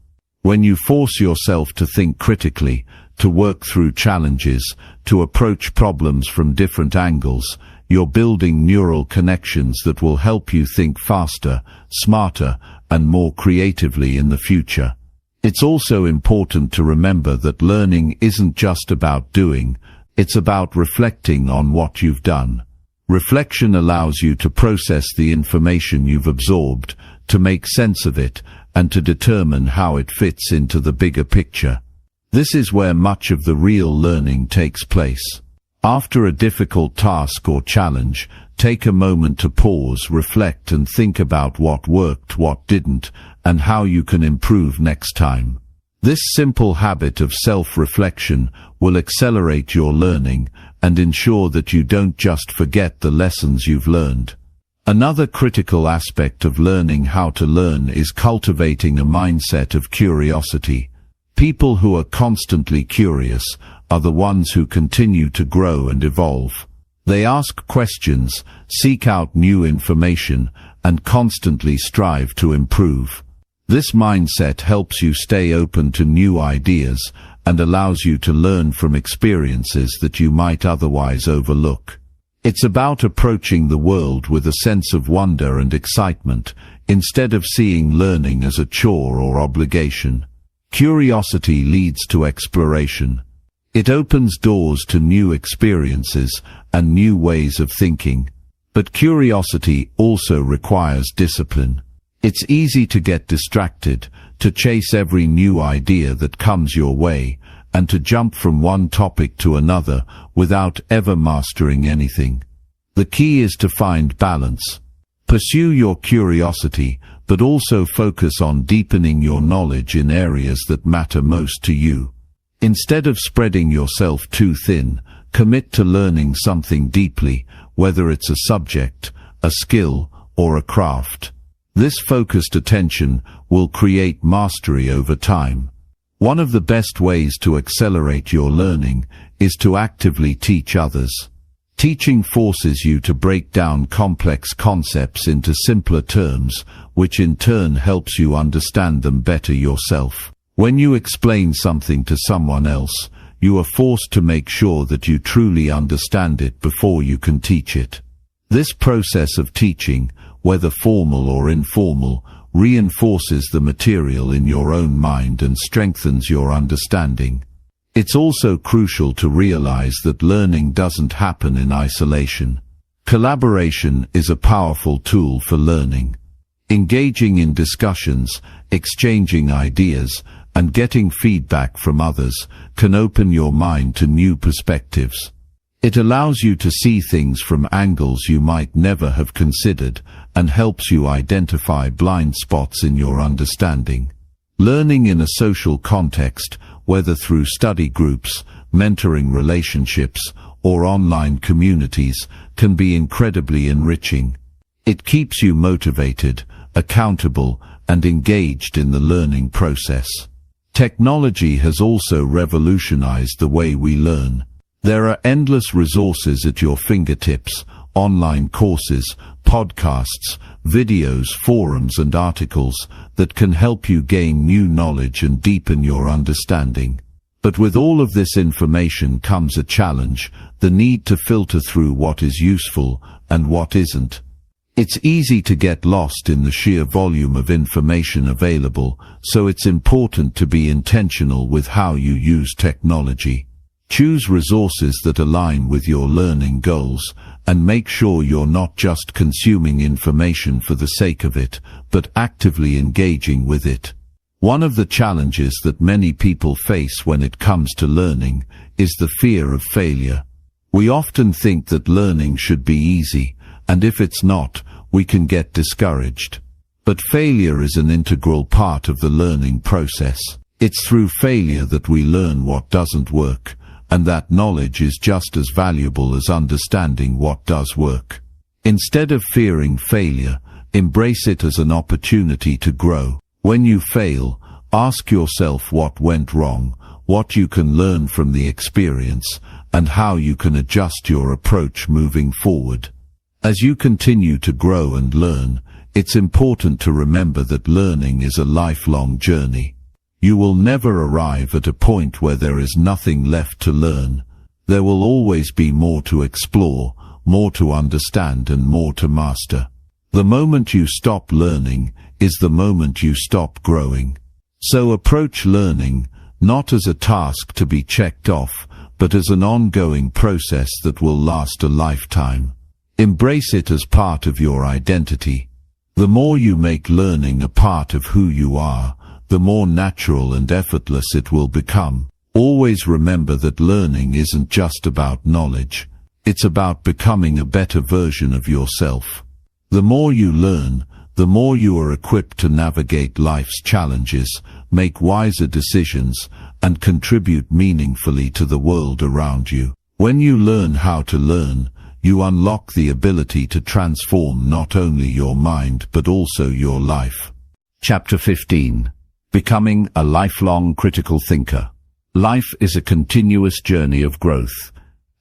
When you force yourself to think critically, to work through challenges, to approach problems from different angles, you're building neural connections that will help you think faster, smarter, and more creatively in the future. It's also important to remember that learning isn't just about doing, it's about reflecting on what you've done. Reflection allows you to process the information you've absorbed, to make sense of it, and to determine how it fits into the bigger picture. This is where much of the real learning takes place. After a difficult task or challenge, take a moment to pause, reflect, and think about what worked, what didn't, and how you can improve next time. This simple habit of self-reflection will accelerate your learning and ensure that you don't just forget the lessons you've learned. Another critical aspect of learning how to learn is cultivating a mindset of curiosity. People who are constantly curious are the ones who continue to grow and evolve. They ask questions, seek out new information, and constantly strive to improve. This mindset helps you stay open to new ideas and allows you to learn from experiences that you might otherwise overlook. It's about approaching the world with a sense of wonder and excitement, instead of seeing learning as a chore or obligation. Curiosity leads to exploration. It opens doors to new experiences and new ways of thinking. But curiosity also requires discipline. It's easy to get distracted, to chase every new idea that comes your way, and to jump from one topic to another without ever mastering anything. The key is to find balance. Pursue your curiosity, but also focus on deepening your knowledge in areas that matter most to you. Instead of spreading yourself too thin, commit to learning something deeply, whether it's a subject, a skill, or a craft. This focused attention will create mastery over time. One of the best ways to accelerate your learning is to actively teach others. Teaching forces you to break down complex concepts into simpler terms, which in turn helps you understand them better yourself. When you explain something to someone else, you are forced to make sure that you truly understand it before you can teach it. This process of teaching, whether formal or informal, reinforces the material in your own mind and strengthens your understanding. It's also crucial to realize that learning doesn't happen in isolation. Collaboration is a powerful tool for learning. Engaging in discussions, exchanging ideas, and getting feedback from others can open your mind to new perspectives. It allows you to see things from angles you might never have considered and helps you identify blind spots in your understanding. Learning in a social context, whether through study groups, mentoring relationships, or online communities, can be incredibly enriching. It keeps you motivated, accountable, and engaged in the learning process. Technology has also revolutionized the way we learn. There are endless resources at your fingertips: online courses, podcasts, videos, forums, and articles that can help you gain new knowledge and deepen your understanding. But with all of this information comes a challenge, the need to filter through what is useful and what isn't. It's easy to get lost in the sheer volume of information available, so it's important to be intentional with how you use technology. Choose resources that align with your learning goals, and make sure you're not just consuming information for the sake of it, but actively engaging with it. One of the challenges that many people face when it comes to learning is the fear of failure. We often think that learning should be easy, and if it's not, we can get discouraged. But failure is an integral part of the learning process. It's through failure that we learn what doesn't work, and that knowledge is just as valuable as understanding what does work. Instead of fearing failure, embrace it as an opportunity to grow. When you fail, ask yourself what went wrong, what you can learn from the experience, and how you can adjust your approach moving forward. As you continue to grow and learn, it's important to remember that learning is a lifelong journey. You will never arrive at a point where there is nothing left to learn. There will always be more to explore, more to understand, and more to master. The moment you stop learning is the moment you stop growing. So approach learning not as a task to be checked off, but as an ongoing process that will last a lifetime. Embrace it as part of your identity. The more you make learning a part of who you are, the more natural and effortless it will become. Always remember that learning isn't just about knowledge. It's about becoming a better version of yourself. The more you learn, the more you are equipped to navigate life's challenges, make wiser decisions, and contribute meaningfully to the world around you. When you learn how to learn, you unlock the ability to transform not only your mind but also your life. Chapter 15. Becoming a lifelong critical thinker. Life is a continuous journey of growth,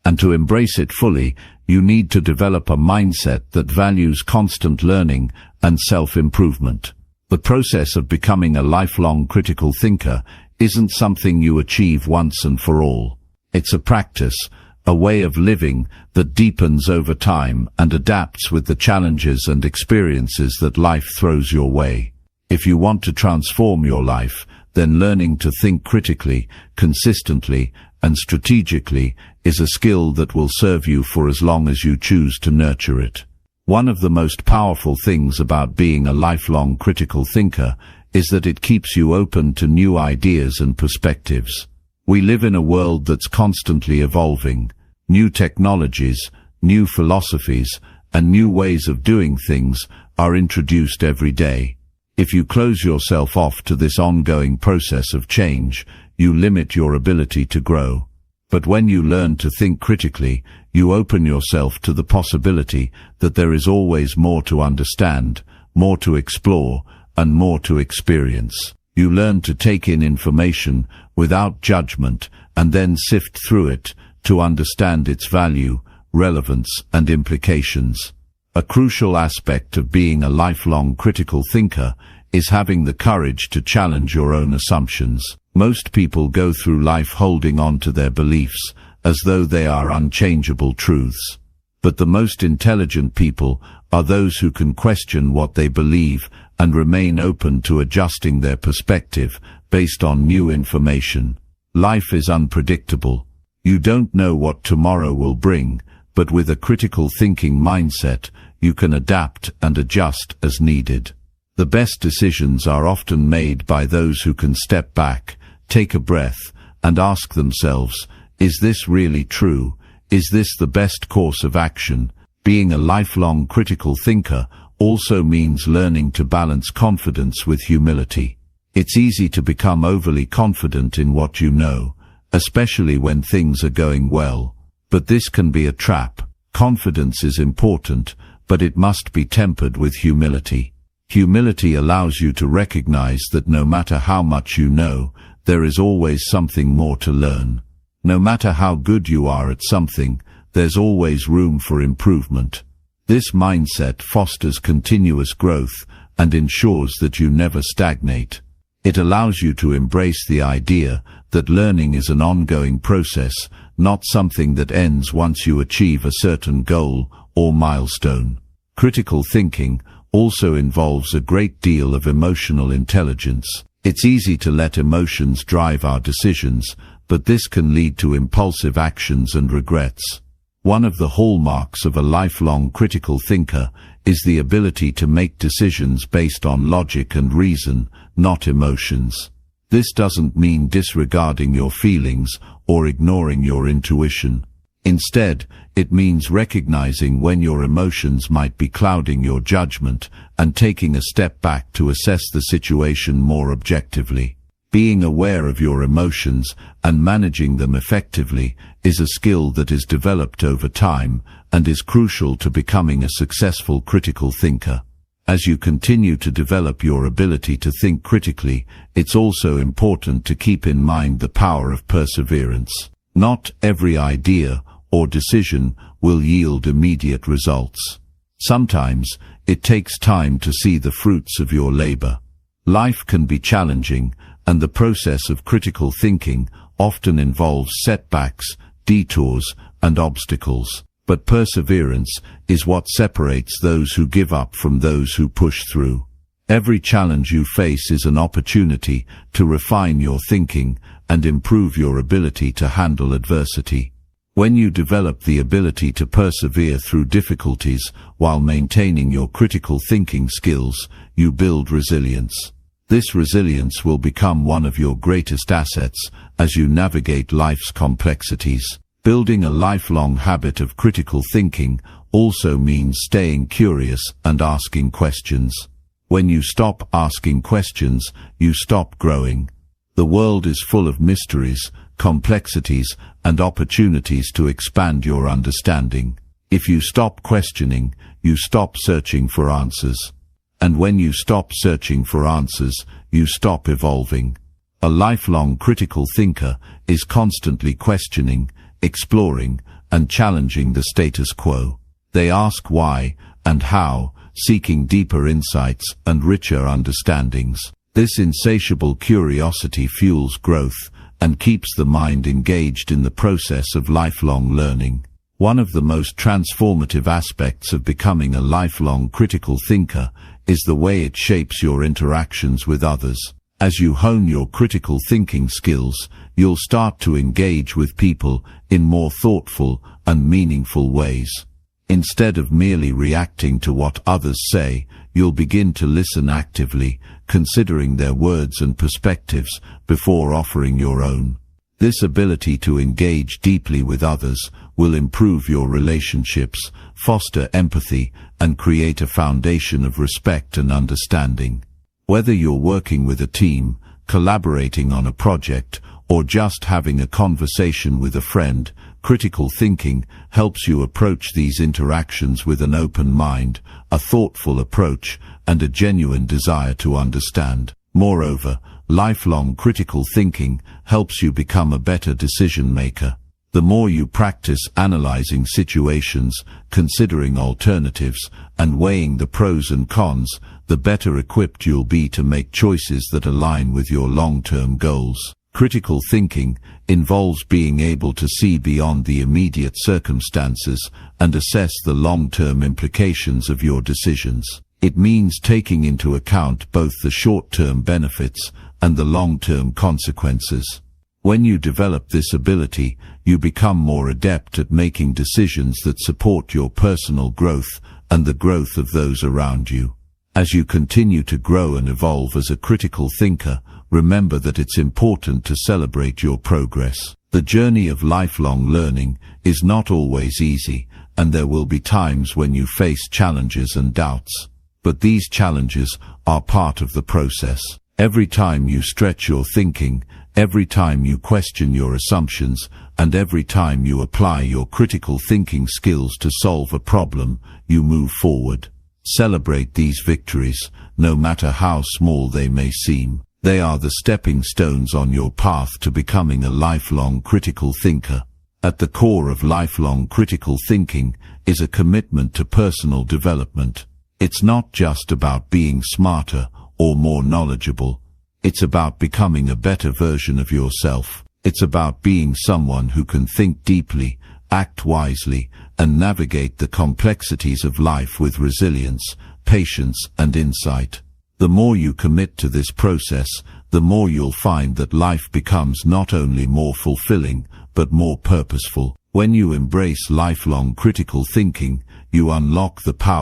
and to embrace it fully, you need to develop a mindset that values constant learning and self-improvement. The process of becoming a lifelong critical thinker isn't something you achieve once and for all. It's a practice, a way of living that deepens over time and adapts with the challenges and experiences that life throws your way. If you want to transform your life, then learning to think critically, consistently, and strategically is a skill that will serve you for as long as you choose to nurture it. One of the most powerful things about being a lifelong critical thinker is that it keeps you open to new ideas and perspectives. We live in a world that's constantly evolving. New technologies, new philosophies, and new ways of doing things are introduced every day. If you close yourself off to this ongoing process of change, you limit your ability to grow. But when you learn to think critically, you open yourself to the possibility that there is always more to understand, more to explore, and more to experience. You learn to take in information without judgment and then sift through it to understand its value, relevance, and implications. A crucial aspect of being a lifelong critical thinker is having the courage to challenge your own assumptions. Most people go through life holding on to their beliefs as though they are unchangeable truths. But the most intelligent people are those who can question what they believe and remain open to adjusting their perspective based on new information. Life is unpredictable. You don't know what tomorrow will bring, but with a critical thinking mindset, you can adapt and adjust as needed. The best decisions are often made by those who can step back, take a breath, and ask themselves, is this really true? Is this the best course of action? Being a lifelong critical thinker also means learning to balance confidence with humility. It's easy to become overly confident in what you know, especially when things are going well. But this can be a trap. Confidence is important, but it must be tempered with humility. Humility allows you to recognize that no matter how much you know, there is always something more to learn. No matter how good you are at something, there's always room for improvement. This mindset fosters continuous growth and ensures that you never stagnate. It allows you to embrace the idea that learning is an ongoing process, not something that ends once you achieve a certain goal or milestone. Critical thinking also involves a great deal of emotional intelligence. It's easy to let emotions drive our decisions, but this can lead to impulsive actions and regrets. One of the hallmarks of a lifelong critical thinker is the ability to make decisions based on logic and reason, not emotions. This doesn't mean disregarding your feelings or ignoring your intuition. Instead, it means recognizing when your emotions might be clouding your judgment and taking a step back to assess the situation more objectively. Being aware of your emotions and managing them effectively is a skill that is developed over time and is crucial to becoming a successful critical thinker. As you continue to develop your ability to think critically, it's also important to keep in mind the power of perseverance. Not every idea or decision will yield immediate results. Sometimes, it takes time to see the fruits of your labor. Life can be challenging, and the process of critical thinking often involves setbacks, detours, and obstacles. But perseverance is what separates those who give up from those who push through. Every challenge you face is an opportunity to refine your thinking and improve your ability to handle adversity. When you develop the ability to persevere through difficulties while maintaining your critical thinking skills, you build resilience. This resilience will become one of your greatest assets as you navigate life's complexities. Building a lifelong habit of critical thinking also means staying curious and asking questions. When you stop asking questions, you stop growing. The world is full of mysteries, complexities, and opportunities to expand your understanding. If you stop questioning, you stop searching for answers. And when you stop searching for answers, you stop evolving. A lifelong critical thinker is constantly questioning, exploring, and challenging the status quo. They ask why and how, seeking deeper insights and richer understandings. This insatiable curiosity fuels growth and keeps the mind engaged in the process of lifelong learning. One of the most transformative aspects of becoming a lifelong critical thinker is the way it shapes your interactions with others. As you hone your critical thinking skills, you'll start to engage with people in more thoughtful and meaningful ways. Instead of merely reacting to what others say, you'll begin to listen actively, considering their words and perspectives before offering your own. This ability to engage deeply with others will improve your relationships, foster empathy, and create a foundation of respect and understanding. Whether you're working with a team, collaborating on a project, or just having a conversation with a friend, critical thinking helps you approach these interactions with an open mind, a thoughtful approach, and a genuine desire to understand. Moreover, lifelong critical thinking helps you become a better decision maker. The more you practice analyzing situations, considering alternatives, and weighing the pros and cons, the better equipped you'll be to make choices that align with your long-term goals. Critical thinking involves being able to see beyond the immediate circumstances and assess the long-term implications of your decisions. It means taking into account both the short-term benefits and the long-term consequences. When you develop this ability, you become more adept at making decisions that support your personal growth and the growth of those around you. As you continue to grow and evolve as a critical thinker, remember that it's important to celebrate your progress. The journey of lifelong learning is not always easy, and there will be times when you face challenges and doubts. But these challenges are part of the process. Every time you stretch your thinking, every time you question your assumptions, and every time you apply your critical thinking skills to solve a problem, you move forward. Celebrate these victories, no matter how small they may seem. They are the stepping stones on your path to becoming a lifelong critical thinker. At the core of lifelong critical thinking is a commitment to personal development. It's not just about being smarter or more knowledgeable. It's about becoming a better version of yourself. It's about being someone who can think deeply, act wisely, and navigate the complexities of life with resilience, patience, and insight. The more you commit to this process, the more you'll find that life becomes not only more fulfilling, but more purposeful. When you embrace lifelong critical thinking, you unlock the power